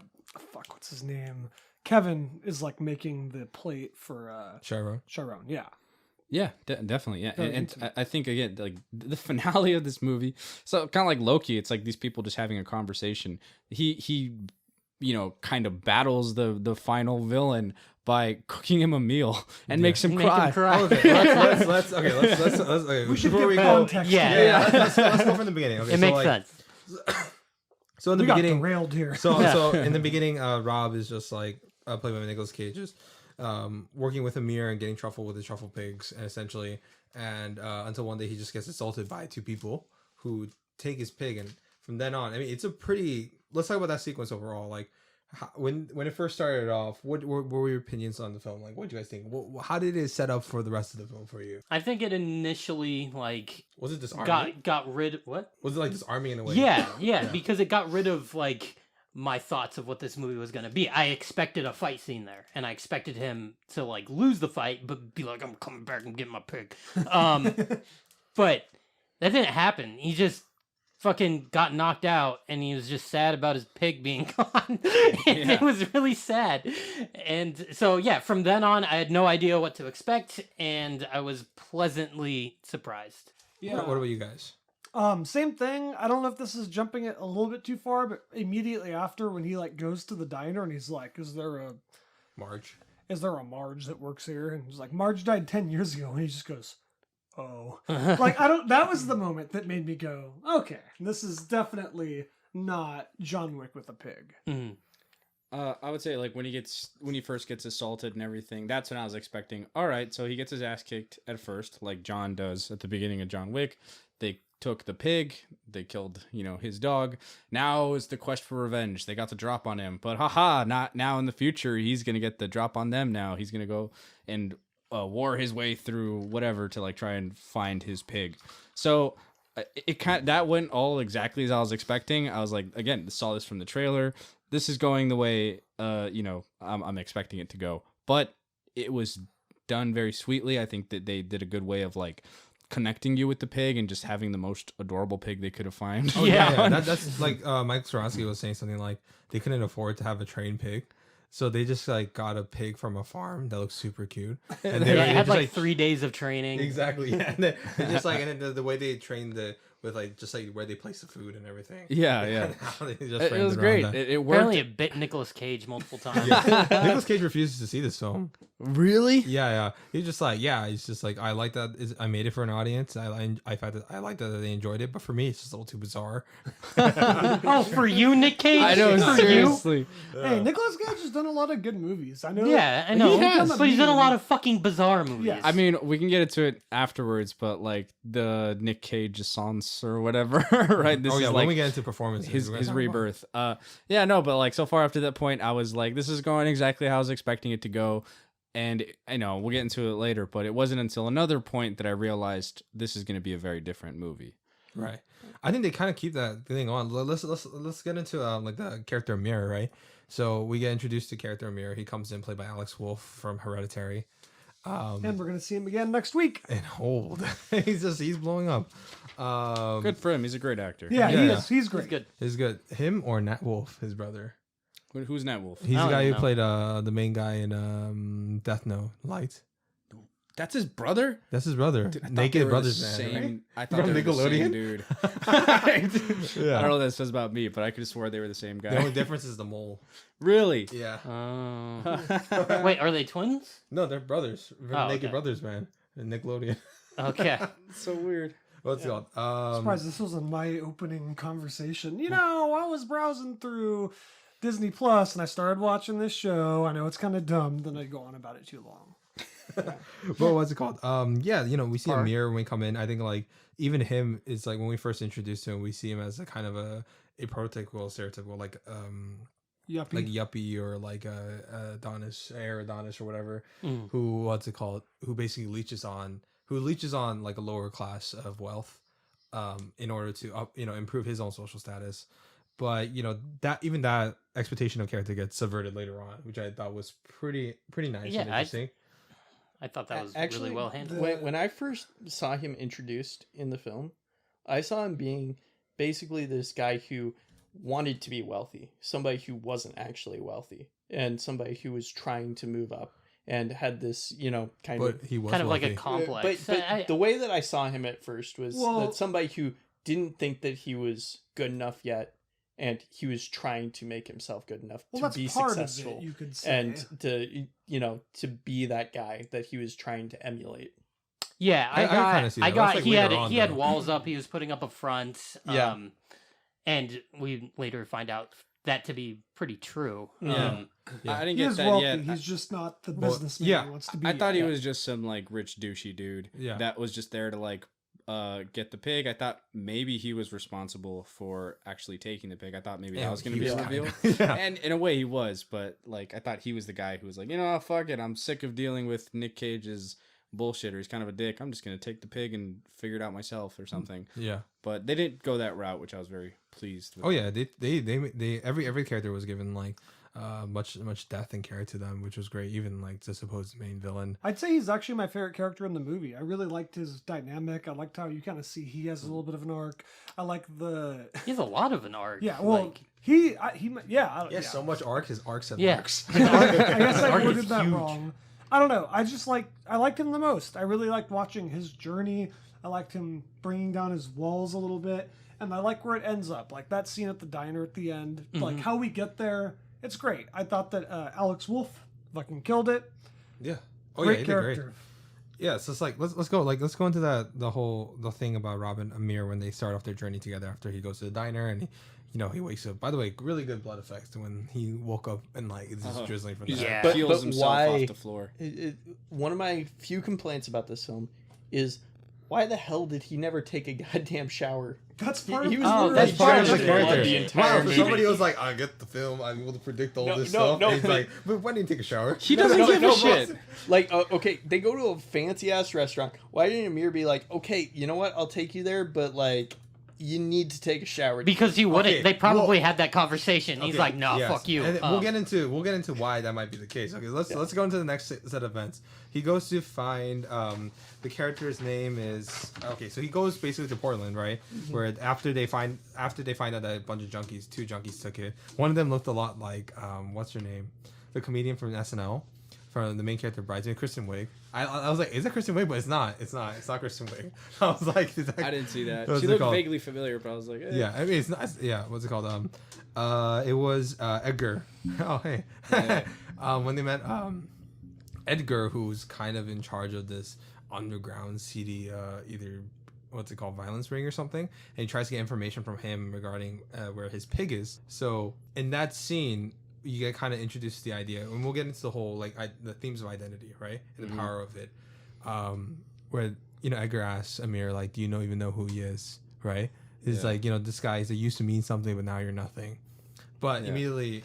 A: what's his name? Kevin is like making the plate for
C: Chiron.
A: Sharon. Yeah.
B: Yeah, definitely. Yeah,
A: Very
B: and
A: intimate.
B: I think again, like the finale of this movie, so kind of like Loki, it's like these people just having a conversation. He, kind of battles the final villain by cooking him a meal and makes him
D: Make
B: cry.
D: him cry.
C: Okay, let's okay.
A: We should
C: before
A: give
C: we go,
A: context.
D: Yeah.
A: here.
C: let's go from the beginning. Okay,
D: It
C: so
D: makes
C: like,
D: sense.
C: So in the
A: We got
C: beginning,
A: derailed here.
C: so in the beginning, Rob is just like played by Nicolas Cage, just working with Amir and getting truffle with the truffle pigs, and essentially, until one day he just gets assaulted by two people who take his pig, and from then on, I mean, it's a pretty. Let's talk about that sequence overall. Like, when it first started off, what were your opinions on the film? Like, what do you guys think? How did it set up for the rest of the film for you?
D: I think it initially like
C: Was it disarming?
D: got rid what?
C: Was it like disarming in a way?
D: Yeah, because it got rid of like my thoughts of what this movie was gonna be. I expected a fight scene there, and I expected him to like lose the fight, but be like, "I'm coming back and getting my pig." But that didn't happen. He just fucking got knocked out, and he was just sad about his pig being gone. It was really sad. And so yeah, from then on, I had no idea what to expect, and I was pleasantly surprised.
A: Yeah.
C: What about you guys?
A: Same thing. I don't know if this is jumping it a little bit too far, but immediately after when he like goes to the diner and he's like, is there a
C: Marge.
A: Marge that works here? And he's like, Marge died 10 years ago. And he just goes, oh. Like, that was the moment that made me go, okay, this is definitely not John Wick with a pig.
D: Mhm.
B: I would say like when he first gets assaulted and everything, that's when I was expecting. All right, so he gets his ass kicked at first, like John does at the beginning of John Wick. They took the pig, they killed, his dog. Now is the quest for revenge. They got the drop on him, but not now. In the future, he's gonna get the drop on them. Now he's gonna go and war his way through whatever to like try and find his pig. So that went all exactly as I was expecting. I was like, again, saw this from the trailer. This is going the way I'm expecting it to go, but it was done very sweetly. I think that they did a good way of like connecting you with the pig and just having the most adorable pig they could have found.
C: Oh, yeah. That's like Mike Sorosky was saying something like they couldn't afford to have a trained pig, so they just like got a pig from a farm that looks super cute. And
D: Yeah, it had
C: just,
D: like 3 days of training.
C: exactly, yeah. And then just like and then the way they trained with like just like where they place the food and everything.
B: Yeah.
C: How they just
B: It
C: framed
B: was
C: around
B: great.
C: that.
B: It worked.
D: Apparently, it bit Nicolas Cage multiple times.
C: Nicolas Cage refuses to see this film.
B: Really?
C: Yeah. He's just like, he's just like, I like that. I made it for an audience. I like that they enjoyed it, but for me, it's just a little too bizarre.
D: Oh, for you, Nick Cage?
B: I know,
D: For
B: seriously.
A: Hey, Nicolas Cage has done a lot of good movies. I know.
D: You? Yeah, I know.
A: He has.
D: But he's done a lot of fucking bizarre movies.
A: Yes.
B: I mean, we can get into it afterwards, but like the Nic Cage songs performance or whatever, right? This
C: Oh yeah,
B: is
C: when
B: like
C: we get into performances,
B: his
C: we're gonna talk
B: rebirth. Yeah, no, but like so far up to that point, I was like, this is going exactly how I was expecting it to go. And I know we'll get into it later, but it wasn't until another point that I realized this is going to be a very different movie.
C: Right. I think they kind of keep that thing on. Let's get into like the character Amir, right? So we get introduced to character Amir. He comes in played by Alex Wolff from Hereditary.
A: And we're gonna see him again next week.
C: And old. he's blowing up.
B: Good for him. He's a great actor.
A: Yeah,
C: Yeah.
A: he's great.
D: Good.
C: He's good. Him or Nat Wolff, his brother.
B: Who's Nat Wolff?
C: He's
D: I
C: the
D: don't
C: guy who
D: know.
C: played the main guy in Death Note, Light.
B: That's his brother.
C: That's his brother.
B: Dude, I thought they
C: Naked
B: were
C: Brothers,
B: the
C: man.
B: same.
C: Right?
B: I thought
C: From
B: they were the same
C: Nickelodeon?
B: dude.
C: Yeah.
B: I don't know what that says about me, but I could have swore they were the same
C: The
B: guy.
C: only difference is the mole.
B: Really?
C: Yeah.
D: Wait, are they twins?
C: No, they're brothers. They're
D: Oh,
C: Naked
D: okay.
C: Brothers, man. And Nickelodeon.
D: Okay.
B: So weird.
C: What's it called?
A: Surprised this wasn't my opening conversation. You know, I was browsing through Disney Plus and I started watching this show. I know it's kind of dumb, then I go on about it too long.
C: What was it called? Yeah, you know, we see
D: Park.
C: Amir when we come in. I think like even him is like when we first introduced him, we see him as a kind of a prototypical, stereotypical
A: Yuppie.
C: like yuppie or like Adonis, Air Adonis or whatever.
D: Mm.
C: Who what's it called? Who basically leeches on like a lower class of wealth, in order to improve his own social status. But you know that even that expectation of character gets subverted later on, which I thought was pretty nice
D: Yeah,
C: and interesting.
D: I thought that was
E: Actually,
D: really well handled.
E: When I first saw him introduced in the film, I saw him being basically this guy who wanted to be wealthy, somebody who wasn't actually wealthy, and somebody who was trying to move up and had this, kind
C: But
E: of
C: he was
D: Kind of like a
C: wealthy.
D: complex.
E: But the way that I saw him at first was
A: Well-
E: that somebody who didn't think that he was good enough yet, and he was trying to make himself good enough
A: Well,
E: to
A: that's
E: be
A: part
E: successful,
A: of it, you could say.
E: and to be that guy that he was trying to emulate.
D: Yeah,
C: I kinda see that. That's, like,
D: he had
C: later on,
D: he had
C: though.
D: walls up. He was putting up a front.
E: Yeah.
D: And we later find out that to be pretty true.
E: Yeah.
C: Yeah.
B: I didn't
A: he
B: get
A: is
B: that
A: wealthy.
B: yet.
A: He's just not the
C: Well,
A: businessman
C: yeah.
A: he wants to be.
B: I thought he
A: yet.
B: was just some like rich douchey dude.
C: Yeah.
B: That was just there to like get the pig. I thought maybe he was responsible for actually taking the pig. I thought maybe that was going to be
C: he
B: a
C: was
B: reveal.
C: kinda- yeah.
B: And in a way he was, but like I thought he was the guy who was like, fuck it, I'm sick of dealing with Nic Cage's bullshit, or he's kind of a dick. I'm just going to take the pig and figure it out myself or something.
C: Yeah.
B: But they didn't go that route, which I was very pleased with.
C: Oh yeah, they every character was given like much depth and care to them, which was great. Even like the supposed main villain.
A: I'd say he's actually my favorite character in the movie. I really liked his dynamic. I liked how you kind of see he has a little bit of an arc. I like the
D: He has a lot of an arc.
A: yeah. Well,
D: like,
A: yeah.
C: So much arc. His arcs have
D: Yeah.
C: arcs.
A: I guess I
D: Arc is
A: worded that
D: huge.
A: wrong. I don't know. I liked him the most. I really liked watching his journey. I liked him bringing down his walls a little bit, and I like where it ends up. Like that scene at the diner at the end. Like how we get there. It's great. I thought that Alex Wolff fucking killed it.
C: Yeah. Oh
A: Great
C: yeah, he did great.
A: character.
C: Yeah, so it's like let's go into the thing about Rob and Amir when they start off their journey together after he goes to the diner and he wakes up. By the way, really good blood effects when he woke up and like it's just drizzling from the
B: He
D: Yeah.
E: But-
B: peels
E: but
B: himself
E: why-
B: off the floor.
E: One of my few complaints about this film is why the hell did he never take a goddamn shower?
A: That's
E: He
A: part of
E: was
D: Oh,
E: literally
D: that's part of
E: drenched
D: the
E: in blood
D: character.
E: the
C: Wow,
E: entire
C: for
E: movie.
C: somebody who was like, I get the film, I'm able to predict all this stuff. And he's like, but why didn't you take a shower?
B: He doesn't give a
E: bro.
B: shit.
E: Like, okay, they go to a fancy ass restaurant. Why didn't Amir be like, okay, you know what? I'll take you there, but like, you need to take a shower.
D: because he wouldn't.
C: Okay,
D: They probably
C: well-
D: had that conversation. He's
C: Okay,
D: like, "No,
C: yes.
D: fuck you."
C: And we'll get into why that might be the case. Okay, let's go into the next set of events. He goes to find the character's name is so he goes basically to Portland, right? Where after they find out that a bunch of two junkies took it. One of them looked a lot like what's her name? The comedian from SNL. From the main character, Bridesmaid, Kristen Wiig. I was like, is it Kristen Wiig? But it's not. It's not Kristen Wiig. I was like, is that,
B: I didn't see that.
C: what's
B: She
C: it
B: looked
C: called?
B: vaguely familiar, but I was like, eh.
C: Yeah, I mean, it's not. Yeah, what's it called? It was Edgar. Oh, hey. When they met Edgar, who's kind of in charge of this underground seedy, either what's it called, violence ring or something, and he tries to get information from him regarding where his pig is. So in that scene, you get kind of introduced to the idea, and we'll get into the whole the themes of identity, right, and the power of it. Where Edgar asks Amir, like, do you even know who he is? right? It's like, you know, this guy is used to mean something, but now you're nothing. But immediately,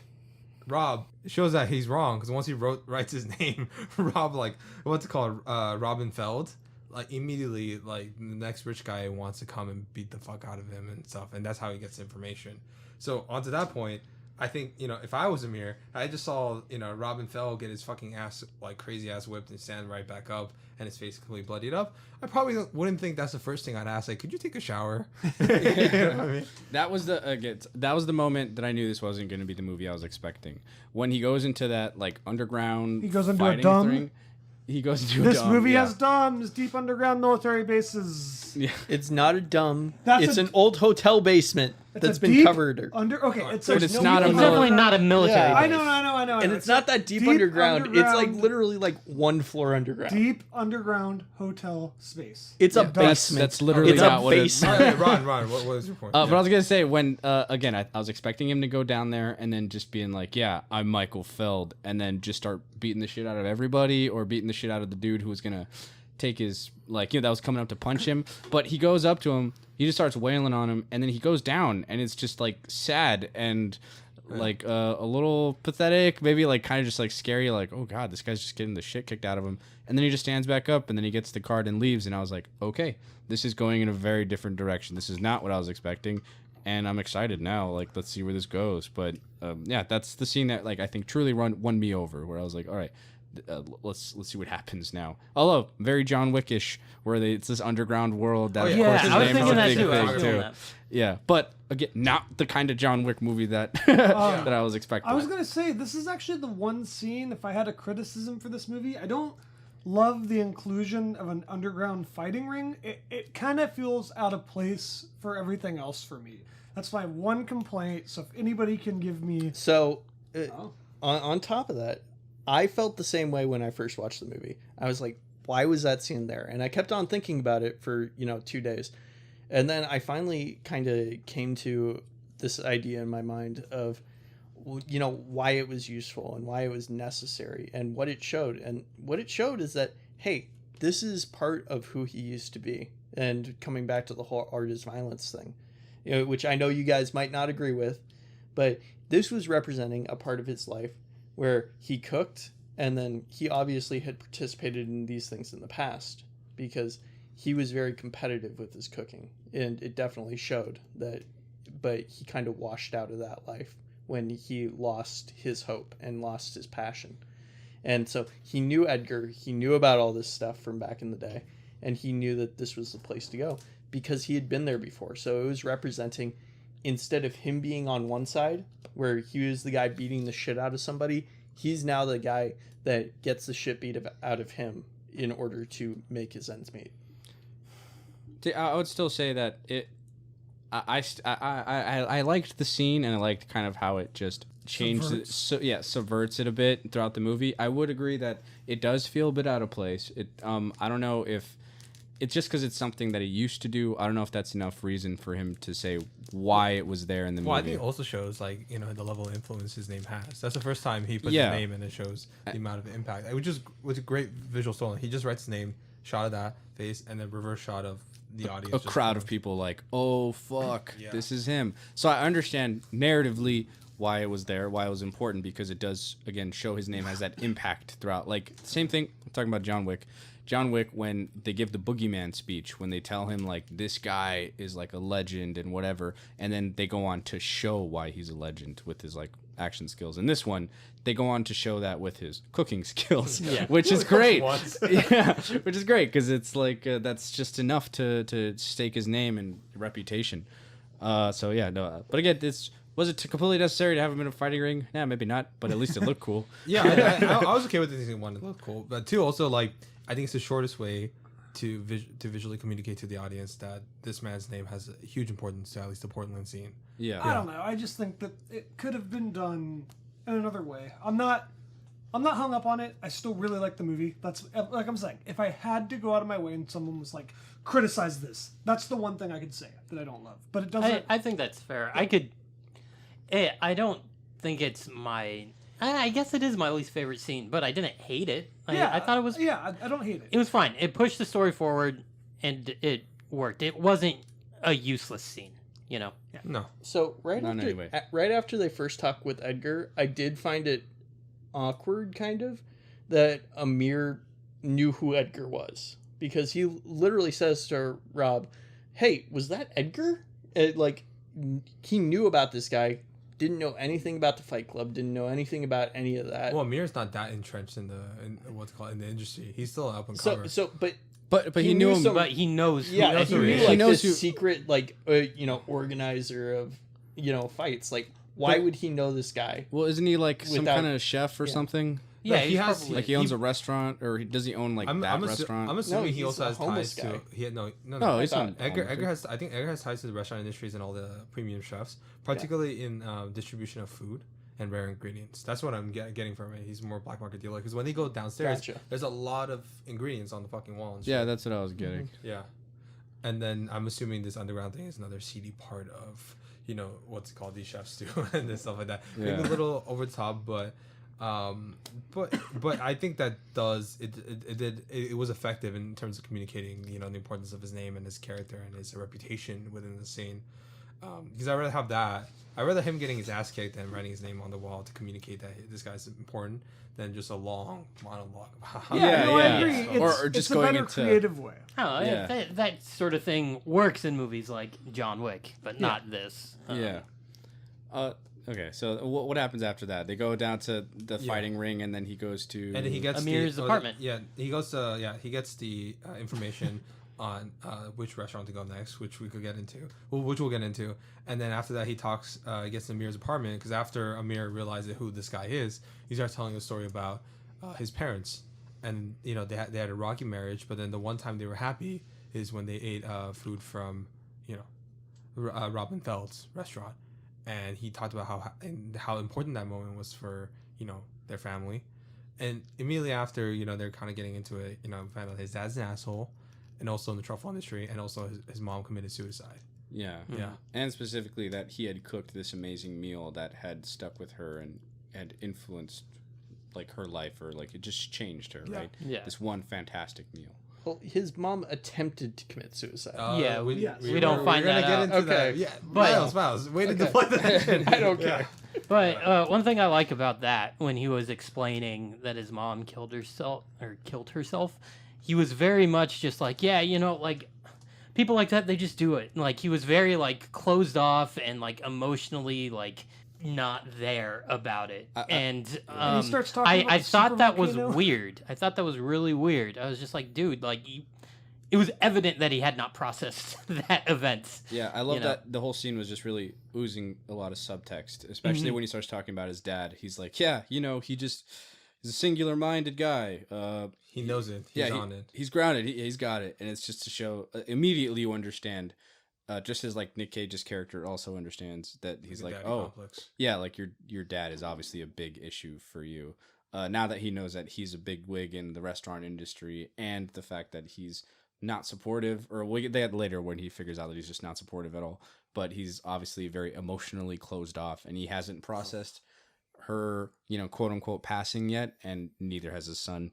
C: Rob shows that he's wrong because once he writes his name, Rob, like, what's it called? Robin Feld. Like, immediately, like, the next rich guy wants to come and beat the fuck out of him and stuff. And that's how he gets information. So, onto that point, I think, you know, if I was Amir, I just saw, you know, Robin Feld get his fucking ass, like, crazy ass whipped and stand right back up and his face completely bloodied up. I probably wouldn't think that's the first thing I'd ask. Like, could you take a shower? You know what I mean?
B: That was the moment that I knew this wasn't going to be the movie I was expecting. When he goes into that, like, underground
A: He goes into a
B: fighting
A: dome?
B: thing, he goes into a
A: This
B: dome,
A: movie
B: yeah.
A: has DOMs, deep underground military bases.
B: Yeah.
E: It's not a dumb.
A: That's
E: It's
A: a-
E: an old hotel basement
A: It's
E: that's
A: a
E: been
A: deep
E: covered.
A: Okay, it's
B: But
A: a
B: it's
A: deep
B: not a
D: It's definitely
B: mil-
D: not a military
E: Yeah.
A: I
D: base.
A: know.
E: And it's not that deep underground. It's like
A: underground-
E: literally like one floor underground.
A: deep underground hotel space.
E: It's a
B: That's
E: basement.
B: literally
E: It's a
B: not what it
E: basement.
C: All right, Ron, what was your point?
B: But I was gonna say when again I was expecting him to go down there and then just being like, yeah, I'm Michael Feld, and then just start beating the shit out of everybody or beating the shit out of the dude who was gonna take his, like, you know, that was coming up to punch him. But he goes up to him, he just starts wailing on him, and then he goes down, and it's just like sad and like a little pathetic, maybe like kind of just like scary, like, oh god, this guy's just getting the shit kicked out of him. And then he just stands back up, and then he gets the card and leaves, and I was like, okay, this is going in a very different direction. This is not what I was expecting, and I'm excited now. Like, let's see where this goes. But yeah, that's the scene that, like, I think truly won me over, where I was like, all right, let's see what happens now. Although very John Wickish, where it's this underground world that of
D: Yeah,
B: course his
D: I was
B: name is
D: thinking
B: a
D: that
B: big
D: too. I
B: thing
D: was feeling
B: too.
D: that.
B: Yeah, but again, not the kind of John Wick movie that that I was expecting.
A: I was gonna say this is actually the one scene. If I had a criticism for this movie, I don't love the inclusion of an underground fighting ring. It kind of feels out of place for everything else for me. That's my one complaint. So if anybody can give me,
E: So, on top of that, I felt the same way when I first watched the movie. I was like, why was that scene there? And I kept on thinking about it for, 2 days. And then I finally kind of came to this idea in my mind of, why it was useful and why it was necessary and what it showed. And what it showed is that, hey, this is part of who he used to be. And coming back to the whole art is violence thing, which I know you guys might not agree with, but this was representing a part of his life where he cooked, and then he obviously had participated in these things in the past because he was very competitive with his cooking, and it definitely showed that. But he kind of washed out of that life when he lost his hope and lost his passion. And so he knew Edgar, he knew about all this stuff from back in the day, and he knew that this was the place to go because he had been there before. So it was representing, instead of him being on one side where he was the guy beating the shit out of somebody, he's now the guy that gets the shit beat out of him in order to make his ends meet.
B: I would still say that I liked the scene, and I liked kind of how it just changed it, subverts it a bit throughout the movie. I would agree that it does feel a bit out of place. I don't know if it's just because it's something that he used to do. I don't know if that's enough reason for him to say why it was there in the
C: Well, I
B: movie.
C: think it also shows, like, the level of influence his name has. That's the first time he puts
B: Yeah.
C: his name, and it shows the amount of impact. It was a great visual story. He just writes his name, shot of that face, and then reverse shot of the audience.
B: A
C: just
B: crowd
C: going.
B: of people like, oh fuck,
C: Yeah.
B: this is him. So I understand narratively why it was there, why it was important, because it does again show his name has that impact throughout. Like, same thing, I'm talking about John Wick. John Wick, when they give the boogeyman speech, when they tell him, like, this guy is like a legend and whatever, and then they go on to show why he's a legend with his, like, action skills. In this one, they go on to show that with his cooking skills, which is great. Yeah, which is great, because it's like that's just enough to stake his name and reputation. So yeah, no. But again, was it completely necessary to have him in a fighting ring? Nah, maybe not, but at least it looked cool.
C: Yeah, I was okay with it. One, it looked cool, but two, also, like, I think it's the shortest way to visually communicate to the audience that this man's name has a huge importance to at least the Portland scene.
B: Yeah.
A: I don't know. I just think that it could have been done in another way. I'm not hung up on it. I still really like the movie. That's, like I'm saying, if I had to go out of my way and someone was like, criticize this, that's the one thing I could say that I don't love. But it doesn't.
D: I think that's fair. I don't think it's my. I guess it is my least favorite scene, but I didn't hate it. I thought it was.
A: Yeah, I don't hate it.
D: It was fine. It pushed the story forward, and it worked. It wasn't a useless scene. You know.
C: No.
E: So
B: Not anyway.
E: right after they first talk with Edgar, I did find it awkward, kind of, that Amir knew who Edgar was, because he literally says to Rob, "Hey, was that Edgar?" He knew about this guy, didn't know anything about the Fight Club, didn't know anything about any of that.
C: Well, Amir's not that entrenched in the industry. He's still up and comer.
B: But he knew him.
D: But he knows.
E: Yeah,
D: who knows
E: he
D: who
E: knew
D: he is.
E: like
B: He knows
E: this
B: who-
E: secret organizer of fights. Like, why would he know this guy?
B: Well, isn't he like some
E: Without-
B: kind of chef or something?
D: Yeah,
C: he
D: he's
C: has-
D: probably,
B: Like he owns a restaurant, or does he own like that restaurant?
C: I'm assuming
E: he's
C: he also
E: a
C: has
E: homeless
C: ties
E: guy.
C: to. No,
B: No, he's
E: thought-
B: not.
C: Edgar has. I think Edgar has ties to the restaurant industries and all the premium chefs, particularly in distribution of food and rare ingredients. That's what I'm getting from it. He's more black market dealer, because when they go downstairs,
E: Gotcha.
C: there's a lot of ingredients on the fucking wall. And shit.
B: Yeah, that's what I was getting.
C: Yeah. And then I'm assuming this underground thing is another seedy part of, what's it called, these chefs do and stuff like that. Maybe a little over the top, but I think that it was effective in terms of communicating, the importance of his name and his character and his reputation within the scene. Because I'd rather have that. I'd rather him getting his ass kicked than writing his name on the wall to communicate that this guy's important than just a long monologue.
B: Yeah,
A: no,
B: yeah.
A: I agree.
B: Or
A: It's
B: just
A: a
B: going
A: better
B: into-
A: creative way.
D: Oh,
B: Yeah.
D: that sort of thing works in movies like John Wick, but not this.
B: Yeah. Okay, so what happens after that? They go down to the fighting ring, and then he goes to.
C: And then he gets
D: Amir's apartment.
C: He goes to he gets the information on which restaurant to go next, which we could get into. Which we'll get into. And then after that, he gets to Amir's apartment, because after Amir realizes who this guy is, he starts telling a story about his parents, and they had a rocky marriage, but then the one time they were happy is when they ate food from Robin Feld's restaurant. And he talked about how important that moment was for their family, and immediately after they're kind of getting into it, found out his dad's an asshole, and also in the truffle industry, and also his mom committed suicide.
B: Yeah.
C: Yeah.
B: And specifically that he had cooked this amazing meal that had stuck with her and had influenced like her life, or like it just changed her, right?
D: Yeah.
B: This one fantastic meal.
E: Well, his mom attempted to commit suicide.
D: Yeah, we don't
C: we're
D: find
C: gonna
D: that
C: get
D: out.
C: into
E: Okay.
C: that. Yeah,
D: But-
C: Miles, way to deflect that.
E: I don't care.
D: But one thing I like about that, when he was explaining that his mom killed herself, he was very much just like, yeah, like people like that, they just do it. Like he was very like closed off and like emotionally like not there about it. And
A: he starts talking about
D: I
A: the
D: thought
A: super
D: that was
A: volcano.
D: weird. I thought that was really weird. I was just like, dude, like it was evident that he had not processed that event.
B: Yeah, I love
D: You know?
B: that the whole scene was just really oozing a lot of subtext, especially when he starts talking about his dad. He's like, yeah, he's a singular-minded guy.
C: He knows it. He's on it.
B: He's grounded. He's got it, and it's just to show immediately you understand. Just as like Nic Cage's character also understands that he's like,
C: Daddy
B: oh,
C: complex.
B: yeah, like your dad is obviously a big issue for you. Now that he knows that he's a big wig in the restaurant industry, and the fact that he's not supportive, or we'll get that later when he figures out that he's just not supportive at all. But he's obviously very emotionally closed off, and he hasn't processed her, quote unquote, passing yet, and neither has his son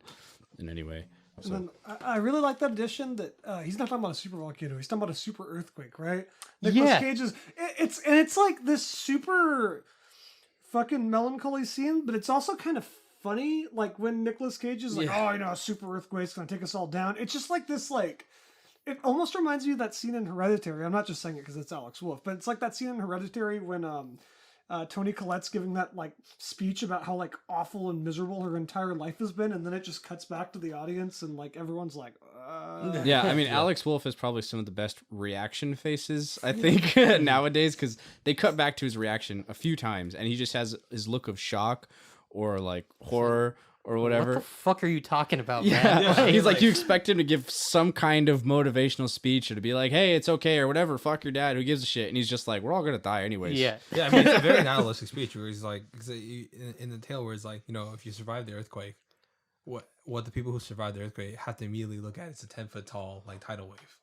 B: in any way. So,
A: And then I really like that addition that he's not talking about a super volcano. He's talking about a super earthquake, right? Nicolas
D: Yeah.
A: Cage it's like this super fucking melancholy scene, but it's also kind of funny. Like when Nicolas Cage is like, a super earthquake's gonna take us all down. It's just like this, like it almost reminds me of that scene in Hereditary. I'm not just saying it because it's Alex Wolff, but it's like that scene in Hereditary when Toni Collette's giving that like speech about how like awful and miserable her entire life has been, and then it just cuts back to the audience and like everyone's like,
B: yeah, I mean, Alex Wolff has probably some of the best reaction faces, I think, nowadays, because they cut back to his reaction a few times, and he just has his look of shock or like horror or whatever.
D: What the fuck are you talking about,
B: Yeah,
D: man?
B: he's like, you expect him to give some kind of motivational speech or to be like, hey, it's okay or whatever, fuck your dad, who gives a shit? And he's just like, we're all gonna die anyways.
D: Yeah.
C: Yeah, I mean, it's a very nihilistic speech where he's like, in the tale where it's like, if you survive the earthquake, what the people who survived the earthquake have to immediately look at is a 10-foot tall like tidal wave,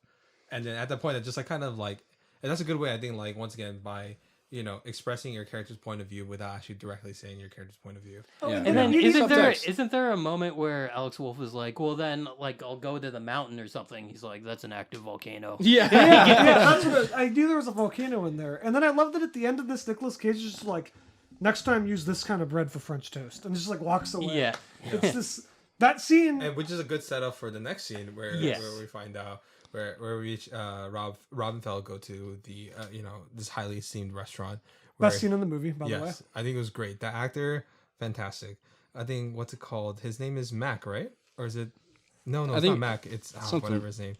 C: and then at that point, it just like kind of like, and that's a good way, I think, like once again by expressing your character's point of view without actually directly saying your character's point of view.
B: Yeah.
D: And then
A: You need
D: isn't there a moment where Alex Wolff is like, well then like I'll go to the mountain or something? He's like, that's an active volcano.
A: Yeah, that's what I knew there was a volcano in there. And then I love that at the end of this, Nicolas Cage is just like, next time use this kind of bread for French toast, and just like walks away.
D: Yeah.
A: It's this that scene.
C: And which is a good setup for the next scene where we find out where we reach Robin Feld go to the this highly esteemed restaurant.
A: Best scene in the movie, by the way.
C: Yes, I think it was great. The actor, fantastic. I think what's it called? His name is Mac, right? Or is it? No, it's not Mac. It's whatever his name.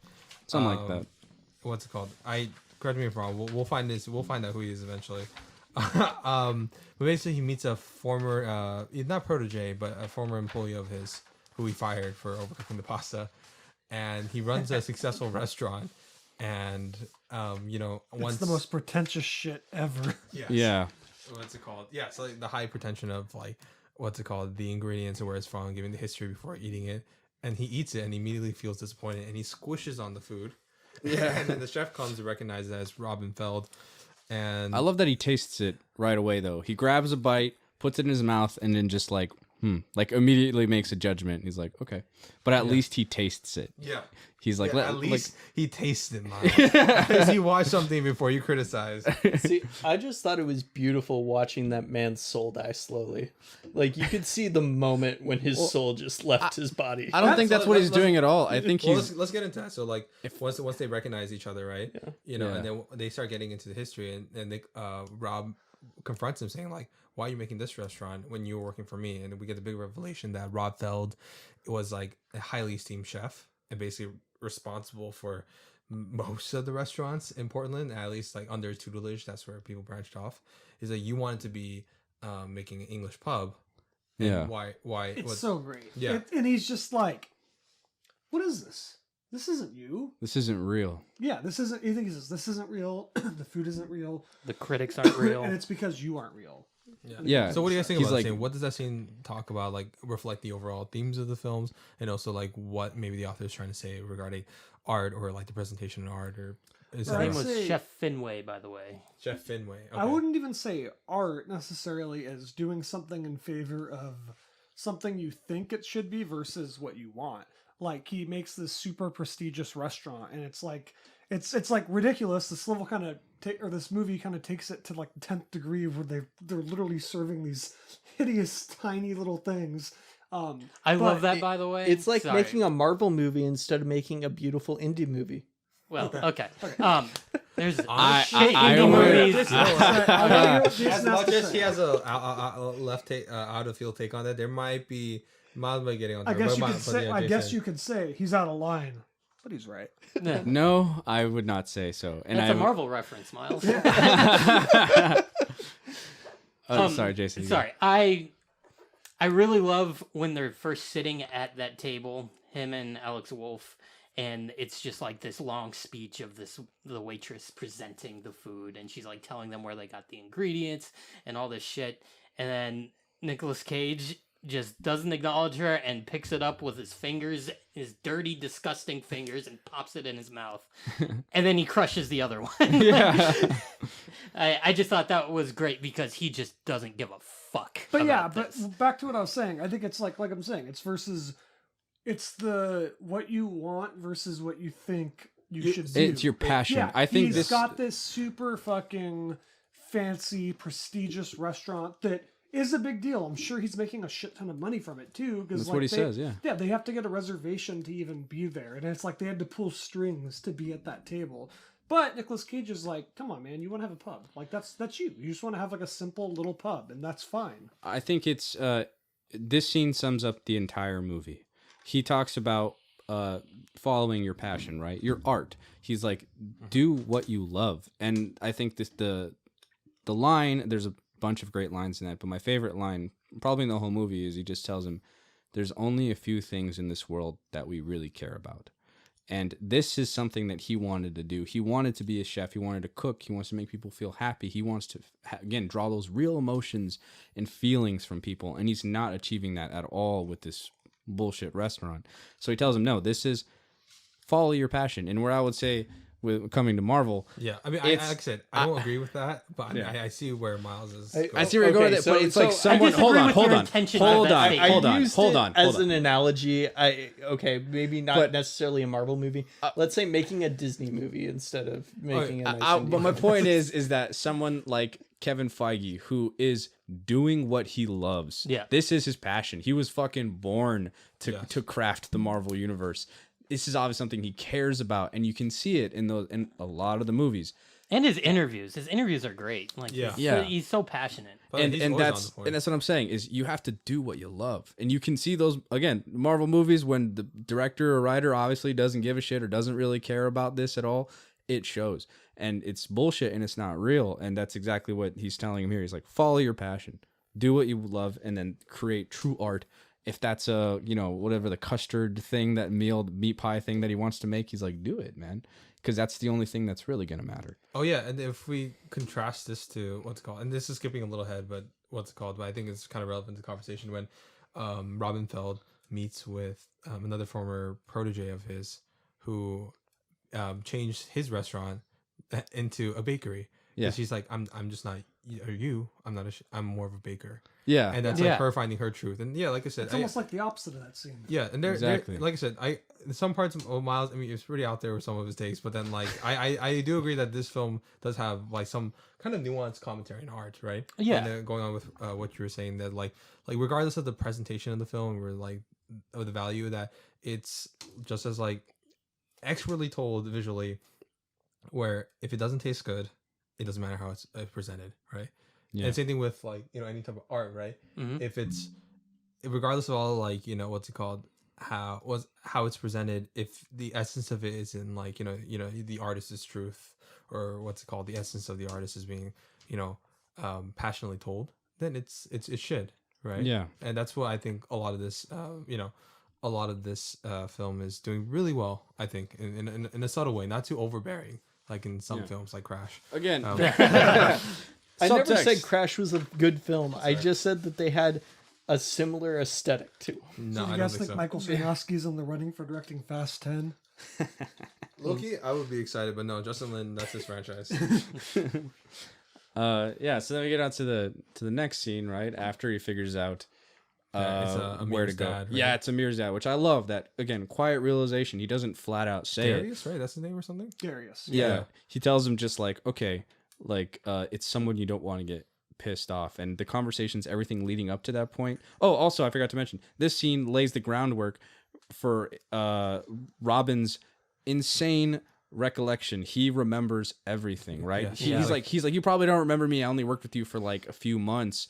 B: Something like that.
C: What's it called? Correct me if I'm wrong. We'll find this. We'll find out who he is eventually. But basically, he meets a former, not protege, but a former employee of his who he fired for overcooking the pasta, and he runs a successful restaurant. And
A: It's the most pretentious shit ever.
C: Yes.
B: Yeah.
C: What's it called? Yeah, so like the high pretension of like what's it called? The ingredients and where it's from, giving the history before eating it. And he eats it and immediately feels disappointed and he squishes on the food. Yeah. And then the chef comes to recognize it as Robin Feld. And
B: I love that he tastes it right away though. He grabs a bite, puts it in his mouth, and then just like immediately makes a judgment. He's like, okay. But at least he tastes it.
C: yeah.
B: He's like,
C: At least he tasted mine. At least you watch something before you criticize.
E: See, I just thought it was beautiful watching that man's soul die slowly. Like you could see the moment when his soul just left his body.
B: I don't think that's what he's doing at all. I think he's
C: let's get into that. So like once they recognize each other, right?
B: Yeah.
C: And then they start getting into the history and they Rob confronts him saying like, why are you making this restaurant when you were working for me? And we get the big revelation that Rob Feld was like a highly esteemed chef and basically responsible for most of the restaurants in Portland, at least like under his tutelage. That's where people branched off. Is like you wanted to be making an English pub. And
B: Yeah.
C: Why?
A: It's so great.
C: Yeah.
A: And he's just like, what is this? This isn't you.
B: this isn't real.
A: Yeah, this isn't. He thinks this isn't real. The food isn't real.
D: The critics aren't real.
A: And it's because you aren't real.
B: Yeah.
C: So what do you guys think
B: He's
C: about
B: like-
C: that scene? What does that scene talk about? Like reflect the overall themes of the films, and also like what maybe the author is trying to say regarding art or like the presentation of art, or is
D: His
A: Right.
D: name
C: that
D: was
A: say-
D: Chef Finway, by the way.
C: Jeff Finway?
A: I wouldn't even say art necessarily as doing something in favor of something you think it should be versus what you want. Like he makes this super prestigious restaurant, and it's like ridiculous. This level kind of this movie kind of takes it to like the 10th degree where they're literally serving these hideous tiny little things.
D: I love that, by the way.
E: It's like
D: Sorry.
E: making a Marvel movie instead of making a beautiful indie movie.
D: Well, okay. There's
B: I-
D: shit
B: I
D: indie
B: would-
D: movies.
C: As much as he has a left out of field take on that, there might be getting on.
A: I guess you
C: but
A: could say.
C: yeah,
A: I guess
C: Jason.
A: you could say he's out of line, but he's right.
B: No, I would not say so. And
D: That's
B: I
D: a Marvel reference, Miles.
B: sorry, Jason.
D: Sorry, I really love when they're first sitting at that table, him and Alex Wolff, and it's just like this long speech of the waitress presenting the food, and she's like telling them where they got the ingredients and all this shit, and then Nicolas Cage just doesn't acknowledge her and picks it up with his fingers, his dirty, disgusting fingers, and pops it in his mouth. And then he crushes the other one.
B: Yeah.
A: Yeah.
D: I just thought that was great because he just doesn't give a fuck.
A: But yeah,
D: about
A: but
D: this.
A: back to what I was saying. I think it's like I'm saying, it's the what you want versus what you think you should do.
B: It's your passion.
A: Yeah,
B: I think
A: he's got this super fucking fancy, prestigious restaurant that is a big deal. I'm sure he's making a shit ton of money from it too.
B: That's what he says, yeah.
A: Yeah, they have to get a reservation to even be there, and it's like they had to pull strings to be at that table. But Nicolas Cage is like, come on, man, you want to have a pub? Like that's you. You just want to have like a simple little pub, and that's fine.
B: I think it's this scene sums up the entire movie. He talks about following your passion, right? Your art. He's like, do what you love. And I think the line, there's a bunch of great lines in that, but my favorite line, probably in the whole movie, is he just tells him, there's only a few things in this world that we really care about. And this is something that he wanted to do. He wanted to be a chef. He wanted to cook. He wants to make people feel happy. He wants to, again, draw those real emotions and feelings from people. And he's not achieving that at all with this bullshit restaurant. So he tells him, no, this is follow your passion. And where I would say with coming to Marvel.
C: Yeah, I mean,
B: It's-
C: like I said, I don't agree with that, but I, mean,
B: Yeah.
C: I see where Miles is.
E: I
C: going.
B: I see where you're going
E: Okay,
B: with it, but it's like
E: so
B: someone.
D: disagree
B: Hold on,
D: with
B: hold
D: your
B: on,
D: intention
B: hold
D: of that
B: on,
D: statement.
B: hold
E: I
B: on,
E: used
B: hold
E: it
B: on,
E: as
B: hold on.
E: an analogy. Maybe not
B: But-
E: necessarily a Marvel movie. Let's say making a Disney movie instead of making a nice indie
B: But my
E: movie.
B: point is that someone like Kevin Feige, who is doing what he loves,
D: Yeah.
B: this is his passion. He was fucking born to
C: Yes.
B: to craft the Marvel universe. This is obviously something he cares about, and you can see it in a lot of the movies.
D: And his interviews are great. Like,
C: Yeah.
B: Yeah.
D: he's so passionate.
C: But he's
B: and
C: always on
B: that's
C: the point.
B: and that's what I'm saying is you have to do what you love, and you can see those again Marvel movies when the director or writer obviously doesn't give a shit or doesn't really care about this at all. It shows, and it's bullshit, and it's not real, and that's exactly what he's telling him here. He's like, follow your passion, do what you love, and then create true art. If that's a whatever the custard thing, that meat pie thing that he wants to make, he's like, do it, man, because that's the only thing that's really gonna matter.
C: Oh yeah, and if we contrast this to what's it called, and this is skipping a little ahead, but what's it called? But I think it's kind of relevant to the conversation when Robin Feld meets with another former protege of his who changed his restaurant into a bakery.
B: Yeah.
C: Yeah, she's like, I'm just not. Are you? I'm not. I'm more of a baker.
B: Yeah,
C: And that's
D: Yeah.
C: like her finding her truth. And yeah, like I said,
A: It's almost like the opposite of that scene.
C: yeah, and they're
B: Exactly.
C: like I said, in some parts of Miles, I mean, it's pretty out there with some of his takes, but then like I do agree that this film does have like some kind of nuanced commentary and art, right?
D: Yeah.
C: And then going on with what you were saying, that like regardless of the presentation of the film or like of the value, that it's just as like expertly told visually, where if it doesn't taste good, it doesn't matter how it's presented, right?
B: Yeah.
C: And same thing with like any type of art, right?
D: Mhm.
C: If it's regardless of all like what's it called, how it's presented, if the essence of it is in like the artist's truth, or what's it called, the essence of the artist is being passionately told, then it should, right?
B: Yeah.
C: And that's what I think a lot of this film is doing really well, I think, in a subtle way, not too overbearing like in some films like Crash.
B: Again,
E: I never
B: Subtext.
E: said Crash was a good film. I just said that they had a similar aesthetic to them.
C: No,
A: So
C: I
A: you
C: don't
A: guys
C: think
A: think
C: so.
A: Michael Sarnowski's in the running for directing Fast 10?
C: Loki, I would be excited, but no, Justin Lin, that's his franchise.
B: yeah. So then we get on to the next scene, right after he figures out
C: Yeah, it's,
B: where
C: Amir's
B: to go.
C: dad, right?
B: Yeah, it's Amir's dad, which I love. That again, quiet realization. He doesn't flat out say it.
C: Darius, right? That's his name or something.
A: Darius.
B: Yeah. He tells him just like, okay, like it's someone you don't want to get pissed off, and the conversations, everything leading up to that point. Oh, also I forgot to mention, this scene lays the groundwork for Robin's insane recollection. He remembers everything, right?
C: Yeah.
B: He's like, you probably don't remember me. I only worked with you for like a few months.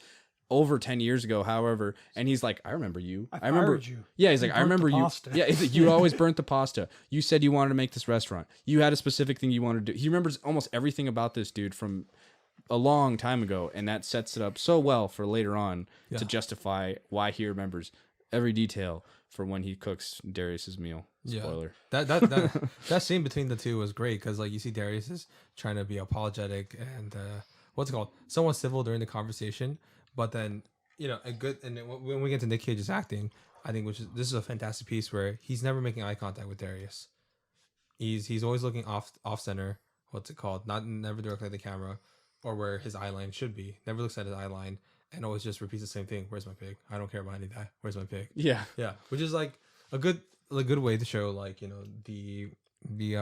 B: Over 10 years ago, however, and he's like, I remember you.
A: I
B: remember
A: fired you.
B: Yeah, he's
A: You
B: like, I
A: burnt the
B: remember you.
A: pasta."
B: Yeah, he's like, you always burnt the pasta. You said you wanted to make this restaurant. You had a specific thing you wanted to do. He remembers almost everything about this dude from a long time ago, and that sets it up so well for later on to justify why he remembers every detail for when he cooks Darius's meal. Spoiler.
C: That scene between the two was great because like you see Darius is trying to be apologetic and what's it called, somewhat civil during the conversation, but then a good, and then when we get to Nic Cage's acting, I think this is a fantastic piece where he's never making eye contact with Darius. He's always looking off center. What's it called? Never directly at the camera or where his eye line should be. Never looks at his eye line and always just repeats the same thing. Where's my pig? I don't care about any of that. Where's my pig?
B: Yeah.
C: Yeah, which is like a good way to show like the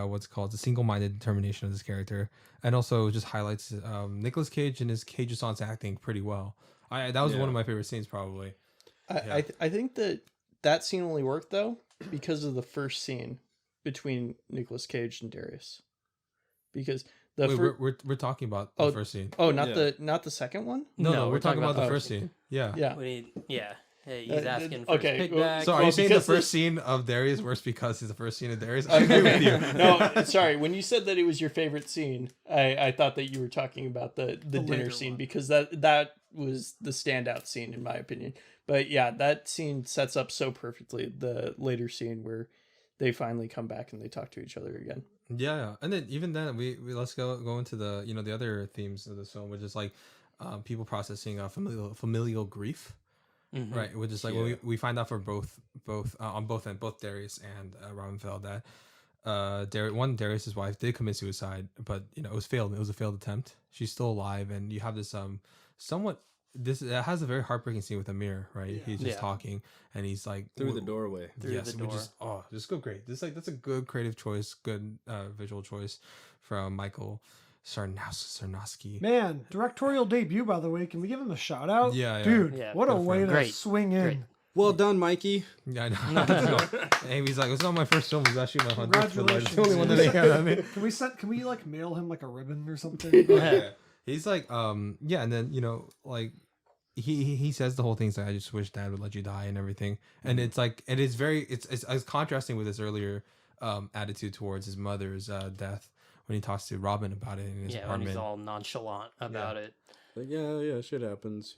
C: what's it called, the single-minded determination of this character, and also just highlights Nicolas Cage and his Cage-Assance acting pretty well. That was one of my favorite scenes probably.
E: I think that scene only worked though because of the first scene between Nicolas Cage and Darius, because
C: we're talking about the first scene.
E: Oh, not the second one.
C: No, we're talking about the first scene. Yeah.
E: Yeah.
D: Hey, he's asking for
E: okay,
D: his pig
E: well,
D: back.
C: So are you
E: Well,
C: saying the
E: because
C: first scene of Darius works because it's the first scene of Darius? I agree with you.
E: No, sorry. When you said that it was your favorite scene, I thought that you were talking about the dinner
A: later
E: scene
A: one.
E: because that was the standout scene in my opinion. But yeah, that scene sets up so perfectly the later scene where they finally come back and they talk to each other again.
C: Yeah, and then even then we let's go into the the other themes of this film, which is like people processing familial grief.
D: Mhm.
C: Right, which is like when we find out for both on both ends, both Darius and Robin Feld, that Darius's wife did commit suicide, but you know it was failed. It was a failed attempt. She's still alive, and you have this somewhat. It has a very heartbreaking scene with Amir, right?
A: Yeah.
C: He's just talking, and he's like
B: Through the doorway.
D: Through the door.
C: Just go great. That's a good creative choice, good visual choice from Michael Sarnowski.
A: Man, directorial debut, by the way. Can we give him a shout out?
C: Yeah.
A: Dude,
D: Yeah,
A: what a
C: good for
A: way
C: him.
A: to
D: Great.
A: swing in.
D: Great.
B: Well done, Mikey.
C: Yeah, I know. And he's like, it's not my first film. It's actually my 100th. It's
A: Congratulations.
C: the only one that they had. I mean,
A: Can we like mail him like a ribbon or something?
C: yeah. He's like, yeah, and then you know, like he says the whole thing. He's like, I just wish Dad would let you die and everything. And it's like, it is very, it's contrasting with his earlier attitude towards his mother's death when he talks to Robin about it in his
D: Yeah, when
C: apartment.
D: he's all nonchalant about it.
B: Like, yeah, shit happens,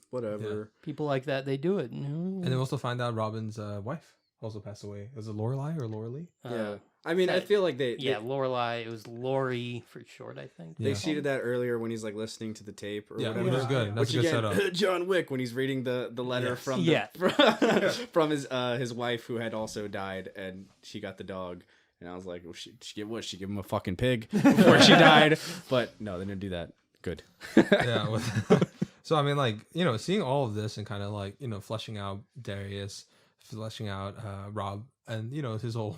B: whatever.
D: People like that, they do it.
C: And then we also find out Robin's wife also passed away. Was it Lorelai or Lorelei?
B: Yeah. I mean, I feel like they
D: Lorelai. It was Lori for short, I think.
B: they seeded that earlier when he's like listening to the tape or
C: Yeah,
B: whatever.
C: which is good. That's
B: Which
C: a good
B: again,
C: setup.
B: John Wick when he's reading the letter
C: Yes.
B: from
D: Yeah.
B: from his wife who had also died and she got the dog. And I was like, well, she give him a fucking pig before she died. But no, they didn't do that. Good.
C: Yeah. So I mean, like, you know, seeing all of this and kind of like, you know, fleshing out Darius, fleshing out Rob, and you know his whole,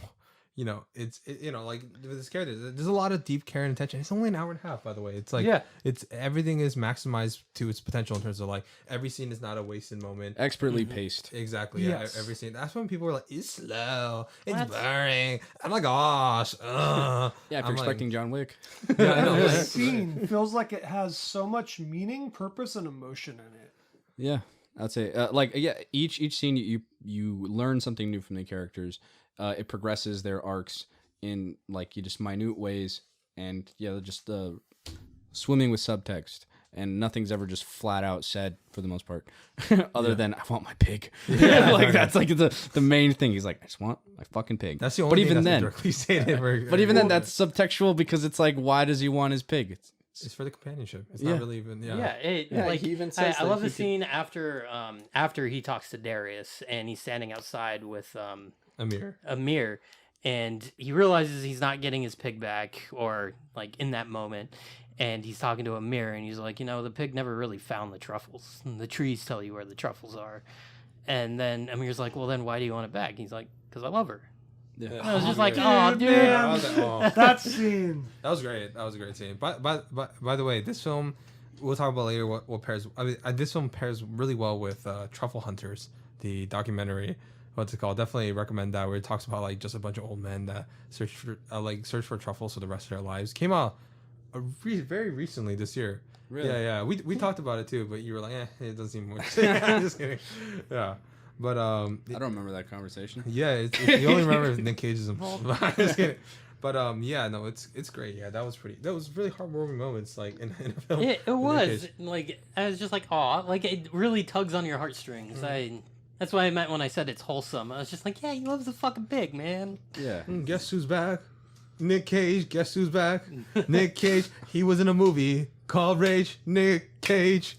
C: you know, you know, like with this character, there's a lot of deep care and attention. It's only an hour and a half, by the way. It's like,
A: Yeah.
C: it's everything is maximized to its potential in terms of like every scene is not a wasted moment.
B: Expertly paced.
C: Exactly.
A: Yes.
C: Yeah. Every scene. That's when people are like, it's slow, it's
D: What?
C: boring. I'm like, gosh.
B: Yeah, if you're
C: I'm like,
B: expecting John Wick.
C: yeah, I know.
A: This
C: like-
A: scene feels like it has so much meaning, purpose, and emotion in it.
B: Yeah, I'd say each scene you learn something new from the characters. It progresses their arcs in like just minute ways, and they're just swimming with subtext, and nothing's ever just flat out said for the most part, other than I want my pig. Like that's like the main thing. He's like, I just want my fucking pig.
C: That's the only thing that's directly stated.
B: But even then, that's subtextual because it's like, why does he want his pig?
C: It's for the companionship. It's
B: Yeah.
C: not really even.
D: Yeah, like
E: he even
D: I
E: says that
D: love the
E: he could-
D: scene after he talks to Darius and he's standing outside with Amir, and he realizes he's not getting his pig back, or like in that moment, and he's talking to Amir, and he's like, the pig never really found the truffles. And the trees tell you where the truffles are. And then Amir's like, well, then why do you want it back? And he's like, because I love her.
B: Yeah.
D: And I was just like, oh, dude.
A: man.
C: I was like, oh.
A: That scene.
C: That was great. That was a great scene. By the way, this film, we'll talk about later what pairs. I mean, this film pairs really well with Truffle Hunters, the documentary. What's it called? Definitely recommend that, where it talks about like just a bunch of old men that search for truffles for the rest of their lives. Came out very recently this year.
B: Really?
C: Yeah. We talked about it too, but you were like, it doesn't seem much. Just kidding. Yeah. But
B: I don't remember that conversation.
C: yeah, you only remember if Nic Cage is involved. Just kidding. But yeah, no, it's great. Yeah, that was really heartwarming moments, like in a film.
D: It
C: with Nic
D: was
C: Cage.
D: like, I was just like, aw, like it really tugs on your heartstrings. That's what I meant when I said it's wholesome. I was just like, yeah, he loves the fucking pig, man.
B: Yeah.
C: Guess who's back? Nic Cage. Guess who's back? Nic Cage. He was in a movie called Rage. Nic Cage.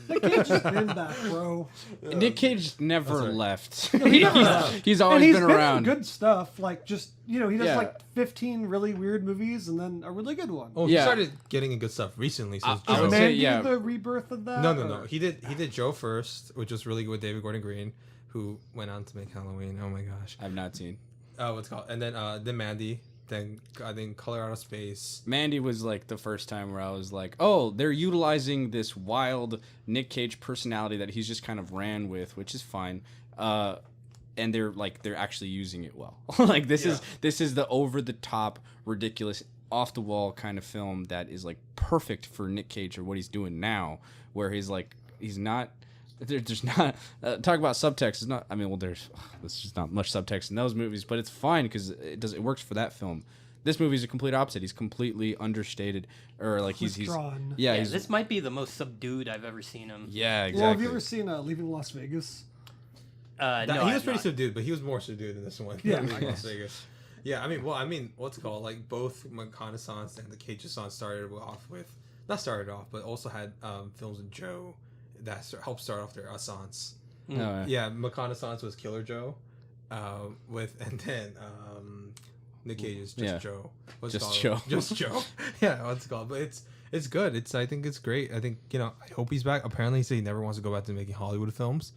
A: Nick Cage has been back, bro.
B: Nick Cage never
C: right.
B: left.
A: never left.
B: He's
A: And
B: always
A: he's
B: been
A: been
B: around.
A: in good stuff. Like, just, he does
B: Yeah.
A: like 15 really weird movies and then a really good one.
C: Oh, he
B: Yeah.
C: started getting in good stuff recently. So
B: I
A: Is
B: would
C: Joe.
B: say,
A: Mandy
B: yeah.
A: the rebirth of that?
C: No.
A: Or-
C: He did Joe first, which was really good with David Gordon Green, who went on to make Halloween. Oh my gosh.
B: I've not seen.
C: What's it called? And then Mandy. Then I think Color Out of Space.
B: Mandy was like the first time where I was like, oh, they're utilizing this wild Nick Cage personality that he's just kind of ran with, which is fine. And they're actually using it well. Like this is the over the top, ridiculous, off the wall kind of film that is like perfect for Nick Cage or what he's doing now, where he's not. There's not talk about subtext. It's not. I mean, well, there's just not much subtext in those movies, but it's fine because it works for that film. This movie is a complete opposite. He's completely understated, or like he's
A: Withdrawn.
B: yeah.
D: Yeah,
B: He's,
D: this might be the most subdued I've ever seen him.
B: yeah, exactly.
A: Well, have you ever seen Leaving Las Vegas?
D: No,
C: He
D: I
C: was
D: have
C: pretty
D: not.
C: subdued, but he was more subdued in this one.
A: Yeah,
C: than
A: I
C: Las
A: guess.
C: Vegas. Yeah, what's it called? Like both McConaissance and the Cage-a-sance started off, but also had films with Joe that helped start off their assance.
B: Oh, yeah.
C: Yeah, McConaissance was Killer Joe, and then Nick Cage is just
B: Yeah.
C: Joe. What's
B: Just
C: it
B: Joe.
C: called? Just Joe. Yeah, what's it called? But it's good. I think it's great. I think I hope he's back. Apparently, he said he never wants to go back to making Hollywood films.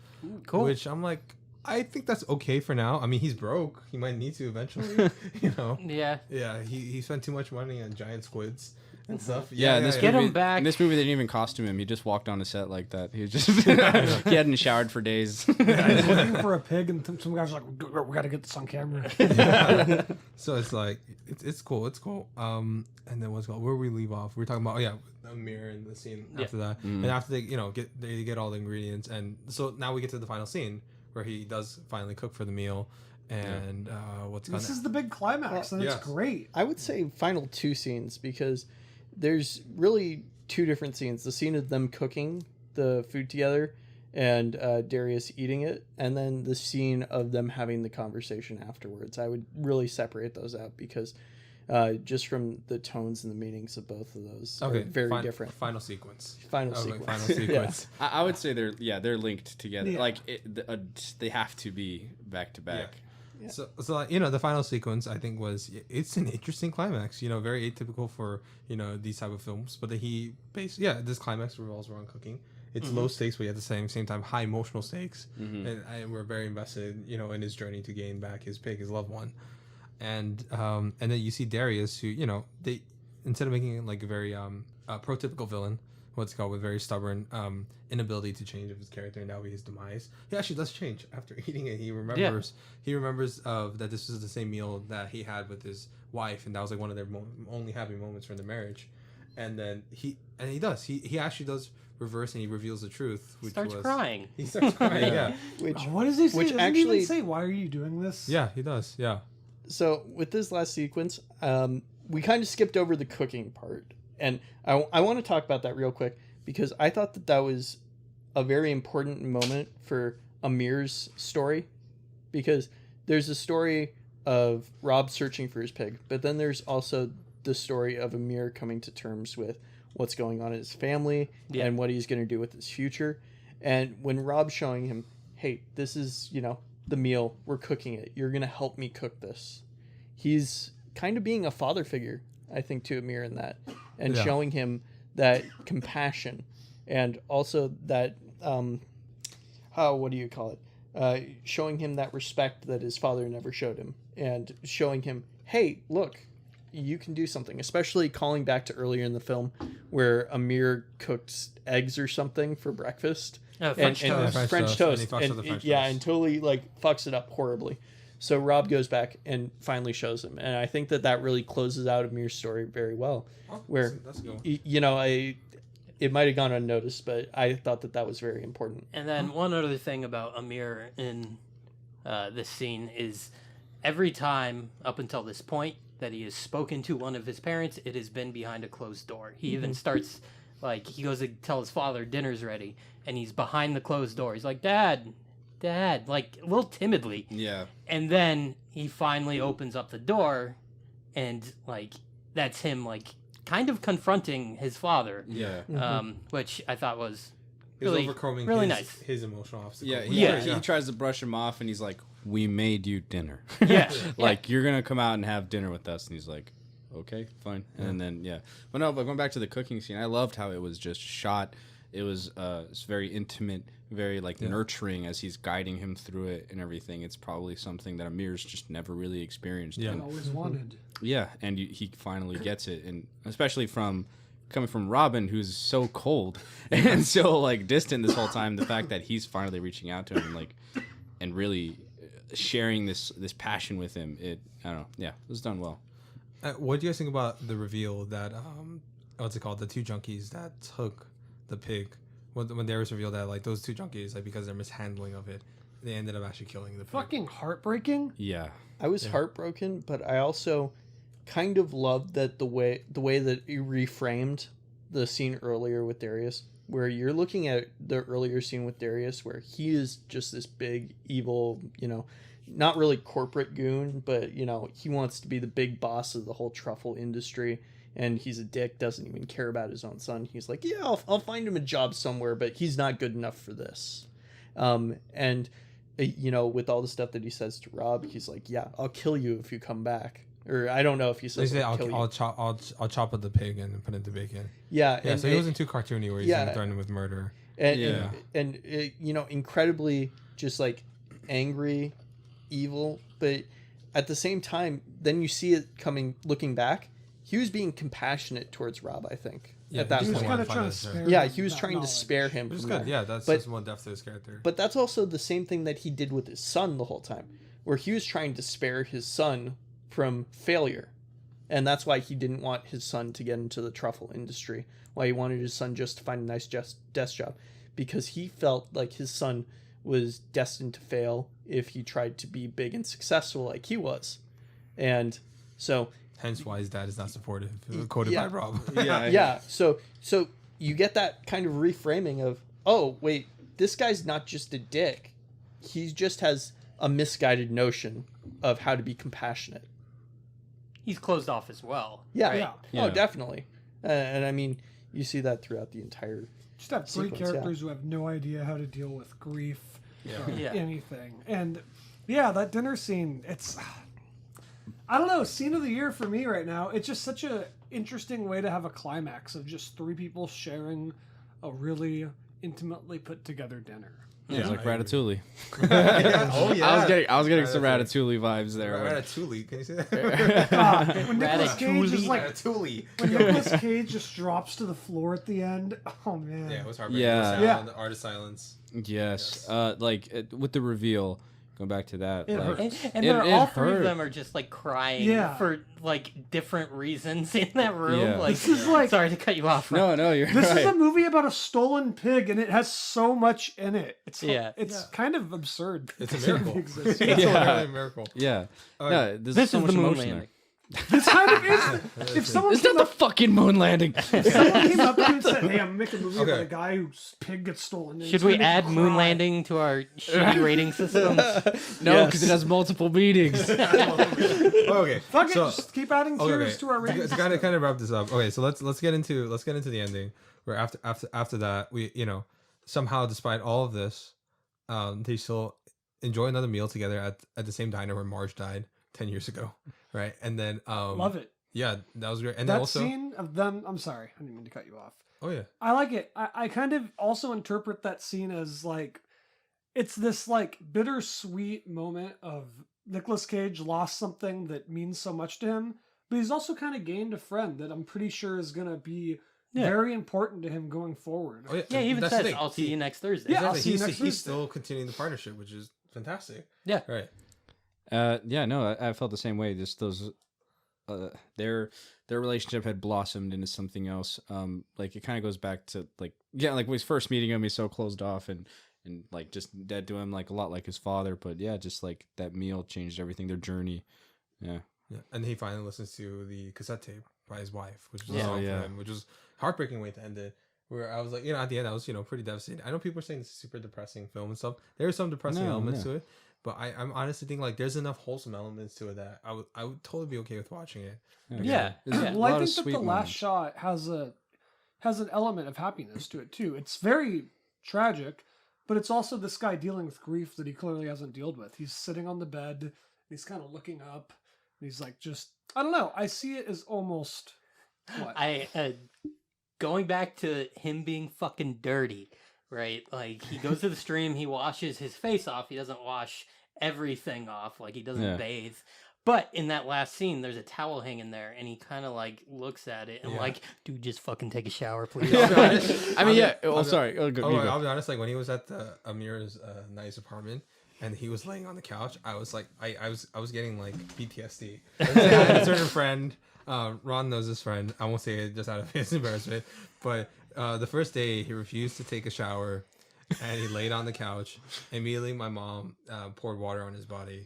D: Cool.
C: Which I'm like, I think that's okay for now. I mean, he's broke. He might need to eventually.
D: Yeah.
C: Yeah, he spent too much money on giant squids and stuff.
B: Yeah, this
D: Get
B: movie,
D: him back.
B: In this movie, they didn't even costume him. He just walked on the set like that. He was just he hadn't showered for days.
A: I was looking for a pig, and some guys were like, "We got to get this on camera."
C: So it's like it's cool. It's cool. And then what's it called? Where we leave off? We are talking about the mirror and the scene after that, and after they get all the ingredients, and so now we get to the final scene where he does finally cook for the meal, and what's
A: This is the big climax, and
C: Yes.
A: it's great.
E: I would say final two scenes because there's really two different scenes. The scene of them cooking the food together and Darius eating it, and then the scene of them having the conversation afterwards. I would really separate those out because just from the tones and the meanings of both of those are very different.
C: Final sequence.
E: Final
C: Like,
E: sequence.
C: final sequence.
B: I would say they're linked together.
A: Yeah.
B: Like they have to be back to back.
E: Yeah.
C: So the final sequence I think it's an interesting climax. Very atypical for these type of films. But this climax revolves around cooking. It's low stakes, but at the same time high emotional stakes. And we're very invested, in his journey to gain back his pig, his loved one. And then you see Darius, who they instead of making it like a very prototypical villain, what's called with very stubborn inability to change of his character, and that will be his demise. He actually does change after eating it. He remembers that this was the same meal that he had with his wife, and that was like one of their only happy moments from the marriage. And then he actually does reverse, and he reveals the truth. Which
D: Starts crying.
C: He starts crying. Yeah.
E: Which
A: What does he say?
E: Which
A: Doesn't he
E: actually-
A: even say, "Why are you doing this"?
C: Yeah, he does. Yeah.
E: So with this last sequence, we kind of skipped over the cooking part, and I want to talk about that real quick because I thought that was a very important moment for Amir's story, because there's a story of Rob searching for his pig, but then there's also the story of Amir coming to terms with what's going on in his family and what he's going to do with his future. And when Rob's showing him, hey, this is, the meal, we're cooking it, you're going to help me cook this. He's kind of being a father figure, I think, to Amir in that, and showing him that compassion, and also that, what do you call it? Showing him that respect that his father never showed him, and showing him, hey, look, you can do something, especially calling back to earlier in the film where Amir cooks eggs or something for breakfast.
D: French toast.
E: French
C: And
E: toast.
C: he fucks with the French
E: yeah,
C: toast.
E: and totally fucks it up horribly. So Rob goes back and finally shows him, and I think that really closes out Amir's story very well. Where
C: that's a good one.
E: it might have gone unnoticed, but I thought that was very important.
D: And then one other thing about Amir in this scene is every time up until this point that he has spoken to one of his parents, it has been behind a closed door. He even starts, he goes to tell his father dinner's ready, and he's behind the closed door. He's like, Dad, a little timidly.
B: Yeah.
D: And then he finally opens up the door, and, that's him, kind of confronting his father.
B: Yeah.
D: Which I thought was
C: He's
D: really,
C: overcoming
D: really
C: his,
D: nice.
C: his emotional obstacle.
B: Yeah. He tries to brush him off, and he's like, "We made you dinner.
D: Yeah.
B: You're gonna come out and have dinner with us." And he's like, "Okay, fine." And then but going back to the cooking scene, I loved how it was just shot. It was it's very intimate, very nurturing as he's guiding him through it and everything. It's probably something that Amir's just never really experienced.
C: Yeah.
B: And,
A: Always wanted.
B: yeah, and he finally gets it, and especially coming from Robin, who's so cold and so distant this whole time. The fact that he's finally reaching out to him and really sharing this passion with him, I don't know. Yeah, it was done well.
C: What do you guys think about the reveal that what's it called? The two junkies that took the pig. When there was revealed that those two junkies, because of their mishandling of it, they ended up actually killing the pig.
A: Fucking heartbreaking.
B: Yeah.
E: I was heartbroken, but I also kind of loved that the way that you reframed the scene earlier with Darius, where you're looking at the earlier scene with Darius, where he is just this big evil, not really corporate goon, but he wants to be the big boss of the whole truffle industry, and he's a dick, doesn't even care about his own son. He's like, yeah, I'll find him a job somewhere, but he's not good enough for this. And with all the stuff that he says to Rob, he's like, yeah, I'll kill you if you come back. or I don't know if he
C: They
E: says
C: say
E: like, kill you.
C: I'll chop up the pig and put it into bacon.
E: Yeah,
C: Yeah,
E: and
C: so he wasn't too cartoony where he's
E: yeah.
C: threatened with murder.
E: and
B: Yeah.
E: and you know, incredibly just like angry, evil, but at the same time, then you see it coming. Looking back, he was being compassionate towards Rob. I think
C: Yeah,
E: at that
A: He was
E: point.
A: kind of
C: Find
A: trying
C: us
A: to
C: there.
A: spare.
E: Yeah,
A: him
E: he was
A: that
E: trying to
A: knowledge.
E: spare him
C: Which is
E: from
C: good.
E: that.
C: Yeah, that's
E: But-
C: just more depth to his character.
E: But that's also the same thing that he did with his son the whole time, where he was trying to spare his son from failure. And that's why he didn't want his son to get into the truffle industry, why he wanted his son just to find a nice desk job, because he felt like his son was destined to fail if he tried to be big and successful like he was. And so
C: Hence why his dad is not supportive. Quoted
E: yeah.
C: by Rob.
E: yeah, so you get that kind of reframing of, oh wait, this guy's not just a dick, he just has a misguided notion of how to be compassionate.
D: He's closed off as well.
E: Yeah,
D: right?
A: Yeah.
B: Yeah.
E: Oh, definitely. And I mean, you see that throughout the entire.
A: Just have three
E: Sequence,
A: characters who have no idea how to deal with grief or
D: Yeah.
A: anything. And yeah, that dinner scene, it's I don't know, scene of the year for me right now. It's just such a interesting way to have a climax of just three people sharing a really intimately put together dinner.
B: Yeah, it's like
C: I agree.
B: Ratatouille.
C: Oh yeah.
B: I was getting some
C: Ratatouille.
B: Ratatouille vibes there.
C: Ratatouille. Can you say that?
A: When Nicolas Cage is like
C: Ratatouille.
A: when Nicolas Cage just drops to the floor at the end. Oh man.
C: Yeah, it was heartbreaking.
B: Yeah.
C: The sound,
A: Yeah.
C: The art of silence.
B: Yes, like with the reveal. Going back to that,
A: It
B: like,
A: hurts.
D: And
B: It-
D: they're
B: it
D: all three
B: hurt.
D: of them are just like crying
A: Yeah.
D: for like different reasons in that room.
B: Yeah.
D: Like,
A: This is like-
D: sorry to cut you off.
B: no, you're
A: This
B: right.
A: is a movie about a stolen pig, and it has so much in it. It's
D: Yeah.
A: kind of absurd.
C: It's a
A: that it
C: miracle.
A: exists.
C: It's
B: Yeah.
C: literally a miracle.
B: Yeah,
C: Oh,
B: no, there's
D: This
B: so
D: is
B: much
D: the moon
B: emotion
D: landing.
A: This kind of is. If someone
B: It's not
A: came
B: the
A: up,
B: fucking moon landing.
A: if someone came up to you and said, "Hey, I'm making a movie about
C: Okay.
A: a guy whose pig gets stolen," and
D: Should
A: it's
D: we
A: gonna make
D: add
A: you
D: moon
A: cry."
D: landing to our shitty rating systems?
B: No,
E: Yes.
B: because it has multiple meanings.
C: Okay.
A: Fuck it,
C: so,
A: just keep adding tiers
C: okay.
A: to our rating.
C: To kind of wrap this up. Okay, so let's get into the ending. Where after that, we somehow despite all of this, they still enjoy another meal together at the same diner where Marge died 10 years ago, right? And then
A: Love it.
C: Yeah, that was great. And
A: That
C: then also
A: scene of them. I'm sorry, I didn't mean to cut you off.
C: oh yeah,
A: I like it. I kind of also interpret that scene as like it's this like bittersweet moment of Nicolas Cage lost something that means so much to him, but he's also kind of gained a friend that I'm pretty sure is gonna be very important to him going forward.
C: oh yeah.
D: Yeah, he even
C: That's the
D: says,
C: thing.
D: "I'll see you next Thursday."
A: Yeah, I'll
C: Exactly.
A: see you
C: He's,
A: next
C: he's
A: Thursday.
C: still continuing the partnership, which is fantastic.
D: Yeah.
C: Right.
B: Yeah, no, I felt the same way. Just those, their relationship had blossomed into something else. Like it kind of goes back to like like when he's first meeting him, he's so closed off and like just dead to him, like a lot like his father. But yeah, just like that meal changed everything. Their journey. Yeah.
C: Yeah. And he finally listens to the cassette tape by his wife, which was
B: Yeah.
C: a song
B: Yeah.
C: for him, which was a heartbreaking way to end it. Where I was like, at the end, I was, pretty devastated. I know people are saying it's a super depressing film and stuff. There are some depressing
B: No,
C: elements
B: no.
C: to it, but I'm honestly thinking like there's enough wholesome elements to it that I would totally be okay with watching it.
D: Yeah.
B: There's a
D: Yeah.
A: Well, I
B: lot of
A: think that
B: sweet
A: the last
B: moments.
A: shot has an element of happiness to it too. It's very tragic, but it's also this guy dealing with grief that he clearly hasn't dealt with. He's sitting on the bed, and he's kind of looking up, and he's like, just I don't know. I see it as almost what
D: Going back to him being fucking dirty, right? Like he goes to the stream, he washes his face off. He doesn't wash everything off, like he doesn't
B: Yeah.
D: bathe. But in that last scene, there's a towel hanging there, and he kind of like looks at it and
C: Yeah.
D: like, dude, just fucking take a shower, please.
B: I mean, yeah. Oh,
C: I'll-
B: sorry. Oh, go, you go.
C: I'll be honest. Like when he was at the Amir's nice apartment and he was laying on the couch, I was like, I was getting like PTSD. I had a certain friend. Ron knows this friend. I won't say it just out of his embarrassment, but the first day he refused to take a shower. And he laid on the couch. Immediately, my mom poured water on his body.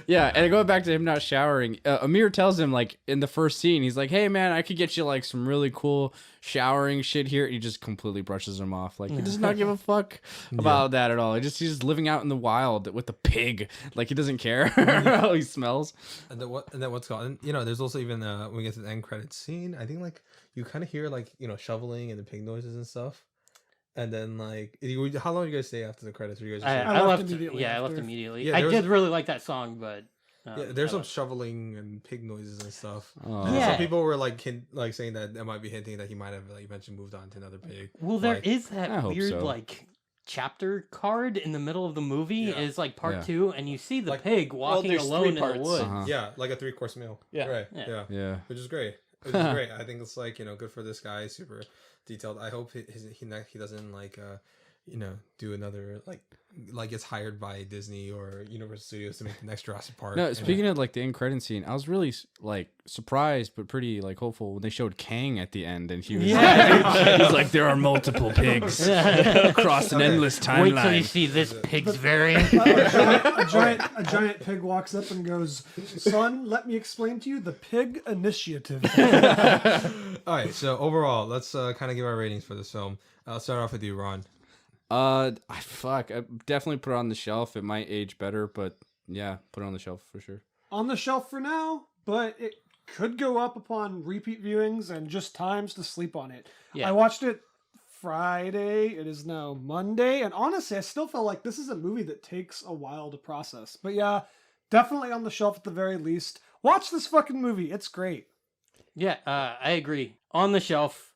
B: Yeah, and going back to him not showering, Amir tells him like in the first scene, he's like, "Hey man, I could get you like some really cool showering shit here." And he just completely brushes him off. Like he does not give a fuck about that at all. He's just living out in the wild with a pig. Like he doesn't care how he smells.
C: And then what's called? And there's also even when we get to the end credits scene, I think like you kind of hear like shoveling and the pig noises and stuff. And then like, how long did you guys stay after the credits? Were you guys just
D: I
A: left
D: left
A: immediately
D: I left
A: after.
D: immediately.
C: Yeah,
D: I
C: there was-
D: did really like that song, but
C: Yeah, there's some shoveling and pig noises and stuff.
B: Oh.
C: And
D: Yeah.
C: some people were like saying that might be hinting that he might have like eventually moved on to another pig.
D: Well, there
C: Like,
D: is
B: I
D: that
B: hope
D: weird
B: so.
D: like chapter card in the middle of the movie.
C: Yeah.
D: Is like part
B: Yeah.
D: 2, and you see the
C: Like-
D: pig walking
E: there's
D: alone
E: three
D: in the
E: parts.
D: woods.
B: Uh-huh.
C: Yeah, like a 3-course meal.
E: Yeah.
C: Right.
D: Yeah.
C: Yeah.
B: Yeah.
C: Which is great. Which is great. I think it's like, good for this guy. Super detailed. I hope he doesn't like do another like gets hired by Disney or Universal Studios to make the next Jurassic Park.
B: No, speaking of like the end credit scene, I was really like surprised but pretty like hopeful when they showed Kang at the end and he was he's like there are multiple pigs across an endless
D: Wait till you
B: timeline.
D: see this pig's variant.
A: A giant pig walks up and goes, "Son, let me explain to you the pig initiative."
C: All right, so overall, let's kind of give our ratings for this film. I'll start off with you, Ron.
B: I definitely put it on the shelf. It might age better, but yeah, put it on the shelf for sure.
A: On the shelf for now, but it could go up upon repeat viewings and just times to sleep on it.
D: Yeah.
A: I watched it Friday. It is now Monday, and honestly, I still feel like this is a movie that takes a while to process. But yeah, definitely on the shelf at the very least. Watch this fucking movie. It's great.
D: Yeah, I agree. On the shelf,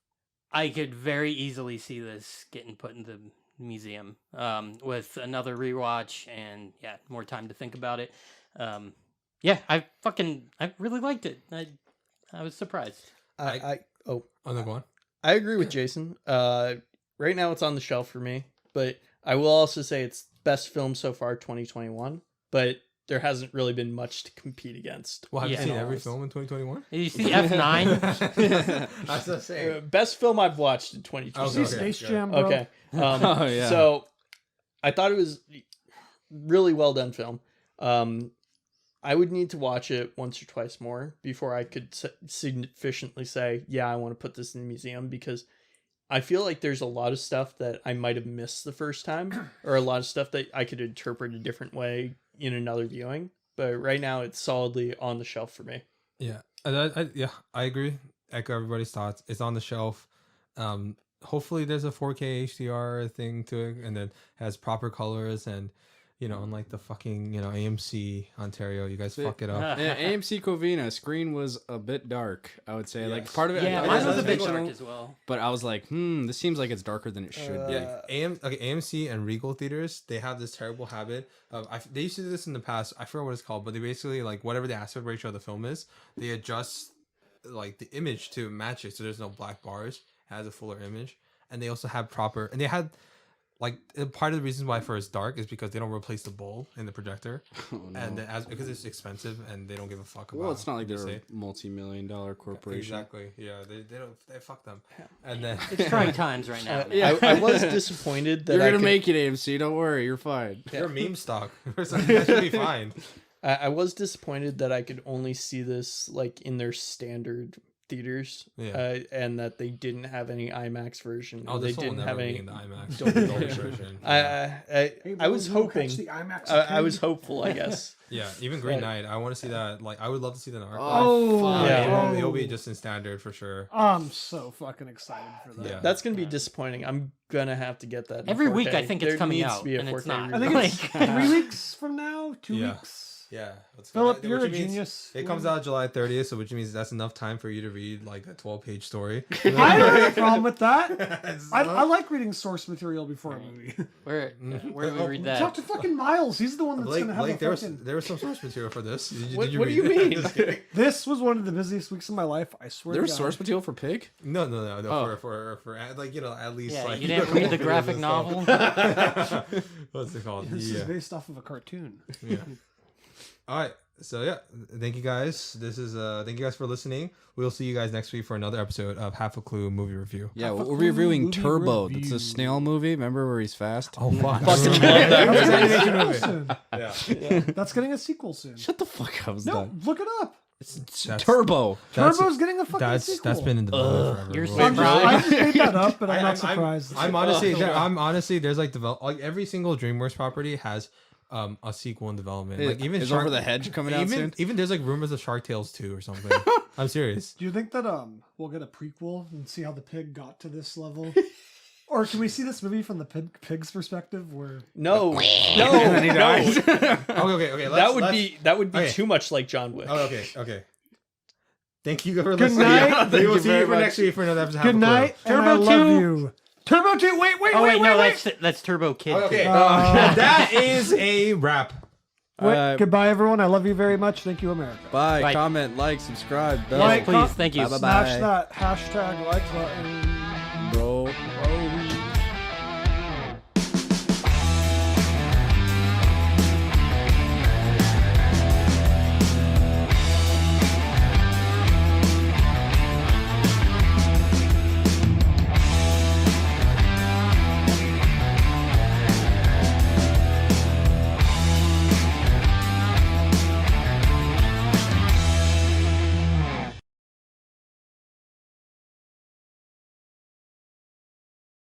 D: I could very easily see this getting put in the museum with another rewatch and more time to think about it. I really liked it. I was surprised.
C: Oh no, go on.
E: I agree with Jason. Right now it's on the shelf for me, but I will also say it's best film so far 2021, but there hasn't really been much to compete against.
C: Well, have you
D: Yeah.
C: seen
E: In all
C: every
E: this.
C: film in 2021?
D: Did you see F9?
C: That's the same.
E: Best film I've watched in 2020.
A: See
C: Okay,
A: Space
C: good.
A: Jam, bro.
E: Okay.
B: Oh, yeah.
E: So I thought it was really well done film. I would need to watch it once or twice more before I could sufficiently say, yeah, I want to put this in the museum, because I feel like there's a lot of stuff that I might have missed the first time, or a lot of stuff that I could interpret a different way in another viewing. But right now it's solidly on the shelf for me.
C: Yeah, I agree. Echo everybody's thoughts. It's on the shelf. Hopefully there's a 4K HDR thing to it, and then has proper colors, and unlike the fucking AMC Ontario, you guys fuck it up.
B: Yeah, AMC Covina screen was a bit dark, I would say. Like
C: Yes.
B: part of it,
D: Yeah,
B: I
D: mine
B: thought
D: was a bit
B: intentional,
D: dark as well.
B: but I was like, this seems like it's darker than it should be.
C: Yeah, AMC and Regal theaters, they have this terrible habit of they used to do this in the past. I forget what it's called, but they basically like whatever the aspect ratio of the film is, they adjust like the image to match it, so there's no black bars. It has a fuller image, and they also have they had like part of the reason why for it's dark is because they don't replace the bulb in the projector, and then because it's expensive and they don't give a fuck about.
B: Well, it's not like
C: what
B: they're
C: they
B: a
C: say.
B: multi-million-dollar corporation.
C: Exactly. Yeah, they fuck them, and then
D: It's trying times right now.
E: I was disappointed that
B: You're
E: I
B: gonna
E: could-
B: make it, AMC. Don't worry, you're fine.
C: you're meme stock. So that should be fine.
E: I was disappointed that I could only see this like in their standard theaters,
C: Yeah.
E: and that they didn't have any IMAX version.
C: Oh,
E: they
C: this one will
E: didn't
C: never
E: have
C: be
E: any
C: in the IMAX
E: Dolby
C: Dolby
E: version.
C: version.
A: Hey,
E: I
A: bro,
E: was
A: you wanna
E: hoping.
A: catch the IMAX
E: I was
A: kid?
E: hopeful, I guess.
C: Yeah, even Green Knight. I want to see that. Like, I would love to see that in ArcLight.
A: Oh,
E: Yeah.
C: It'll be just in standard for sure.
A: I'm so fucking excited for that.
C: Yeah.
E: That's gonna be disappointing. I'm gonna have to get that in
D: Every
E: 4K.
D: week I think it's
E: There
D: coming
E: needs
D: out,
E: to be a
D: and it's
E: 4K
D: not.
A: I
E: release.
A: think it's 3 weeks from now, 2
C: Yeah.
A: weeks.
C: Yeah. Let's
A: Philip,
C: which
A: you're a
C: means
A: genius.
C: It comes out July 30th, so which means that's enough time for you to read like a 12-page story.
A: I don't have a problem with that. I like reading source material before a movie.
D: Where do we read
A: Talk
D: that?
A: to fucking Miles. He's the one that's
C: Blake,
A: gonna have
C: Blake,
A: the fucking...
C: there was some source material for this. Did
E: What
C: you
E: do
C: read
E: you
C: it?
E: mean?
C: Just kidding.
A: This was one of the busiest weeks of my life. I swear.
B: There
A: to
B: was
A: God.
B: source material for Pig?
C: No,
B: Oh.
C: for like at least
D: Yeah,
C: like
D: you didn't read the graphic novel.
C: What's it called?
A: This
C: Yeah.
A: is based off of a cartoon.
C: Yeah. All right. So yeah, thank you guys. Thank you guys for listening. We'll see you guys next week for another episode of Half a Clue movie review.
B: Yeah,
A: Half a
B: we're
A: Clue
B: reviewing
A: movie
B: Turbo. That's
A: review.
B: a snail movie. Remember where he's fast?
C: Oh fuck!
E: Fucking love that
A: That's
E: movie.
A: getting a sequel soon.
C: Yeah.
A: That's getting a sequel soon.
B: Shut the fuck up. I was
A: No,
B: done.
A: look it up.
C: That's-
B: Turbo.
A: Turbo's getting a fucking sequel.
C: That's been in development forever.
D: You're
C: bro.
D: so
A: I'm just,
D: Really?
A: I just made that up, but I'm not surprised.
C: I'm honestly there's like like every single DreamWorks property has a sequel in development. Like even
B: is
C: Shark,
B: Over the Hedge coming out soon?
C: even there's like rumors of Shark Tales 2 or something. I'm serious.
A: Do you think that we'll get a prequel and see how the pig got to this level? Or can we see this movie from the pig's perspective? Where
E: No,
B: And then he
E: no,
B: dies.
C: Okay.
E: that would be
C: okay.
E: too much like John Wick.
C: Oh, okay. Thank you for
A: Good
C: listening.
A: night.
C: We will
E: you
C: see you
E: very
C: for
E: much.
C: next week for another episode.
A: good night, and I
D: Turbo
A: love
D: 2.
A: you. Turbo 2. Wait.
D: Oh wait, no, that's Turbo Kid.
C: Okay.
D: 2.
C: That is a wrap.
A: Goodbye, everyone. I love you very much. Thank you, America.
B: Bye.
D: Bye.
B: Comment, like, subscribe, bell.
D: Yes,
A: Like,
D: please, thank you.
B: Bye-bye.
A: Smash that hashtag like button.